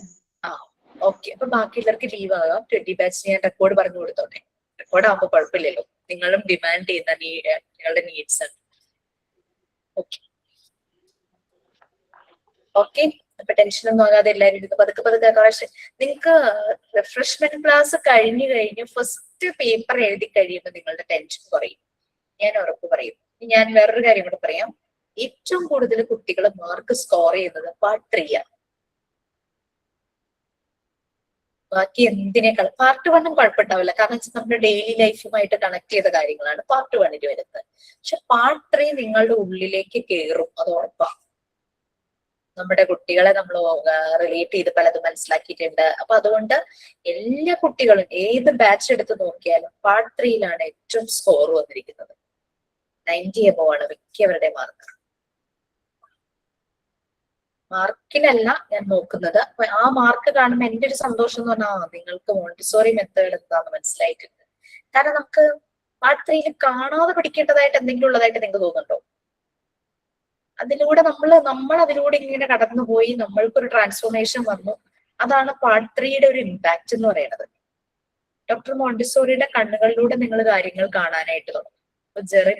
ഓക്കെ. അപ്പൊ ബാക്കിയുള്ളവർക്ക് ലീവ് ആകാം. 20 ബാച്ചിന് ഞാൻ റെക്കോർഡ് പറഞ്ഞു കൊടുത്തോട്ടെ. റെക്കോർഡ് ആകുമ്പോ കുഴപ്പമില്ലല്ലോ. നിങ്ങളും ഡിമാൻഡ് ചെയ്യുന്ന നിങ്ങളുടെ നീഡ്സ് ആണ്. ഓക്കെ. അപ്പൊ ടെൻഷനൊന്നും ആകാതെ എല്ലാവരും ഇത് പതുക്കെ നിങ്ങൾക്ക് റിഫ്രഷ്മെന്റ് ക്ലാസ് കഴിഞ്ഞ് ഫസ്റ്റ് പേപ്പർ എഴുതി കഴിയുമ്പോൾ നിങ്ങളുടെ ടെൻഷൻ കുറയും. ഞാൻ ഉറപ്പ് പറയും. ഞാൻ വേറൊരു കാര്യം കൂടെ പറയാം. ഏറ്റവും കൂടുതൽ കുട്ടികൾ മാർക്ക് സ്കോർ ചെയ്യുന്നത് പാർട്ട് 3 ആണ്. ബാക്കി എന്തിനേക്കാൾ പാർട്ട് 1 കുഴപ്പമുണ്ടാവില്ല, കാരണം വെച്ചാൽ നമ്മുടെ ഡെയിലി ലൈഫുമായിട്ട് കണക്ട് ചെയ്ത കാര്യങ്ങളാണ് പാർട്ട് 1 വരുന്നത്. പക്ഷെ പാർട്ട് 3 നിങ്ങളുടെ ഉള്ളിലേക്ക് കയറും, അത് ഉറപ്പാണ്. നമ്മുടെ കുട്ടികളെ നമ്മൾ റിലേറ്റ് ചെയ്ത് പലതും മനസ്സിലാക്കിയിട്ടുണ്ട്. അപ്പൊ അതുകൊണ്ട് എല്ലാ കുട്ടികളും ഏത് ബാച്ച് എടുത്ത് നോക്കിയാലും പാർട്ട് 3 ഏറ്റവും സ്കോർ വന്നിരിക്കുന്നത്. 90 above ആണ് മിക്കവരുടെ മാർക്ക്. മാർക്കിനല്ല ഞാൻ നോക്കുന്നത്. അപ്പൊ ആ മാർക്ക് കാണുമ്പോൾ എന്റെ ഒരു സന്തോഷം എന്ന് പറഞ്ഞാൽ നിങ്ങൾക്ക് മോണ്ടിസോറി മെത്തേഡ് എന്താന്ന് മനസ്സിലായിട്ടുണ്ട്. കാരണം നമുക്ക് പാർട്ട് 3 കാണാതെ പഠിക്കേണ്ടതായിട്ട് എന്തെങ്കിലും ഉള്ളതായിട്ട് നിങ്ങൾക്ക് തോന്നുന്നുണ്ടോ? അതിലൂടെ നമ്മൾ അതിലൂടെ ഇങ്ങനെ കടന്നുപോയി നമ്മൾക്കൊരു ട്രാൻസ്ഫോർമേഷൻ വന്നു. അതാണ് പാർട്ട് 3 ഒരു ഇമ്പാക്ട് എന്ന് പറയുന്നത്. ഡോക്ടർ മോണ്ടിസോറിയുടെ കണ്ണുകളിലൂടെ നിങ്ങൾ കാര്യങ്ങൾ കാണാനായിട്ട് തുടങ്ങും. അപ്പൊ ജെറിൻ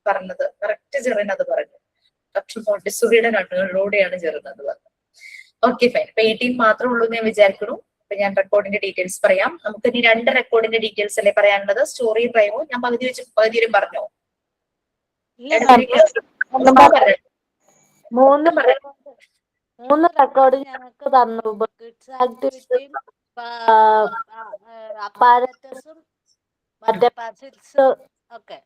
പറഞ്ഞത് കറക്റ്റ്, ജെറിൻ അത് പറഞ്ഞു. ഡോക്ടർ മോണ്ടിസോറിയുടെ കണ്ണുകളിലൂടെയാണ് ജെറിൻ അത് പറഞ്ഞത്. Okay fine. ഇപ്പൊ 18 മാത്രമേ ഉള്ളൂ എന്ന് ഞാൻ വിചാരിക്കുന്നു. അപ്പൊ ഞാൻ റെക്കോർഡിന്റെ ഡീറ്റെയിൽസ് പറയാം. നമുക്ക് ഇനി 2 റെക്കോർഡിന്റെ ഡീറ്റെയിൽസ് അല്ലേ പറയാനുള്ളത്? സ്റ്റോറി ടൈമോ ഞാൻ പകുതി വരെ പറഞ്ഞോ? മൂന്ന് റെക്കോർഡ് ഞങ്ങൾക്ക് തന്നു. കിഡ്സ് ആക്ടിവിറ്റിയും അപ്പാരറ്റസും മറ്റേ പസിൽസ് ഒക്കെ.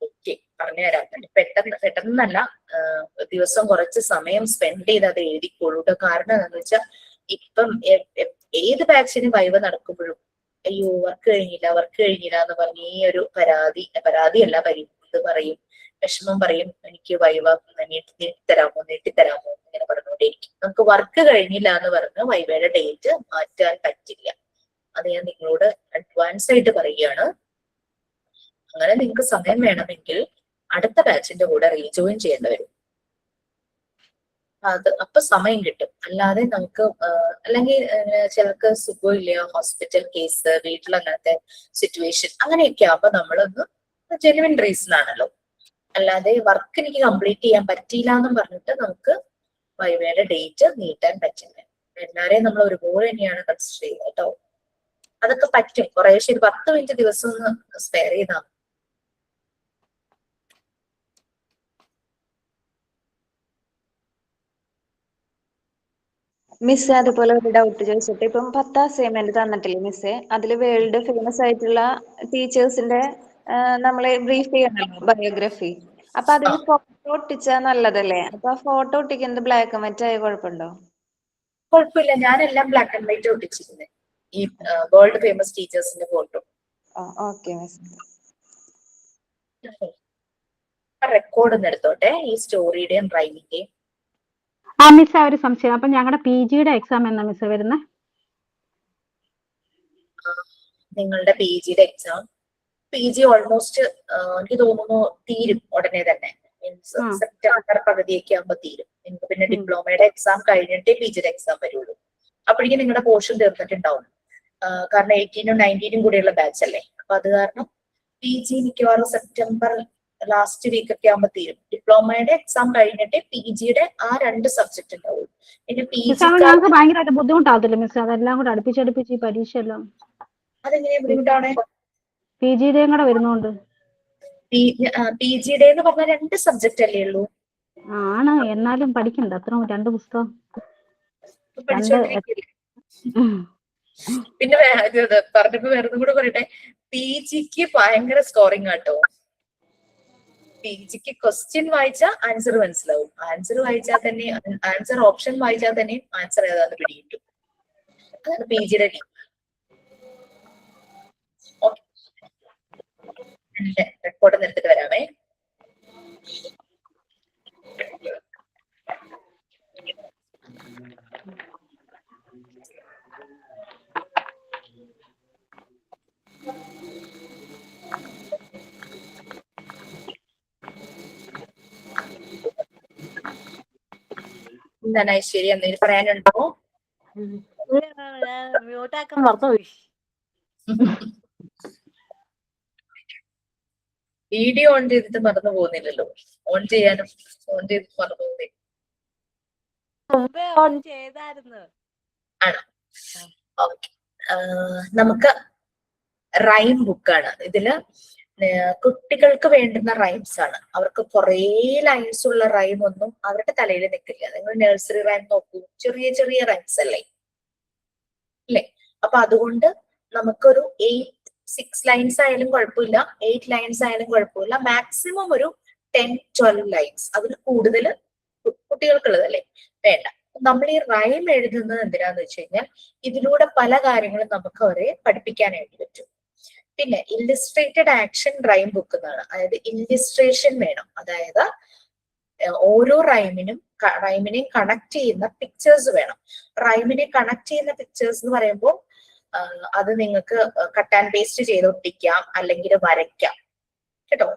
ഓക്കെ, പറഞ്ഞുതരാം. പെട്ടെന്നല്ല, ദിവസം കുറച്ച് സമയം സ്പെൻഡ് ചെയ്ത് അത് എഴുതിക്കോളൂ. കാരണം എന്താണെന്ന് വെച്ചാൽ ഇപ്പം ഏത് ബാച്ചിന് വൈവ നടക്കുമ്പോഴും അയ്യോ വർക്ക് കഴിഞ്ഞില്ല എന്ന് പറഞ്ഞ് ഈ ഒരു പരാതിയല്ല ഇത് പറയും, വിഷമം പറയും. എനിക്ക് വൈവ നീട്ടിത്തരാമോ ഇങ്ങനെ പറഞ്ഞുകൊണ്ടേയിരിക്കും. നമുക്ക് വർക്ക് കഴിഞ്ഞില്ല എന്ന് പറഞ്ഞ് വൈവയുടെ ഡേറ്റ് മാറ്റാൻ പറ്റില്ല. അത് ഞാൻ നിങ്ങളോട് അഡ്വാൻസ് ആയിട്ട് പറയുകയാണ്. അങ്ങനെ നിങ്ങൾക്ക് സമയം വേണമെങ്കിൽ അടുത്ത ബാച്ചിന്റെ കൂടെ റീജോയിൻ ചെയ്യേണ്ടി വരും. അപ്പൊ സമയം കിട്ടും. അല്ലാതെ നമുക്ക് അല്ലെങ്കിൽ ചിലർക്ക് സുഖമില്ല, ഹോസ്പിറ്റൽ കേസ്, വീട്ടിൽ അങ്ങനത്തെ സിറ്റുവേഷൻ, അങ്ങനെയൊക്കെ ആവുമ്പോ നമ്മളൊന്ന് ജെന്യുവിൻ റീസൺ ആണല്ലോ. അല്ലാതെ വർക്ക് എനിക്ക് കംപ്ലീറ്റ് ചെയ്യാൻ പറ്റിയില്ല എന്നും പറഞ്ഞിട്ട് നമുക്ക് വൈവയുടെ ഡേറ്റ് നീട്ടാൻ പറ്റില്ല. എല്ലാരെയും നമ്മൾ ഒരുപോലെ തന്നെയാണ് കൺസിഡർ ചെയ്യുന്നത് കേട്ടോ. അതൊക്കെ പറ്റും. കുറേശ്ശെ ഒരു 10 മിനിറ്റ് ദിവസം ഒന്ന് സ്പെയർ ചെയ്താൽ. മിസ് അതുപോലെ ഒരു ഡൗട്ട് ചോദിച്ചിട്ട്, ഇപ്പം 10 അസൈൻമെന്റ് തന്നിട്ടില്ലേ മിസ്സേ, അതില് വേൾഡ് ഫേമസ് ആയിട്ടുള്ള ടീച്ചേഴ്സിന്റെ നമ്മളെ ബ്രീഫ് ചെയ്യണല്ലോ, ബയോഗ്രഫി. അപ്പൊ അതിൽ ഫോട്ടോ ഒട്ടിച്ചാൽ നല്ലതല്ലേ? അപ്പൊ ആ ഫോട്ടോ ഒട്ടിക്കുന്നത് ബ്ലാക്ക് ആൻഡ് വൈറ്റ് ആയ കുഴപ്പമുണ്ടോ? കുഴപ്പമില്ല, ഞാനെല്ലാം ബ്ലാക്ക് ആൻഡ് വൈറ്റ് ഒട്ടിച്ചിരുന്നത്, ഈ വേൾഡ് ഫേമസ് ടീച്ചേഴ്സിന്റെ ഫോട്ടോ. Okay miss. റെക്കോർഡ് ഒന്ന് എടുത്തോട്ടെ, ഈ സ്റ്റോറിയുടെയും റൈമിന്റെയും. മിസ്, ഒരു സംശയം. അപ്പൊ ഞങ്ങളുടെ PGയുടെ എക്സാം എന്നാ മിസ് വരുന്നത്? നിങ്ങളുടെ PGയുടെ എക്സാം ഓൾമോസ്റ്റ് എനിക്ക് തോന്നുന്നു തീരും ഉടനെ തന്നെ. മീൻസ് സെപ്റ്റംബർ പകുതിയൊക്കെ ആകുമ്പോ തീരും. നിങ്ങൾക്ക് പിന്നെ ഡിപ്ലോമയുടെ എക്സാം കഴിഞ്ഞിട്ടേ PGയുടെ എക്സാം വരുള്ളൂ. അപ്പോഴേക്കും നിങ്ങളുടെ പോർഷൻ തീർന്നിട്ടുണ്ടാവും. കാരണം 18ഉം 19ഉം കൂടെയുള്ള ബാച്ച് അല്ലേ. അപ്പൊ അത് കാരണം PG മിക്കവാറും സെപ്റ്റംബർ ലാസ്റ്റ് വീക്ക് ഒക്കെ ആകുമ്പോ തീരും. ഡിപ്ലോമയുടെ എക്സാം കഴിഞ്ഞിട്ട് PGയുടെ ആ 2 സബ്ജക്ട് ഉണ്ടാവും. പിന്നെ ഞങ്ങൾക്ക് ഭയങ്കരമായിട്ട് ബുദ്ധിമുട്ടാവത്തില്ല മിസ് അതെല്ലാം കൂടെ അടുപ്പിച്ചടുപ്പിച്ച് ഈ പരീക്ഷ എല്ലാം? അതെങ്ങനെയാ ബുദ്ധിമുട്ടാണ്? PGയുടെയും കൂടെ വരുന്നോണ്ട്. PGയുടെ എന്ന് പറഞ്ഞാൽ 2 സബ്ജക്ട് അല്ലേ ഉള്ളൂ? ആണ്, എന്നാലും പഠിക്കണ്ട അത്ര 2 പുസ്തകം. പിന്നെ പറഞ്ഞപ്പോ വേറൊന്നും കൂടെ പറയട്ടെ, PGക്ക് ഭയങ്കര സ്കോറിംഗ് ആട്ടോ. PGക്ക് ക്വസ്റ്റ്യൻ വായിച്ചാൽ ആൻസർ മനസ്സിലാവും. ആൻസർ ഓപ്ഷൻ വായിച്ചാൽ തന്നെ ആൻസർ ഏതാന്ന് പിടികിട്ടും. അതാണ് PGയുടെ ടീം. റെക്കോർഡ് എടുത്തിട്ട് വരാമേ. എന്താണ് ഐശ്വര്യ, എന്തെങ്കിലും പറയാനുണ്ടോ? മ്യൂട്ടാക്കാൻ മറന്നുപോയി. വീഡിയോ ഓൺ ചെയ്തിട്ട് മറന്നു പോകുന്നില്ലല്ലോ. ഓൺ ചെയ്യാനും ഓൺ ചെയ്ത് മറന്നു പോകുന്നില്ല. മുമ്പേ ഓൺ ചെയ്തായിരുന്നു. ആണോ? ഓക്കെ. നമുക്ക് റൈം ബുക്കാണ്. ഇതില് കുട്ടികൾക്ക് വേണ്ടുന്ന റൈംസ് ആണ്. അവർക്ക് കുറേ ലൈൻസ് ഉള്ള റൈം ഒന്നും അവരുടെ തലയിൽ നിൽക്കില്ല. നിങ്ങൾ നഴ്സറി റൈം നോക്കൂ, ചെറിയ ചെറിയ റൈംസ് അല്ലേ? അപ്പൊ അതുകൊണ്ട് നമുക്കൊരു 6 ലൈൻസ് ആയാലും കുഴപ്പമില്ല, 8 ലൈൻസ് ആയാലും കുഴപ്പമില്ല, മാക്സിമം ഒരു 10-12 ലൈൻസ്, അതിൽ കൂടുതൽ കുട്ടികൾക്കുള്ളതല്ലേ വേണ്ട. നമ്മൾ ഈ റൈം എഴുതുന്നത് എന്തിനാന്ന് വെച്ച് കഴിഞ്ഞാൽ ഇതിലൂടെ പല കാര്യങ്ങളും നമുക്ക് അവരെ പഠിപ്പിക്കാനായിട്ട് പറ്റും. പിന്നെ ഇല്ലിസ്ട്രേറ്റഡ് ആക്ഷൻ റൈം ബുക്ക് എന്നാണ്, അതായത് ഇല്ലിസ്ട്രേഷൻ വേണം, അതായത് ഓരോ റൈമിനെയും കണക്ട് ചെയ്യുന്ന പിക്ചേഴ്സ് വേണം. റൈമിനെ കണക്ട് ചെയ്യുന്ന പിക്ചേഴ്സ് എന്ന് പറയുമ്പോൾ അത് നിങ്ങൾക്ക് കട്ട് ആൻഡ് പേസ്റ്റ് ചെയ്ത് ഒട്ടിക്കാം, അല്ലെങ്കിൽ വരയ്ക്കാം കേട്ടോ,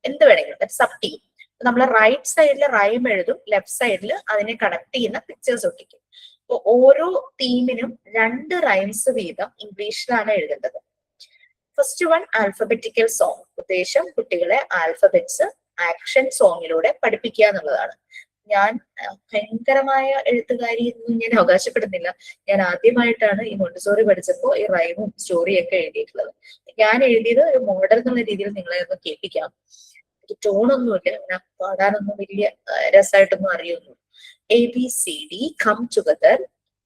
എന്ത് വേണമെങ്കിലും, ദാറ്റ്സ് അപ് ടു യു. നമ്മൾ റൈറ്റ് സൈഡിൽ റൈം എഴുതും, ലെഫ്റ്റ് സൈഡിൽ അതിനെ കണക്ട് ചെയ്യുന്ന പിക്ചേഴ്സ് ഒട്ടിക്കും. അപ്പൊ ഓരോ തീമിനും 2 റൈംസ് വീതം ഇംഗ്ലീഷിലാണ് എഴുതേണ്ടത്. First one alphabetical song. ഉദ്ദേശം കുട്ടികളെ ആൽഫബറ്റ്സ് ആക്ഷൻ സോങ്ങിലൂടെ പഠിപ്പിക്കുക എന്നുള്ളതാണ്. ഞാൻ ഭയങ്കരമായ എഴുത്തുകാരി എന്ന് ഞാൻ അവകാശപ്പെടുന്നില്ല. ഞാൻ ആദ്യമായിട്ടാണ് ഈ മോണ്ടിസോറി പഠിച്ചപ്പോൾ ഈ റൈമും സ്റ്റോറിയും ഒക്കെ എഴുതിയിട്ടുള്ളത്. ഞാൻ എഴുതിയത് ഒരു മോഡൽ എന്നുള്ള രീതിയിൽ നിങ്ങളെ ഒന്ന് കേൾപ്പിക്കാം. ടോണൊന്നുമില്ല, അങ്ങനെ പാടാനൊന്നും വലിയ രസമായിട്ടൊന്നും അറിയുന്നു. ABCD come together,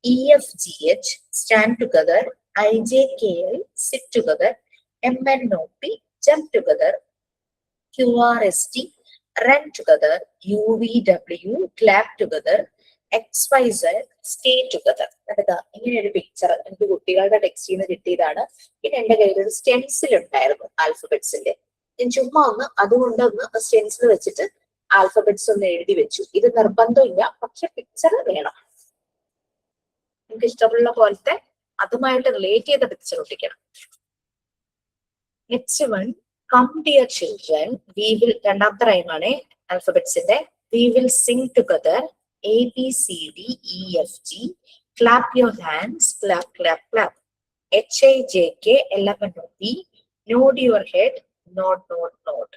EFGH stand together, IJKL sit together, MNOP jump together, QRST run together, UVW clap together, XYZ stay together. അതാ ഇങ്ങനെ ഒരു പിക്ചർ എനിക്ക് കുട്ടികളുടെ ടെക്സ്റ്റിൽ നിന്ന് കിട്ടിയതാണ്. പിന്നെ എന്റെ കയ്യിൽ ഒരു സ്റ്റെൻസിൽ ഉണ്ടായിരുന്നു ആൽഫബറ്റ്സിന്റെ. ഞാൻ ചുമ്മാ അതുകൊണ്ടൊന്ന് സ്റ്റെൻസിൽ വെച്ചിട്ട് ആൽഫബറ്റ്സ് ഒന്ന് എഴുതി വെച്ചു. ഇത് നിർബന്ധമില്ല, പക്ഷെ പിക്ചർ വേണം. നിങ്ങൾക്ക് ഇഷ്ടമുള്ള പോലത്തെ അതുമായിട്ട് റിലേറ്റ് ചെയ്ത പിക്ചർ ഒട്ടിക്കണം. Next one, come dear children, we will, രണ്ടാമത്തെ റൈമാണ് ആൽഫബറ്റ്സിന്റെ. We will sing together, ABCDEFG clap your hands, clap clap clap. HIJK LMNOP nod your head, nod nod nod.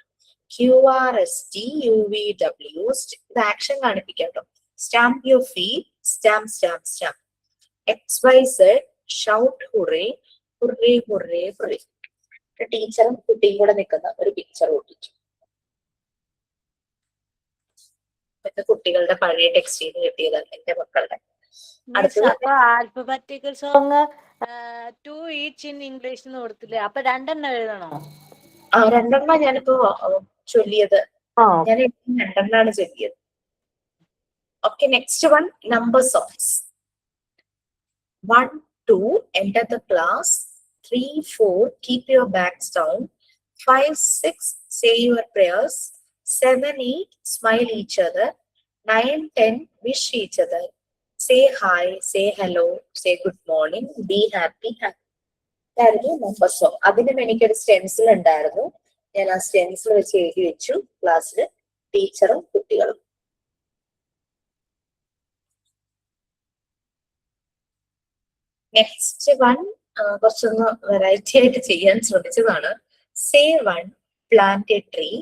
QRST UVW ഇത് ആക്ഷൻ കാണിപ്പിക്കാം കേട്ടോ. Stamp your feet, stamp stamp stamp. XYZ shout hurray, hurray hurray hurray. ടീച്ചറും കുട്ടിയും കൂടെ നിൽക്കുന്ന ഒരു picture ഒട്ടിച്ചു. കുട്ടികളുടെ പഴയ ടെക്സ്റ്റിൽ കിട്ടിയതാണ് എന്റെ മക്കളുടെ. അപ്പൊ alphabetical song 2 each in English എന്ന് കൊടുത്തില്ലേ, അപ്പൊ 2 എഴുതണോ? ആ 2 ഞാനിപ്പോ ചൊല്ലിയത്, ഞാൻ 2 ചൊല്ലിയത്. Okay, next one, number songs. 1, 2 enter the class, 3, 4 keep your bags down, 5, 6 say your prayers, 7, 8 smile each other, 9, 10 wish each other, say hi, say hello, say good morning, be happy. ഇതായിരുന്നു number song. അതിനും എനിക്കൊരു stencil ഉണ്ടായിരുന്നു. ഞാൻ ആ stencil വെച്ച് എഴുതി വെച്ചു ക്ലാസ്സിൽ, ടീച്ചറും കുട്ടികളും. നെക്സ്റ്റ് വൺ കുറച്ചൊന്ന് വെറൈറ്റി ആയിട്ട് ചെയ്യാൻ ശ്രമിച്ചതാണ്. Say 1 plant a tree,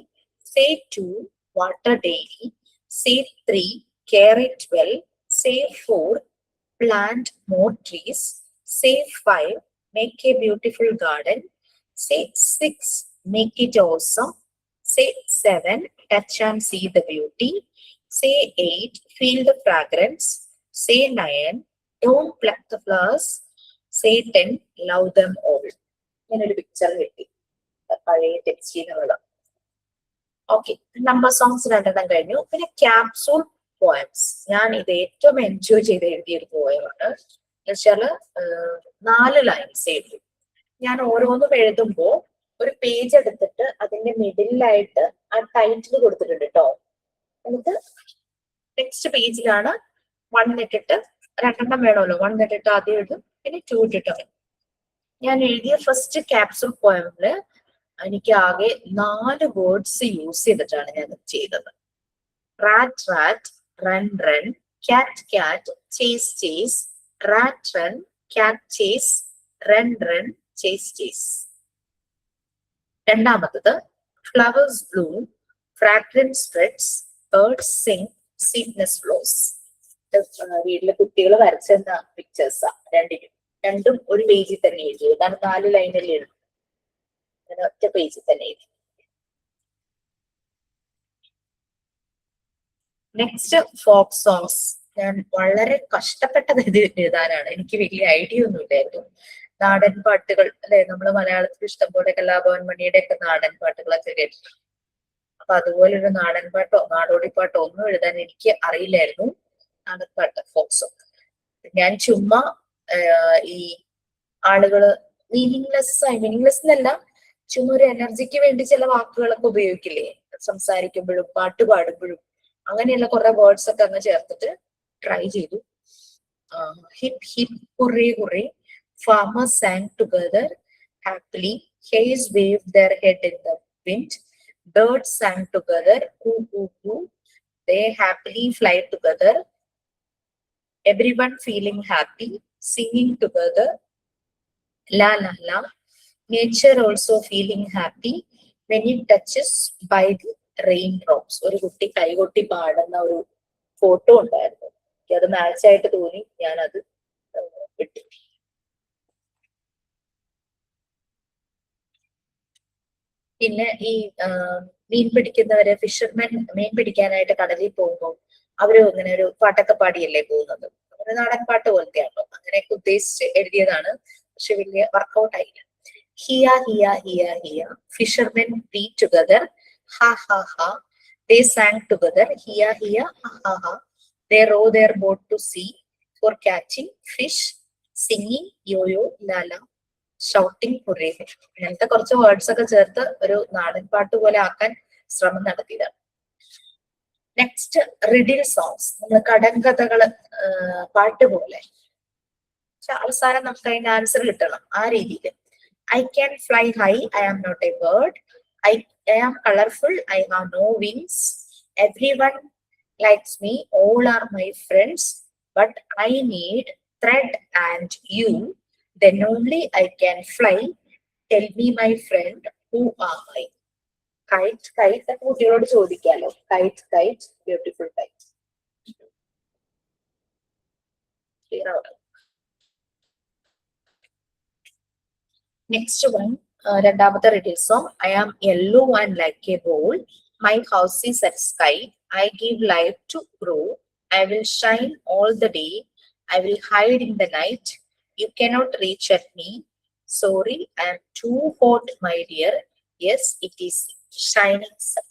say 2 water daily, say 3 care it well, say 4 plant more trees, say 5 make a beautiful garden, say 6 make it awesome, say 7 touch and see the beauty, say 8 feel the fragrance, say 9 don't pluck the flowers, say 10 love them all. ഞാനൊരു picture കിട്ടി പഴയ ടെക്സ്റ്റിനുള്ള. Okay, number songs 2 കഴിഞ്ഞു. പിന്നെ capsule poems. ഞാൻ ഇത് ഏറ്റവും enjoy ചെയ്ത് എഴുതിയ ഒരു പോയമാണ്. എന്നുവെച്ചാല് 4 ലൈൻസ് എഴുതി. ഞാൻ ഓരോന്നും എഴുതുമ്പോ ഒരു പേജ് എടുത്തിട്ട് അതിന്റെ മിഡിലായിട്ട് ആ ടൈറ്റിൽ കൊടുത്തിട്ടുണ്ട് കേട്ടോ. എന്നിട്ട് നെക്സ്റ്റ് പേജിലാണ് 1 ഇട്ടിട്ട് 2 വേണമല്ലോ, 1 ഇട്ടിട്ട് ആദ്യം എഴുതും, പിന്നെ 2 ഇട്ടിട്ട്. ഞാൻ എഴുതിയ ഫസ്റ്റ് ക്യാപ്സൂൾ പോയമില് എനിക്ക് ആകെ 4 വേർഡ്സ് യൂസ് ചെയ്തിട്ടാണ് ഞാൻ ചെയ്തത്. Rat rat, run run, cat cat, chase chase, rat run, cat chase, run run, chase chase. രണ്ടാമത്തത് flowers bloom, fragrance spreads, birds sing, sweetness flows. വീട്ടിലെ കുട്ടികൾ വരച്ചെന്ന പിക്ചേഴ്സാ രണ്ടും ഒരു പേജിൽ തന്നെ എഴുതി. കാരണം 4 ലൈനിൽ എഴുതും, ഒറ്റ പേജിൽ തന്നെ എഴുതി. Next folk songs. ഞാൻ വളരെ കഷ്ടപ്പെട്ടത് ഇത് എഴുതാനാണ്. എനിക്ക് വലിയ ഐഡിയ ഒന്നും ഇല്ലായിരുന്നു. നാടൻ പാട്ടുകൾ അല്ലെ, നമ്മൾ മലയാളത്തിൽ ഇഷ്ടംപോലെ കലാഭവൻ മണിയുടെ ഒക്കെ നാടൻ പാട്ടുകളൊക്കെ കേട്ടിട്ടുണ്ട്. അപ്പൊ അതുപോലൊരു നാടൻ പാട്ടോ നാടോടിപ്പാട്ടോ ഒന്നും എഴുതാൻ എനിക്ക് അറിയില്ലായിരുന്നു. നാടൻ പാട്ട് ഫോക്ക് സോങ് ഞാൻ ചുമ്മാ ഈ ആളുകള് മീനിങ്ലെസ് എന്നല്ല, ചുമ്മാ ഒരു എനർജിക്ക് വേണ്ടി ചില വാക്കുകളൊക്കെ ഉപയോഗിക്കില്ലേ സംസാരിക്കുമ്പോഴും പാട്ട് പാടുമ്പോഴും, അങ്ങനെയുള്ള കുറെ വേർഡ്സ് ഒക്കെ അങ്ങ് ചേർത്തിട്ട് ട്രൈ ചെയ്തു. Hip hip hurray hurray, farmers sang together happily, hares waved their head in the wind, birds sang together coo coo coo, they happily fly together, everyone feeling happy, singing together la la la, nature also feeling happy when it touches by the raindrops. ഒരു കുട്ടി കൈകൊട്ടി പാടുന്ന ഒരു photo ഉണ്ടായിരുന്നു. അത് match ആയിട്ട് തോന്നി, ഞാനത് ഇട്ടു. പിന്നെ ഈ മീൻ പിടിക്കുന്നവര് ഫിഷർമെൻ മീൻ പിടിക്കാനായിട്ട് കടലിൽ പോകുമ്പോൾ അവര് ഇങ്ങനെ ഒരു പാട്ടൊക്കെ പാടിയല്ലേ പോകുന്നത്. ഒരു നാടൻ പാട്ട് പോലത്തെയാണല്ലോ, അങ്ങനെയൊക്കെ ഉദ്ദേശിച്ച് എഴുതിയതാണ്. പക്ഷെ വലിയ വർക്കൗട്ട് ആയില്ല. ഹിയ ഹിയ ഹിയ ഹിയ, fishermen be together ha ha ha, they sang together hiya hiya ha ha ha, they row their boat to sea for catching fish, singing yo yo la la, shouting hurray. അങ്ങനത്തെ കുറച്ച് words ഒക്കെ ചേർത്ത് ഒരു നാടൻ പാട്ട് പോലെ ആക്കാൻ ശ്രമം നടത്തിയതാണ്. നെക്സ്റ്റ് റിഡിൽ സോങ്സ്, നമ്മൾ കടങ്കഥകള് പാട്ട് പോലെ, പക്ഷെ അവസാനം നമുക്ക് അതിന്റെ ആൻസർ കിട്ടണം ആ രീതിയിൽ. I can fly high, I am not a bird, I am colorful, I have no wings, everyone likes me, all are my friends, but I need thread and you, then only I can fly, tell me my friend, who am I? Kite, kite, that കുട്ടികളോട് ചോദിക്കാലോ. Kite, kite, beautiful kite. Clear out. Next one, രണ്ടാമത്തെ riddle song. I am yellow and like a bowl, my house is at sky, I give life to grow, I will shine all the day, I will hide in the night, you cannot reach at me, sorry I am too hot my dear, yes it is shining sun.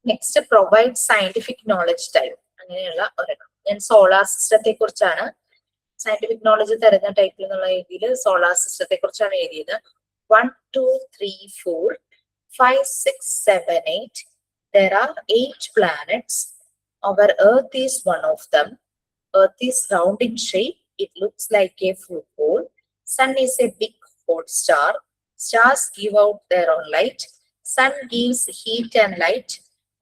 Next provide scientific knowledge type, അങ്ങനെയുള്ള ഒരെണ്ണം. ഞാൻ solar സിസ്റ്റത്തെ കുറിച്ചാണ് scientific knowledge തരുന്ന ടൈപ്പിൽ എന്നുള്ള രീതിയിൽ solar സിസ്റ്റത്തെ കുറിച്ചാണ് എഴുതിയത്. 1 2 3 4 5 6 7 8, there are 8 planets, our earth is one of them, earth is round in shape, it looks like a football, sun is a big hot star, stars give out their own light, sun gives heat and light,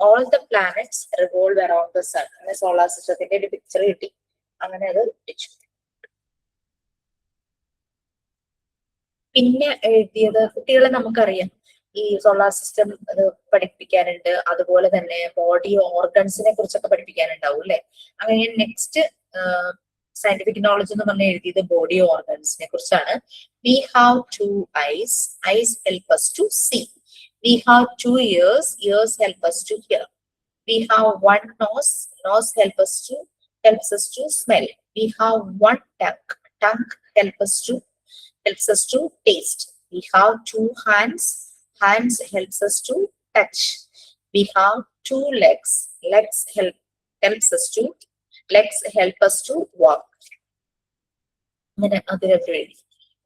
all the planets revolve around the sun. അങ്ങനെ solar സിസ്റ്റത്തിന്റെ ഒരു picture കിട്ടി, അങ്ങനെ അത് വെച്ചു. പിന്നെ എഴുതിയത് കുട്ടികളെ നമുക്കറിയാം ഈ സോളാർ സിസ്റ്റം അത് പഠിപ്പിക്കാനുണ്ട്, അതുപോലെ തന്നെ ബോഡി ഓർഗൻസിനെ കുറിച്ചൊക്കെ പഠിപ്പിക്കാനുണ്ടാവും അല്ലെ. അങ്ങനെ നെക്സ്റ്റ് സയന്റിഫിക് നോളജ് എന്ന് പറഞ്ഞ് എഴുതിയത് ബോഡി ഓർഗൻസിനെ കുറിച്ചാണ്. We have 2 eyes, eyes help us to see. We have 2 ears, ears help us to hear. We have 1 nose, nose helps us to smell. We have 1 tongue, tongue helps us to taste. We have 2 hands, hands helps us to touch. We have 2 legs, legs help us to walk. അങ്ങനെ അതിലൊക്കെ എഴുതി.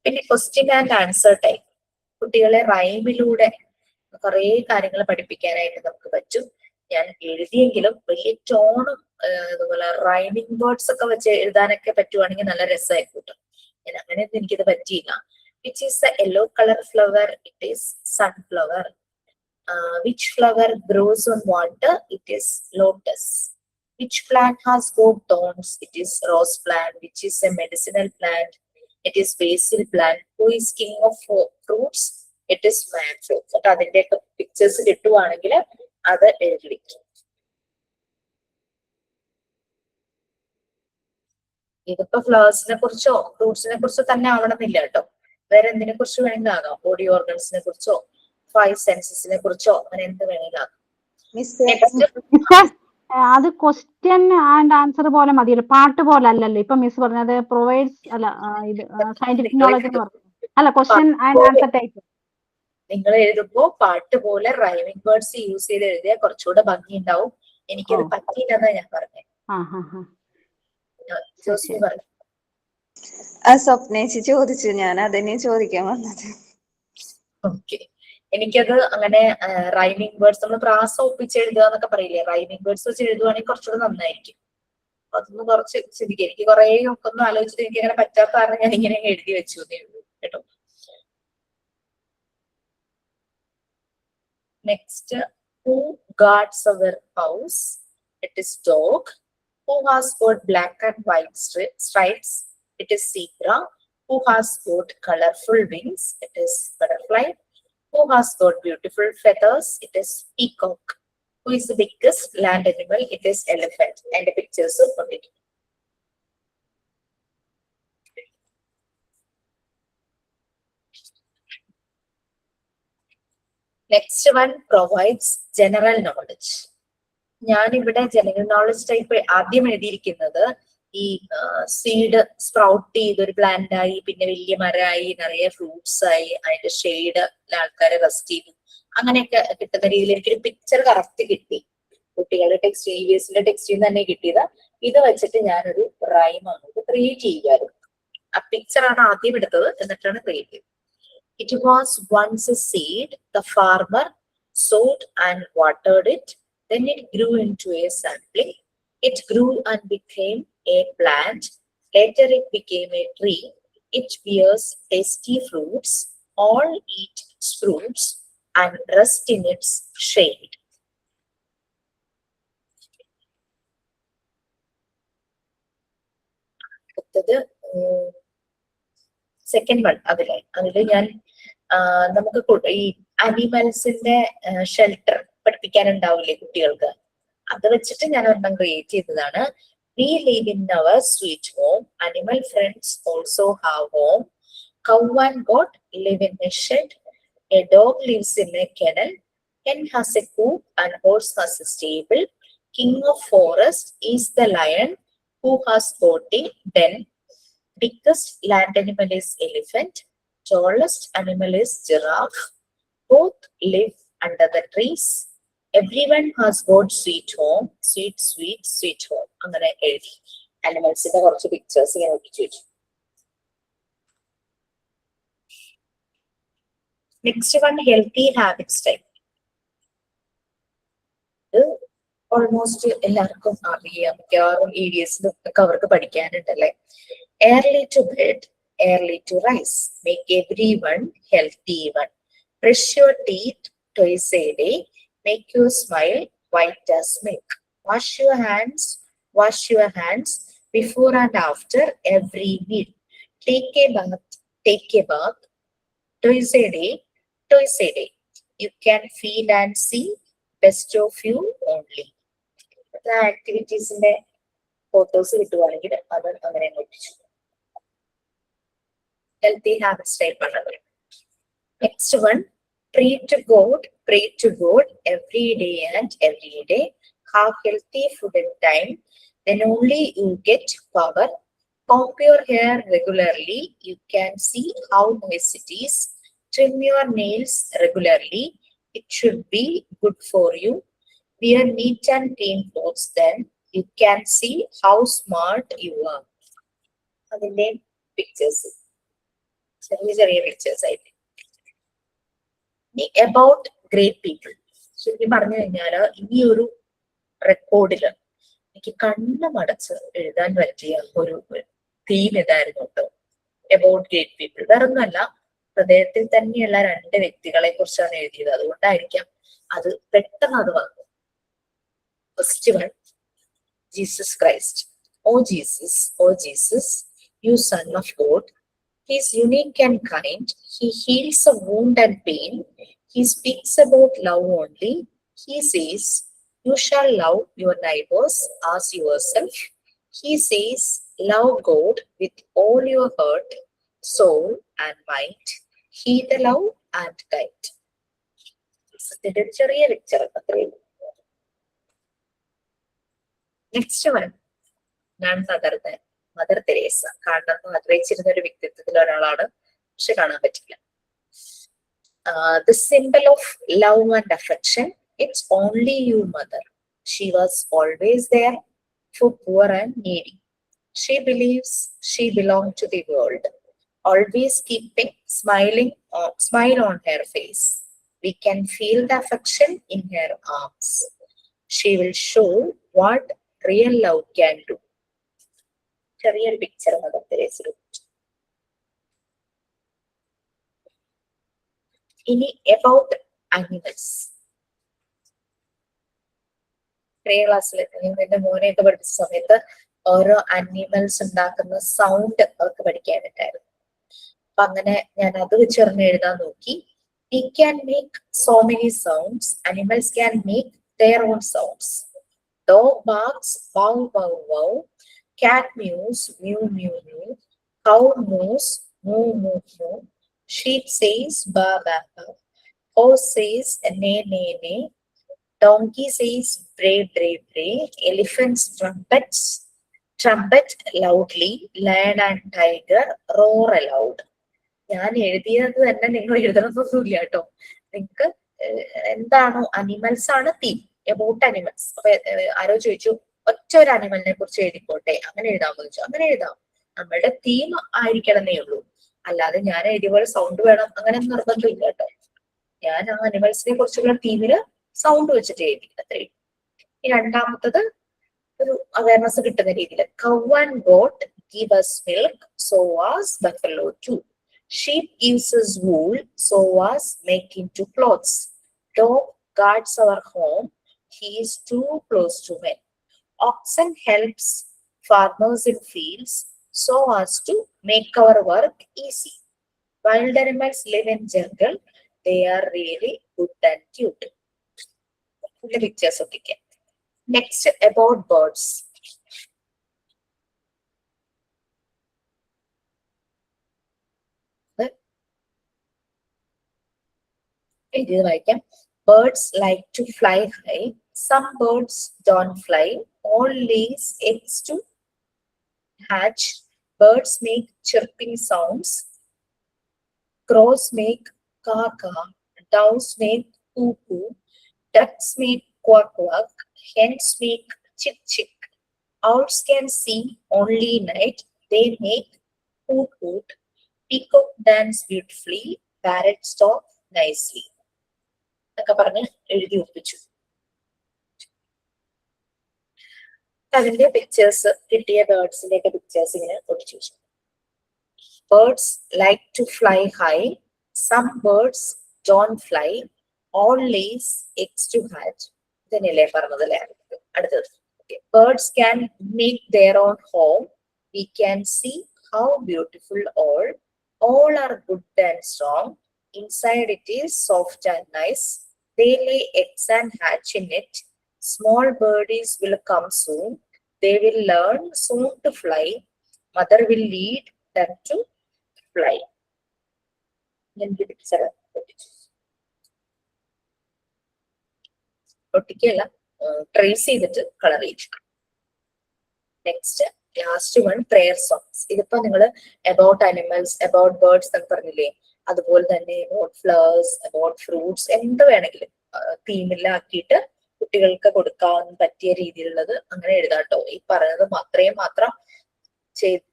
പിന്നെ question and answer type, കുട്ടികളെ റൈമിലൂടെ കുറെ കാര്യങ്ങൾ പഠിപ്പിക്കാനായിട്ട് നമുക്ക് പറ്റും. ഞാൻ എഴുതിയെങ്കിലും വലിയ ടോണും അതുപോലെ റൈമിംഗ് വേർഡ്സ് ഒക്കെ വെച്ച് എഴുതാനൊക്കെ പറ്റുവാണെങ്കിൽ നല്ല രസമായിരിക്കും. ഞാൻ അങ്ങനെയൊന്നും എനിക്കിത് പറ്റിയില്ല. Which is the yellow color flower? It is sunflower. Which flower grows on water? It is lotus. Which plant has 4 thorns? It is rose plant. Which is a medicinal plant? It is basil plant. Who is king of fruits? It is mango. അപ്പൊ അതിന്റെ ഒക്കെ pictures കിട്ടുവാണെങ്കിൽ അത് എഴുതി. ഇതിപ്പോ ഫ്ലവേഴ്സിനെ കുറിച്ചോ ഫ്രൂട്ട്സിനെ കുറിച്ചോ തന്നെ ആവണമെന്നില്ല കേട്ടോ. വേറെ എന്തിനെ കുറിച്ച് വേണമെങ്കിലും ആകാം. ബോഡി ഓർഗൻസിനെ കുറിച്ചോ 5 സെൻസസിനെ കുറിച്ചോ അങ്ങനെ എന്ത് വേണമെങ്കിലും ആകാം. മിസ് നെക്സ്റ്റ് മിസ്സേ അത് ക്വസ്റ്റ്യൻ ആൻഡ് ആൻസർ പോലെ മതിയല്ലോ, പാട്ട് പോലെ അല്ലല്ലോ. ഇപ്പൊ മിസ് പറഞ്ഞത് പ്രൊവൈഡ്സ് അല്ല, ഇത് സയന്റിഫിക് നോളജ് എന്ന് പറഞ്ഞു. അല്ല, ക്വസ്റ്റ്യൻ ആൻഡ് ആൻസർ ടൈപ്പ്. നിങ്ങൾ എഴുതുമ്പോ പാട്ട് പോലെ റൈമിംഗ് വേർഡ്സ് യൂസ് ചെയ്ത് എഴുതിയാൽ കുറച്ചുകൂടെ ഭംഗി ഉണ്ടാവും. എനിക്കത് പറ്റിയില്ലെന്നാ ഞാൻ പറഞ്ഞത്. ജോസ്മി പറഞ്ഞു. ആ സ്വപ്നേച്ചി ചോദിച്ചു, ഞാൻ അതന്നെ ചോദിക്കാൻ വന്നത്. ഓക്കെ, എനിക്കത് അങ്ങനെ റൈമിംഗ് വേർഡ്സ് നമ്മൾ പ്രാസം ഒപ്പിച്ച് എഴുതുക എന്നൊക്കെ പറയില്ലേ, റൈമിംഗ് വേർഡ്സ് വെച്ച് എഴുതുവാണെങ്കിൽ കുറച്ചുകൂടെ നന്നായിരിക്കും. അതൊന്ന് കുറച്ച് ചിന്തിക്കുക. എനിക്ക് കുറെ ഒക്കെ ഒന്നും ആലോചിച്ചിട്ട് എനിക്ക് അങ്ങനെ പറ്റാത്ത കാരണം ഞാൻ ഇങ്ങനെ എഴുതി വെച്ചു എന്നേ ഉള്ളൂ കേട്ടോ. Next, who guards our house? It is dog. Who has got black and white stripes? It is zebra. Who has got colorful wings? It is butterfly. Who has got beautiful feathers? It is peacock. Who is the biggest land animal? It is elephant. And the pictures of it. Next one provides general knowledge. ഞാൻ ഇവിടെ general knowledge type ആദ്യം എഴുതിയിരിക്കുന്നത് ഈ seed sprout ചെയ്ത് ഒരു plant ആയി, പിന്നെ വലിയ മരമായി, നിറയെ ഫ്രൂട്ട്സ് ആയി, അതിന്റെ ഷെയ്ഡ് ആൾക്കാരെ റെസ്റ്റ് ചെയ്തു, അങ്ങനെയൊക്കെ കിട്ടുന്ന രീതിയിൽ എനിക്കൊരു പിക്ചർ കറക്റ്റ് കിട്ടി. കുട്ടികളുടെ ടെക്സ്റ്റ് EVSന്റെ ടെക്സ്റ്റിൽ തന്നെ കിട്ടിയത്. ഇത് വെച്ചിട്ട് ഞാനൊരു റൈം അങ്ങോട്ട് ക്രിയേറ്റ് ചെയ്യുമായിരുന്നു. ആ പിക്ചറാണ് ആദ്യം എടുത്തത്, എന്നിട്ടാണ് ക്രിയേറ്റ് ചെയ്തത്. It was once a seed, the farmer sowed and watered it. Then it grew into a sapling. It grew and became a plant. Later it became a tree. It bears tasty fruits. All eat its fruits and rest in its shade. Second one അതില് ഞാൻ നമുക്ക് ഈ അനിമൽസിന്റെ shelter പഠിപ്പിക്കാനുണ്ടാവില്ലേ കുട്ടികൾക്ക്, അത് വെച്ചിട്ട് ഞാൻ ഒരെണ്ണം create ചെയ്തതാണ്. We live in our sweet home. Animal friends also have home. Cow and goat live in a shed. A dog lives in a kennel. Hen has a coop and horse has a stable. King of forest is the lion who has got a den. Biggest land animal is elephant. Tallest animal is giraffe. Both live under the trees. Everyone has got sweet home. Sweet, sweet, sweet home. അങ്ങനെ എഴുതി അനിമൽസിന്റെ കുറച്ച് pictures ഇങ്ങനെ ഒട്ടിച്ചു വെച്ചു. Next one healthy habits type. ഇത് almost എല്ലാവർക്കും അറിയാം, മിക്കവാറും EVSലും ഒക്കെ അവർക്ക് പഠിക്കാനുണ്ടല്ലേ. Early to bed, early to rise. Make everyone healthy one. Brush your teeth twice a day. Make you smile white as milk. Wash your hands before and after every meal. Take a bath twice a day. You can feel and see best of you only. ആക്ടിവിറ്റീസിന്റെ photos കിട്ടുവാണെങ്കിൽ അത് അങ്ങനെ നോക്കിച്ചു. Healthy habits type ആണ്. Next one, pray to God every day and every day. Have healthy food and time, then only you get power. Comb your hair regularly, you can see how nice it is. Trim your nails regularly, it should be good for you. Wear neat and clean clothes, then you can see how smart you are. അതിന്റെ pictures ചെറിയ pictures ആയിട്ട്. About great people. ശരിക്കും പറഞ്ഞു കഴിഞ്ഞാല് ഈ ഒരു റെക്കോർഡില് എനിക്ക് കണ്ണുമടച്ച് എഴുതാൻ പറ്റിയ ഒരു തീം ഇതായിരുന്നു കേട്ടോ. About great people. വേറൊന്നുമല്ല, ഹൃദയത്തിൽ തന്നെയുള്ള 2 വ്യക്തികളെ കുറിച്ചാണ് എഴുതിയത്. അതുകൊണ്ടായിരിക്കാം അത് പെട്ടെന്ന് അത് വന്നു. First one, Jesus Christ. Oh Jesus, you son of God. He is unique and kind. He heals a wound and pain. He speaks about love only. He says, you shall love your neighbors as yourself. He says, love God with all your heart, soul, and mind. Heed the love and guide. ഇതിന്റെ ഒരു ചെറിയ picture അത്രയും. Next one ഞാൻ mother Teresa. കാണണമെന്ന് ആഗ്രഹിച്ചിരുന്ന ഒരു വ്യക്തിത്വത്തിൽ ഒരാളാണ്, പക്ഷെ കാണാൻ പറ്റില്ല. The symbol of love and affection, it's only you, mother. She was always there for poor and needy. She believes she belonged to the world, always keeping smile on her face. We can feel the affection in her arms. She will show what real love can do. ചെറിയൊരു picture mother Teresa. ഇനി about animals. പ്രിയ ക്ലാസ്സിൽ എന്റെ മോനെയൊക്കെ പഠിപ്പിച്ച സമയത്ത് ഓരോ animals ഉണ്ടാക്കുന്ന sound അവർക്ക് പഠിക്കാനായിട്ടായിരുന്നു. അപ്പൊ അങ്ങനെ ഞാൻ അത് വെച്ചറിഞ്ഞ് എഴുതാൻ നോക്കി. We can make so many sounds. Animals can make their own sounds. Dog barks, wow, wow, wow. Cat mews, mew, mew, mew. Cow mows, moo, moo, moo. Sheep says, ba, ba, ba. Horse says, neigh, neigh, neigh. Donkey says, bray, bray, bray. Elephants trumpet loudly. Lion and tiger roar aloud. ഞാൻ എഴുതിയത് തന്നെ നിങ്ങൾ എഴുതണമെന്നൊന്നുമില്ല കേട്ടോ. നിങ്ങൾക്ക് എന്താണോ animals ആണ് theme, about animals. അപ്പൊ ആരോ ചോദിച്ചു ഒറ്റ ഒരു അനിമലിനെ കുറിച്ച് എഴുതിക്കോട്ടെ, അങ്ങനെ എഴുതാമെന്ന് ചോദിച്ചു. അങ്ങനെ എഴുതാം, നമ്മളുടെ തീം ആയിരിക്കണമെന്നേ ഉള്ളൂ. അല്ലാതെ ഞാൻ എഴുതിയ പോലെ സൗണ്ട് വേണം അങ്ങനെ നിർബന്ധമില്ല കേട്ടോ. ഞാൻ ആ അനിമൽസിനെ കുറിച്ചുള്ള തീമില് സൗണ്ട് വെച്ചിട്ട് എഴുതി, അത്രയും. ഈ രണ്ടാമത്തത് ഒരു അവയർനെസ് കിട്ടുന്ന രീതിയിൽ. Cow and goat give us milk, so was buffalo too. Sheep gives us wool, so was make into clothes. Dog guards our home, he is too close to men. Oxen helps farmers in fields, so as to make our work easy. Wild animals live in jungle, they are really good and cute. The pictures of the cat. Next, about birds. Birds like to fly high. Some birds don't fly. All lays eggs to hatch. Birds make chirping sounds. Crows make caw caw. Doves make coo coo. Ducks make quack quack. Hens make chick chick. Owls can sing only night. They make hoot hoot. Peacock dance beautifully. Parrots talk nicely. എന്നൊക്കെ പറഞ്ഞ് എഴുതി ഒപ്പിച്ചു. അതിന്റെ pictures കിട്ടിയ ബേർഡ്സിന്റെ ഒക്കെ pictures ഇങ്ങനെ ഒട്ടിച്ചു വെച്ചു. Birds like to fly high. Some birds don't fly. All lays eggs to hatch. ഇതന്നെയല്ലേ പറഞ്ഞതല്ലേ അടുത്തത്. Birds can make their own home. We can see how beautiful all. All are good and strong. Inside it is soft and nice. They lay eggs and hatch in it. Small birdies will come soon. They will learn soon to fly. Mother will lead them to fly. ഒട്ടിക്കല്ല, trace ചെയ്തിട്ട് colour ചെയ്തു. Next last one, prayer songs. ഇതിപ്പോ നിങ്ങൾ about animals, about birds എന്നൊക്കെ പറഞ്ഞില്ലേ, അതുപോലെ തന്നെ about flowers, about fruits, എന്ത് വേണമെങ്കിലും തീമിലാക്കിയിട്ട് കുട്ടികൾക്ക് കൊടുക്കാൻ പറ്റിയ രീതിയിലുള്ളത് അങ്ങനെ എഴുതാട്ടോ. ഈ പറയുന്നത് മാത്രം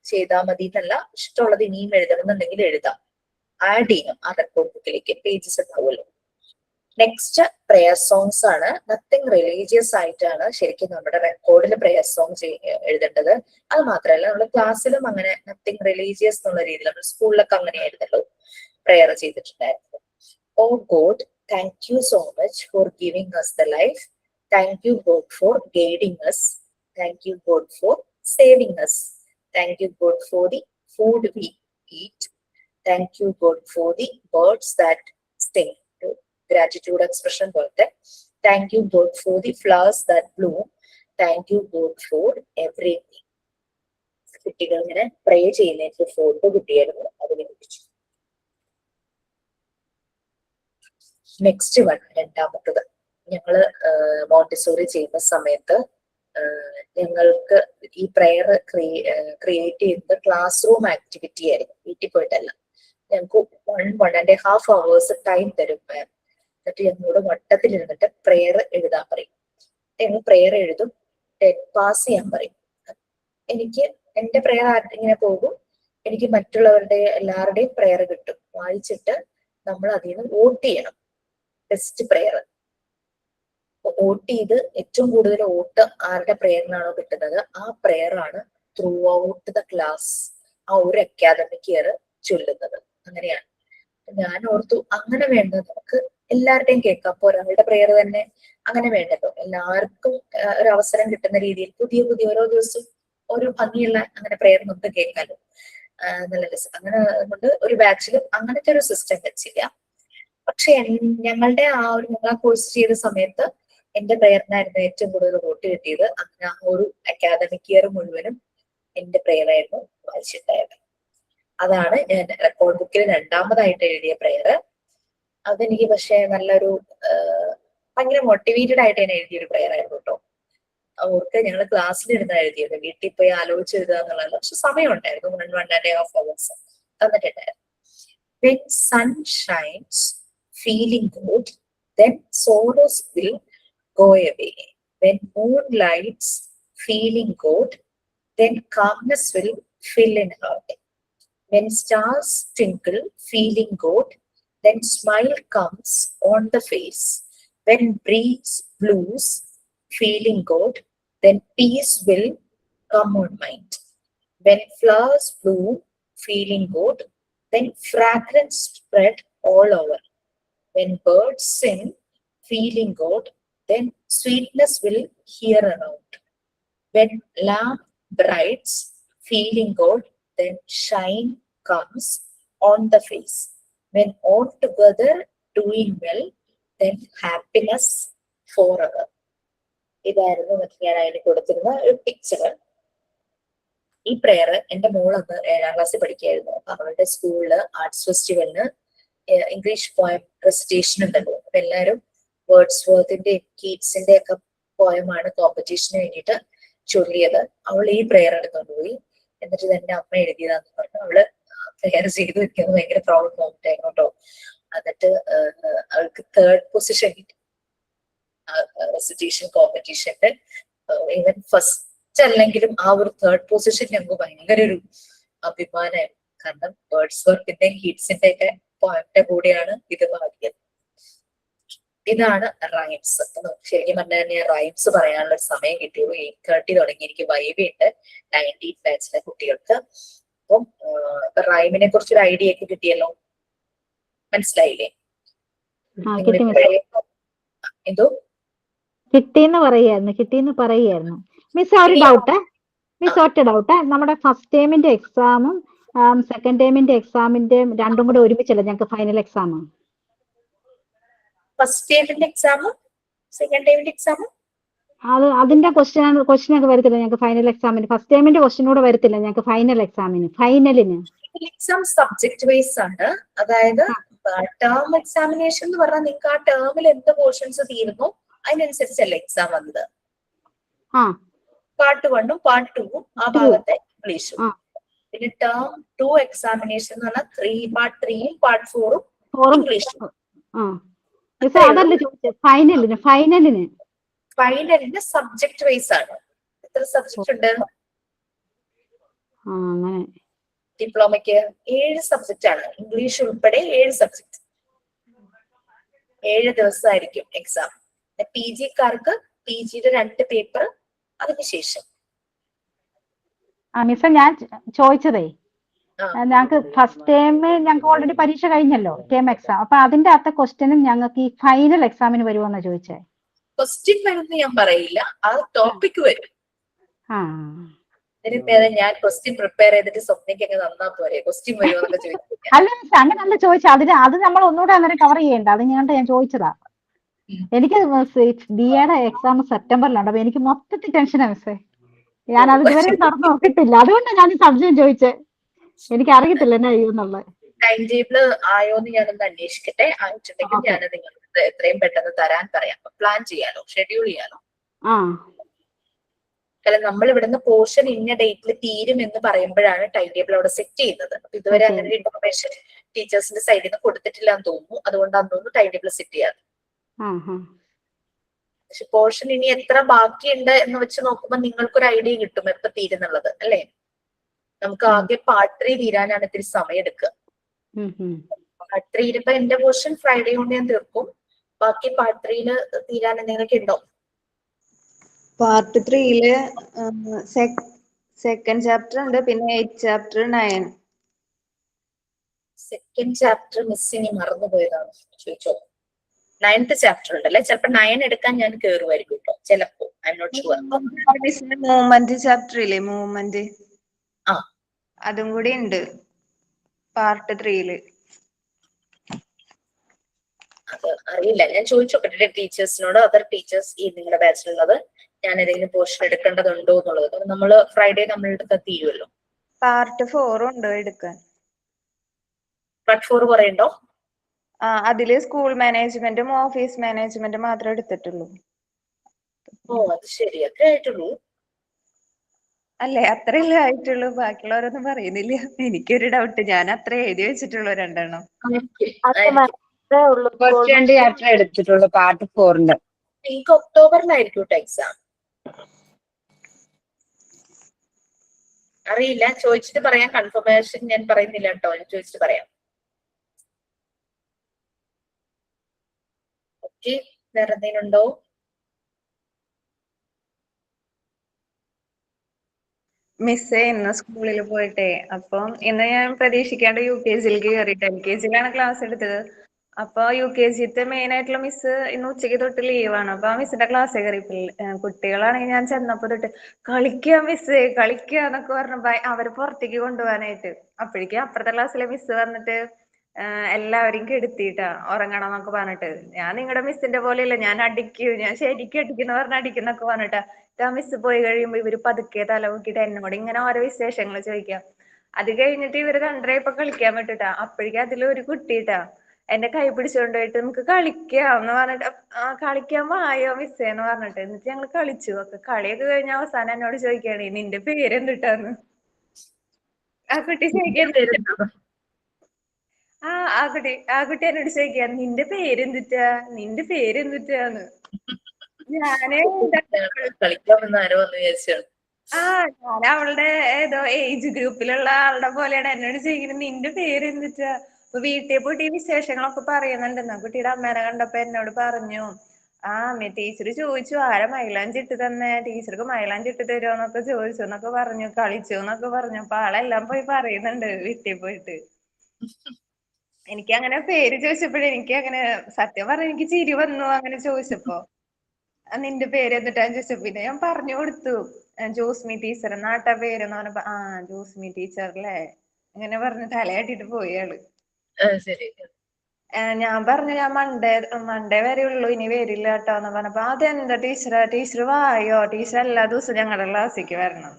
ചെയ്താൽ മതി എന്നല്ല, ഇഷ്ടമുള്ളത് ഇനിയും എഴുതണം എന്നുണ്ടെങ്കിൽ എഴുതാം. ആഡ് ചെയ്യണം ആ റെക്കോർഡ് ബുക്കിലേക്ക്, പേജസ് ഉണ്ടാവുമല്ലോ. നെക്സ്റ്റ് പ്രെയർ സോങ്സ് ആണ്. നത്തിങ് റിലീജിയസ് ആയിട്ടാണ് ശരിക്കും നമ്മുടെ റെക്കോർഡിൽ പ്രെയർ സോങ് എഴുതേണ്ടത്. അത് മാത്രമല്ല നമ്മൾ ക്ലാസ്സിലും അങ്ങനെ നത്തിങ് റിലീജിയസ് എന്നുള്ള രീതിയിൽ, നമ്മൾ സ്കൂളിലൊക്കെ അങ്ങനെ ആയിരുന്നല്ലോ prayer ചെയ്തിട്ടുണ്ടായിരുന്നു. Oh God, thank you so much for giving us the life. Thank you God for guiding us. Thank you God for saving us. Thank you God for the food we eat. Thank you God for the birds that sing. Gratitude expression പോലത്തെ. Thank you God for the flowers that bloom. Thank you God for everything. കുട്ടികൾ ഇങ്ങനെ പ്രേ ചെയ്യുന്നതിന്റെ photo കിട്ടിയായിരുന്നു, അത് വിനിപ്പിച്ചു. Next one, രണ്ടാമത്തത്. ഞങ്ങള് Montessori ചെയ്യുന്ന സമയത്ത് ഞങ്ങൾക്ക് ഈ പ്രെയർ ക്രിയേറ്റ് ചെയ്യുന്നത് ക്ലാസ് റൂം ആക്ടിവിറ്റി ആയിരുന്നു, വീട്ടിൽ പോയിട്ടല്ല. ഞങ്ങൾക്ക് 1.5 hours ടൈം തരും മാം. എന്നിട്ട് ഞങ്ങളോട് വട്ടത്തിലിരുന്നിട്ട് പ്രെയർ എഴുതാൻ പറയും. ഞങ്ങൾ പ്രെയർ എഴുതും, പാസ് ചെയ്യാൻ പറയും. എനിക്ക് എന്റെ പ്രെയർ ഇങ്ങനെ പോകും, എനിക്ക് മറ്റുള്ളവരുടെ എല്ലാവരുടെയും പ്രെയർ കിട്ടും. വായിച്ചിട്ട് നമ്മൾ അതിൽ നിന്ന് വോട്ട് ചെയ്യണം ബെസ്റ്റ് പ്രെയർ. വോട്ട് ചെയ്ത് ഏറ്റവും കൂടുതൽ വോട്ട് ആരുടെ പ്രെയറിനാണോ കിട്ടുന്നത് ആ പ്രെയർ ആണ് ത്രൂ ഔട്ട് ദ ക്ലാസ് ആ ഒരു അക്കാദമിക് ഇയർ ചൊല്ലുന്നത്. അങ്ങനെയാണ്. ഞാൻ ഓർത്തു അങ്ങനെ വേണ്ടത് നമുക്ക് എല്ലാവരുടെയും കേൾക്കാം. അപ്പൊ ഒരാളുടെ പ്രെയർ തന്നെ അങ്ങനെ വേണ്ടല്ലോ, എല്ലാവർക്കും ഒരു അവസരം കിട്ടുന്ന രീതിയിൽ പുതിയ പുതിയ ഓരോ ദിവസവും ഓരോ ഭംഗിയുള്ള അങ്ങനെ പ്രെയർ നമുക്ക് കേൾക്കാലോ. നല്ല രസം. അങ്ങനെ കൊണ്ട് ഒരു ബാച്ചിൽ അങ്ങനത്തെ ഒരു സിസ്റ്റം വെച്ചില്ല. പക്ഷെ ഞങ്ങളുടെ ഞങ്ങൾ ആ കോഴ്സ് ചെയ്ത സമയത്ത് എന്റെ പ്രെയറിനായിരുന്നു ഏറ്റവും കൂടുതൽ വോട്ട് കിട്ടിയത്. അങ്ങനെ ആ ഒരു അക്കാദമിക് ഇയർ മുഴുവനും എന്റെ പ്രെയറായിരുന്നു വായിച്ചിട്ടുണ്ടായത്. അതാണ് ഞാൻ റെക്കോർഡ് ബുക്കിൽ രണ്ടാമതായിട്ട് എഴുതിയ പ്രെയർ. അതെനിക്ക് പക്ഷെ നല്ലൊരു ഭയങ്കര മോട്ടിവേറ്റഡ് ആയിട്ട് ഞാൻ എഴുതിയൊരു പ്രെയർ ആയിരുന്നു കേട്ടോ. അവർക്ക് ഞങ്ങൾ ക്ലാസ്സിലിരുന്ന് എഴുതിയത്, വീട്ടിൽ പോയി ആലോചിച്ച് എഴുതുക എന്നുള്ളത്. പക്ഷെ സമയം ഉണ്ടായിരുന്നു, 1.5 hours തന്നിട്ടുണ്ടായിരുന്നു. When sun shines, feeling good, then sorrows will go away. When moon lights, feeling good, then calmness will fill in heart. When stars twinkle, feeling good, then smile comes on the face. When breeze blows, feeling good, then peace will come on mind. When flowers bloom, feeling good, then fragrance spread all over. When birds sing, feeling good, then sweetness will hear around. When lamp brights, feeling good, then shine comes on the face. When all together doing well, then happiness forever. ഇതായിരുന്നു ഞാൻ അതിന് കൊടുത്തിരുന്ന ഒരു picture. ഈ prayer എന്റെ മോൾ അന്ന് 7ാം ക്ലാസ്സിൽ പഠിക്കുകയായിരുന്നു. അപ്പൊ അവളുടെ സ്കൂളില് ആർട്സ് ഫെസ്റ്റിവലിന് ഇംഗ്ലീഷ് പോയം റെസിറ്റേഷൻ ഉണ്ടല്ലോ. അപ്പൊ എല്ലാവരും വേർഡ്സ്വർത്തിന്റെ കീറ്റ്സിന്റെ ഒക്കെ പോയമാണ് കോമ്പറ്റീഷന് വേണ്ടിയിട്ട് ചൊല്ലിയത്. അവൾ ഈ പ്രെയർ എടുത്തോണ്ട് പോയി. എന്നിട്ട് എന്റെ അമ്മ എഴുതിയതാന്ന് പറഞ്ഞു. അവള് പ്രെയർ ചെയ്തു വെക്കുന്നത് ഭയങ്കര പ്രൗഡ് മൊമെന്റ് ആയിരുന്നു കേട്ടോ. എന്നിട്ട് അവൾക്ക് 3rd പൊസിഷൻ കിട്ടി റെസിറ്റേഷൻ കോമ്പറ്റീഷന്റെ. ഈവൻ ഫസ്റ്റ് അല്ലെങ്കിലും ആ ഒരു 3rd പൊസിഷൻ ഞങ്ങൾക്ക് ഭയങ്കര ഒരു അഭിമാനമായിരുന്നു. കാരണം വേർഡ്സ്വർത്തിന്റെയും കീറ്റ്സിന്റെ ഒക്കെ പോയിന്റ് കൂടിയാണ് ഇത് പാടിയത്. ഇതാണ് റൈംസ്. ശരിക്കും പറഞ്ഞാൽ ഞാൻ റൈംസ് പറയാനുള്ള ഒരു സമയം കിട്ടിയുള്ളൂ. 8:30 തുടങ്ങി. എനിക്ക് വൈബ് ഉണ്ട് 19 ബാച്ചിലെ കുട്ടികൾക്ക്. അപ്പം റൈമിനെ കുറിച്ചൊരു ഐഡിയ ഒക്കെ കിട്ടിയല്ലോ, മനസ്സിലായില്ലേ? എന്തോ കിട്ടിന്ന് പറയായിരുന്നു മിസ്. ഒരു ഡൗട്ട് മിസ്, ഒറ്റ ഡൗട്ട്. നമ്മുടെ ഫസ്റ്റ് ടേമിന്റെ എക്സാമും സെക്കൻഡ് ടേമിന്റെ എക്സാമിന്റെ രണ്ടും കൂടെ ഒരുമിച്ചല്ല ഞങ്ങൾക്ക് ഫൈനൽ എക്സാം? ഫസ്റ്റ് ടേമിന്റെ എക്സാമും സെക്കൻഡ് ടേമിന്റെ എക്സാമും അതിന്റെ ക്വസ്റ്റ്യൻ ഒക്കെ വരത്തില്ല ഞങ്ങൾക്ക് ഫൈനൽ എക്സാമിന്? ഫസ്റ്റ് ടേമിന്റെ ക്വസ്റ്റ്യൻ കൂടെ വരത്തില്ല ഞങ്ങൾക്ക് ഫൈനൽ എക്സാമിന്? ഫൈനലിന് എക്സാം സബ്ജക്ട് വൈസ് ആണ്. അതായത് ടേം എക്സാമിനേഷൻ എന്ന് പറഞ്ഞാൽ നിങ്ങൾക്ക് ആ ടേമിൽ എന്ത് പോർഷൻസ് തീരുന്നു അതിനനുസരിച്ചല്ല എക്സാം വന്നത്. പാർട്ട് 1ഉം പാർട്ട് 2ഉം ആ ഭാഗത്തെ ഇംഗ്ലീഷും. പിന്നെ ടേം 2 എക്സാമിനേഷൻ എന്ന് പറഞ്ഞാൽ പാർട്ട് 3ഉം പാർട്ട് 4ഉം ഇംഗ്ലീഷും. അതല്ല ചോദിച്ചത്, ഫൈനലിന് സബ്ജക്ട് വൈസ് ആണ്. എത്ര സബ്ജക്ട് ഉണ്ട് ഡിപ്ലോമയ്ക്ക്? 7 സബ്ജക്റ്റ് ആണ്, ഇംഗ്ലീഷ് ഉൾപ്പെടെ 7 സബ്ജക്ട്. 7 ദിവസമായിരിക്കും എക്സാം. പി ജിക്കാർക്ക് PGയുടെ 2 പേപ്പർ അതിനുശേഷം. മിസ്സ ഞാൻ ചോദിച്ചതേ, ഞങ്ങൾക്ക് ഫസ്റ്റ് ടേമിൽ ഞങ്ങൾക്ക് ഓൾറെഡി പരീക്ഷ കഴിഞ്ഞല്ലോ, ടേം എക്സാം. അപ്പൊ അതിന്റെ അകത്തെ ക്വസ്റ്റ്യനും ഞങ്ങൾക്ക് ഈ ഫൈനൽ എക്സാമിന് വരുമെന്നാ ചോദിച്ചേ. ക്വസ്റ്റ്യൻ വരുമെന്ന് ഞാൻ പറയില്ല, ആ ടോപ്പിക് വരും. ഞാൻ ക്വസ്റ്റ്യൻ പ്രിപ്പയർ ചെയ്തിട്ട് സ്വപ്നയ്ക്കൊക്കെ നന്നാ പോരെ, ക്വസ്റ്റ്യൻ വരുമെന്നൊക്കെ ചോദിച്ചു. അല്ല മിസ്, അങ്ങനല്ല ചോദിച്ചത്. അത് നമ്മൾ ഒന്നുകൂടെ അന്നേരം കവർ ചെയ്യണ്ട. അത് ഞാൻ ചോദിച്ചതാ. എനിക്ക് BA എക്സാം സെപ്റ്റംബറിലാണ്. അപ്പൊ എനിക്ക് മൊത്തത്തിൽ ടെൻഷനാ മിസ്സേ. ഞാൻ അത് ഇതുവരെ തുറന്നു നോക്കിയിട്ടില്ല, അതുകൊണ്ടാണ് ഞാൻ ഈ സംശയം ചോദിച്ചത്. എനിക്ക് അറിയത്തില്ല എന്നാ ചെയ്യുന്നുള്ളത്. ടൈം ടേബിൾ ആയോന്ന് ഞാനൊന്ന് അന്വേഷിക്കട്ടെ. ആയിട്ടുണ്ടെങ്കിൽ Okay. ഞാൻ നിങ്ങൾക്ക് എത്രയും പെട്ടെന്ന് തരാൻ പറയാം. പ്ലാൻ ചെയ്യാലോ, ഷെഡ്യൂൾ ചെയ്യാലോ. ആ കാരണം നമ്മൾ ഇവിടുന്ന് പോർഷൻ ഇന്ന ഡേറ്റിൽ തീരും എന്ന് പറയുമ്പോഴാണ് ടൈം ടേബിൾ അവിടെ സെറ്റ് ചെയ്യുന്നത്. അപ്പൊ ഇതുവരെ Okay. അങ്ങനെ ഒരു ഇൻഫർമേഷൻ ടീച്ചേഴ്സിന്റെ സൈഡിൽ നിന്ന് കൊടുത്തിട്ടില്ല എന്ന് തോന്നുന്നു. അതുകൊണ്ട് അന്നൊന്ന് ടൈം ടേബിൾ സെറ്റ് ചെയ്യാതെ. ആ ആ പക്ഷെ പോർഷൻ ഇനി എത്ര ബാക്കിയുണ്ട് എന്ന് വെച്ച് നോക്കുമ്പോൾ നിങ്ങൾക്കൊരു ഐഡിയ കിട്ടും എപ്പൊ തീരുന്നുള്ളത്, അല്ലേ? നമുക്ക് ആകെ പാർട്ട് 3 തീരാനാണ് ഇത്തിരി സമയം എടുക്കുക. പാർട്ട് 3 ഇപ്പൊ എന്റെ പോർഷൻ ഫ്രൈഡേ കൊണ്ട് ഞാൻ തീർക്കും. ബാക്കി പാർട്ട് 3 തീരാൻ എന്തെങ്കിലുമൊക്കെ ഉണ്ടോ? പാർട്ട് 3 സെക്കൻഡ് ചാപ്റ്റർ ഉണ്ട്, പിന്നെ 8 ചാപ്റ്റർ 9. സെക്കൻഡ് ചാപ്റ്റർ മിസ്സിനി മറന്നുപോയതാണ്, ചോദിച്ചോ. 9th ചാപ്റ്റർ ഉണ്ടല്ലേ, ചിലപ്പോ 9 എടുക്കാൻ ഞാൻ കേറുമായിരിക്കും കേട്ടോ, ചിലപ്പോ. I am not sure. Movement chapter ഇല്ലേ, മൂവ്മെന്റ്, ആ അതും കൂടി ഉണ്ട് പാർട്ട് 3. അത് അറിയില്ല, ഞാൻ ചോദിച്ചോട്ടെ ടീച്ചേഴ്സിനോട്. അതർ ടീച്ചേഴ്സ് ഈ നിങ്ങളുടെ ബാച്ചിലുള്ളത് ഞാൻ ഏതെങ്കിലും പോർഷൻ എടുക്കേണ്ടതുണ്ടോ എന്നുള്ളത്. കാരണം നമ്മള് ഫ്രൈഡേ നമ്മളെടുത്ത് തീരുമല്ലോ. പാർട്ട് 4 ഉണ്ട് എടുക്കാൻ. പാർട്ട് 4 പറയണ്ടോ? അതില് സ്കൂൾ മാനേജ്മെന്റും ഓഫീസ് മാനേജ്മെന്റും മാത്രമേ എടുത്തിട്ടുള്ളൂ. ഓ അത് ശരി, അത്രേ ആയിട്ടുള്ളൂ. അല്ലേ, അത്രയല്ലേ ആയിട്ടുള്ളൂ, ബാക്കിയുള്ളവരൊന്നും പറയുന്നില്ല. എനിക്കൊരു ഡൗട്ട്, ഞാൻ അത്ര എഴുതി വെച്ചിട്ടുള്ളൂ 2 എണ്ണം. ഉള്ളൂ ഫസ്റ്റ് 2 ചാപ്റ്റർ എടുത്തിട്ടുള്ളൂ, പാർട്ട് 4 എനിക്ക് ഒക്ടോബറിലായിരിക്കും കേട്ടോ എക്സാം. അറിയില്ല, ചോദിച്ചിട്ട് പറയാം. കൺഫർമേഷൻ ഞാൻ പറയുന്നില്ല കേട്ടോ, ഞാൻ ചോദിച്ചിട്ട് പറയാം. ഓക്കെ, വേറെ എന്തെങ്കിലും ഉണ്ടോ? മിസ്സേ ഇന്ന് സ്കൂളിൽ പോയിട്ടേ, അപ്പം ഇന്ന് ഞാൻ പ്രതീക്ഷിക്കാണ്ട് UKG-യിലേക്ക് കയറിയിട്ട് LKG-യിലാണ് ക്ലാസ് എടുത്തത്. അപ്പൊ UKG-ത്തെ മെയിൻ ആയിട്ടുള്ള മിസ് ഇന്ന് ഉച്ചയ്ക്ക് തൊട്ട് ലീവാണ്. അപ്പൊ ആ മിസ്സിന്റെ ക്ലാസ് കയറി. കുട്ടികളാണെങ്കിൽ ഞാൻ ചെന്നപ്പോ തൊട്ട് കളിക്കുക മിസ്സേ കളിക്കുക എന്നൊക്കെ പറഞ്ഞ അവര് പുറത്തേക്ക് കൊണ്ടുപോകാനായിട്ട്. അപ്പോഴേക്കും അപ്പുറത്തെ ക്ലാസ്സിലെ മിസ് വന്നിട്ട് എല്ലാവരെയും കെടുത്തിട്ടാ ഉറങ്ങണം എന്നൊക്കെ പറഞ്ഞിട്ട്. ഞാൻ നിങ്ങളുടെ മിസ്സിന്റെ പോലെയല്ല, ഞാൻ അടിക്കും, ഞാൻ ശരിക്കും അടിക്കുന്ന പറഞ്ഞ അടിക്കുന്നൊക്കെ പറഞ്ഞിട്ടാ. ആ മിസ് പോയി കഴിയുമ്പോ ഇവര് പതുക്കെ തല നോക്കിയിട്ട് എന്നോട് ഇങ്ങനെ ഓരോ വിശേഷങ്ങൾ ചോദിക്കാം. അത് കഴിഞ്ഞിട്ട് ഇവര് 2:30 ഇപ്പൊ കളിക്കാൻ വിട്ടിട്ടാ. അപ്പോഴേക്കും അതിലൊരു കുട്ടിട്ടാ എന്നെ കൈ പിടിച്ചോണ്ട് പോയിട്ട് നമുക്ക് കളിക്കാം എന്ന് പറഞ്ഞിട്ട്, കളിക്കാൻ വായോ മിസ്സേ എന്ന് പറഞ്ഞിട്ട്. എന്നിട്ട് ഞങ്ങൾ കളിച്ചു. ഒക്കെ കളിയൊക്കെ കഴിഞ്ഞ അവസാനം എന്നോട് ചോദിക്കുകയാണ് നിന്റെ പേരെന്തിട്ടാന്ന്. ആ കുട്ടി ചോദിക്കാൻ ആ കുട്ടി എന്നോട് ചോദിക്കാൻ നിന്റെ പേരെന്തിട്ടാന്ന്. ഞാന് കളിക്കാമെന്ന് ആരോ വന്ന് വിചാരിച്ചാണ്. ഞാൻ അവളുടെ ഏതോ ഏജ് ഗ്രൂപ്പിലുള്ള ആളുടെ പോലെയാണ് എന്നോട് ചോദിക്കുന്നത് നിന്റെ പേരെന്തിട്ടാ. അപ്പൊ വീട്ടിൽ പോയിട്ട് ഈ വിശേഷങ്ങളൊക്കെ പറയുന്നുണ്ടെന്ന്. കുട്ടിയുടെ അമ്മേനെ കണ്ടപ്പോ എന്നോട് പറഞ്ഞു, ടീച്ചർ ചോദിച്ചു ആരാ മൈലാഞ്ചി ഇട്ട് തന്നെ, ടീച്ചർക്ക് മൈലാഞ്ചി ഇട്ട് തരുമോ എന്നൊക്കെ ചോദിച്ചു എന്നൊക്കെ പറഞ്ഞു, കളിച്ചു എന്നൊക്കെ പറഞ്ഞു. അപ്പൊ ആളെല്ലാം പോയി പറയുന്നുണ്ട് വീട്ടിൽ പോയിട്ട്. എനിക്ക് അങ്ങനെ പേര് ചോദിച്ചപ്പോഴേ എനിക്ക് അങ്ങനെ സത്യം പറഞ്ഞ എനിക്ക് ചിരി വന്നു അങ്ങനെ ചോദിച്ചപ്പോ. നിന്റെ പേര് എന്നിട്ടാന്ന് ചോദിച്ചു. പിന്നെ ഞാൻ പറഞ്ഞു കൊടുത്തു, ജോസ്മി ടീച്ചർ എന്നാട്ടാ പേരെന്ന് പറഞ്ഞപ്പോ ജോസ്മി ടീച്ചർ അല്ലേ അങ്ങനെ പറഞ്ഞ് തലയാട്ടിട്ട് പോയി ആള്. ശരി, ഞാൻ പറഞ്ഞു ഞാൻ മൺഡേ വരെ ഉള്ളൂ, ഇനി വരില്ല കേട്ടോന്ന് പറഞ്ഞപ്പോ അതെന്താ ടീച്ചർ വായോ, ടീച്ചർ എല്ലാ ദിവസവും ഞങ്ങളുടെ ക്ലാസ്സിലേക്ക് വരണം.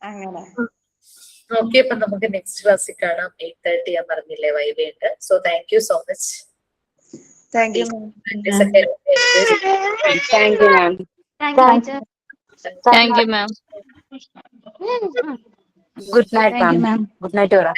അങ്ങനെ. ഓക്കെ, അപ്പൊ നമുക്ക് നെക്സ്റ്റ് ക്ലാസ്സിൽ കാണാം. 8:30 ഞാൻ പറഞ്ഞില്ലേ വൈബുണ്ട്. So thank you so much. Thank you thank you ma'am. Thank you, ma'am. Good night Thank you, ma'am. ma'am. Good night aura.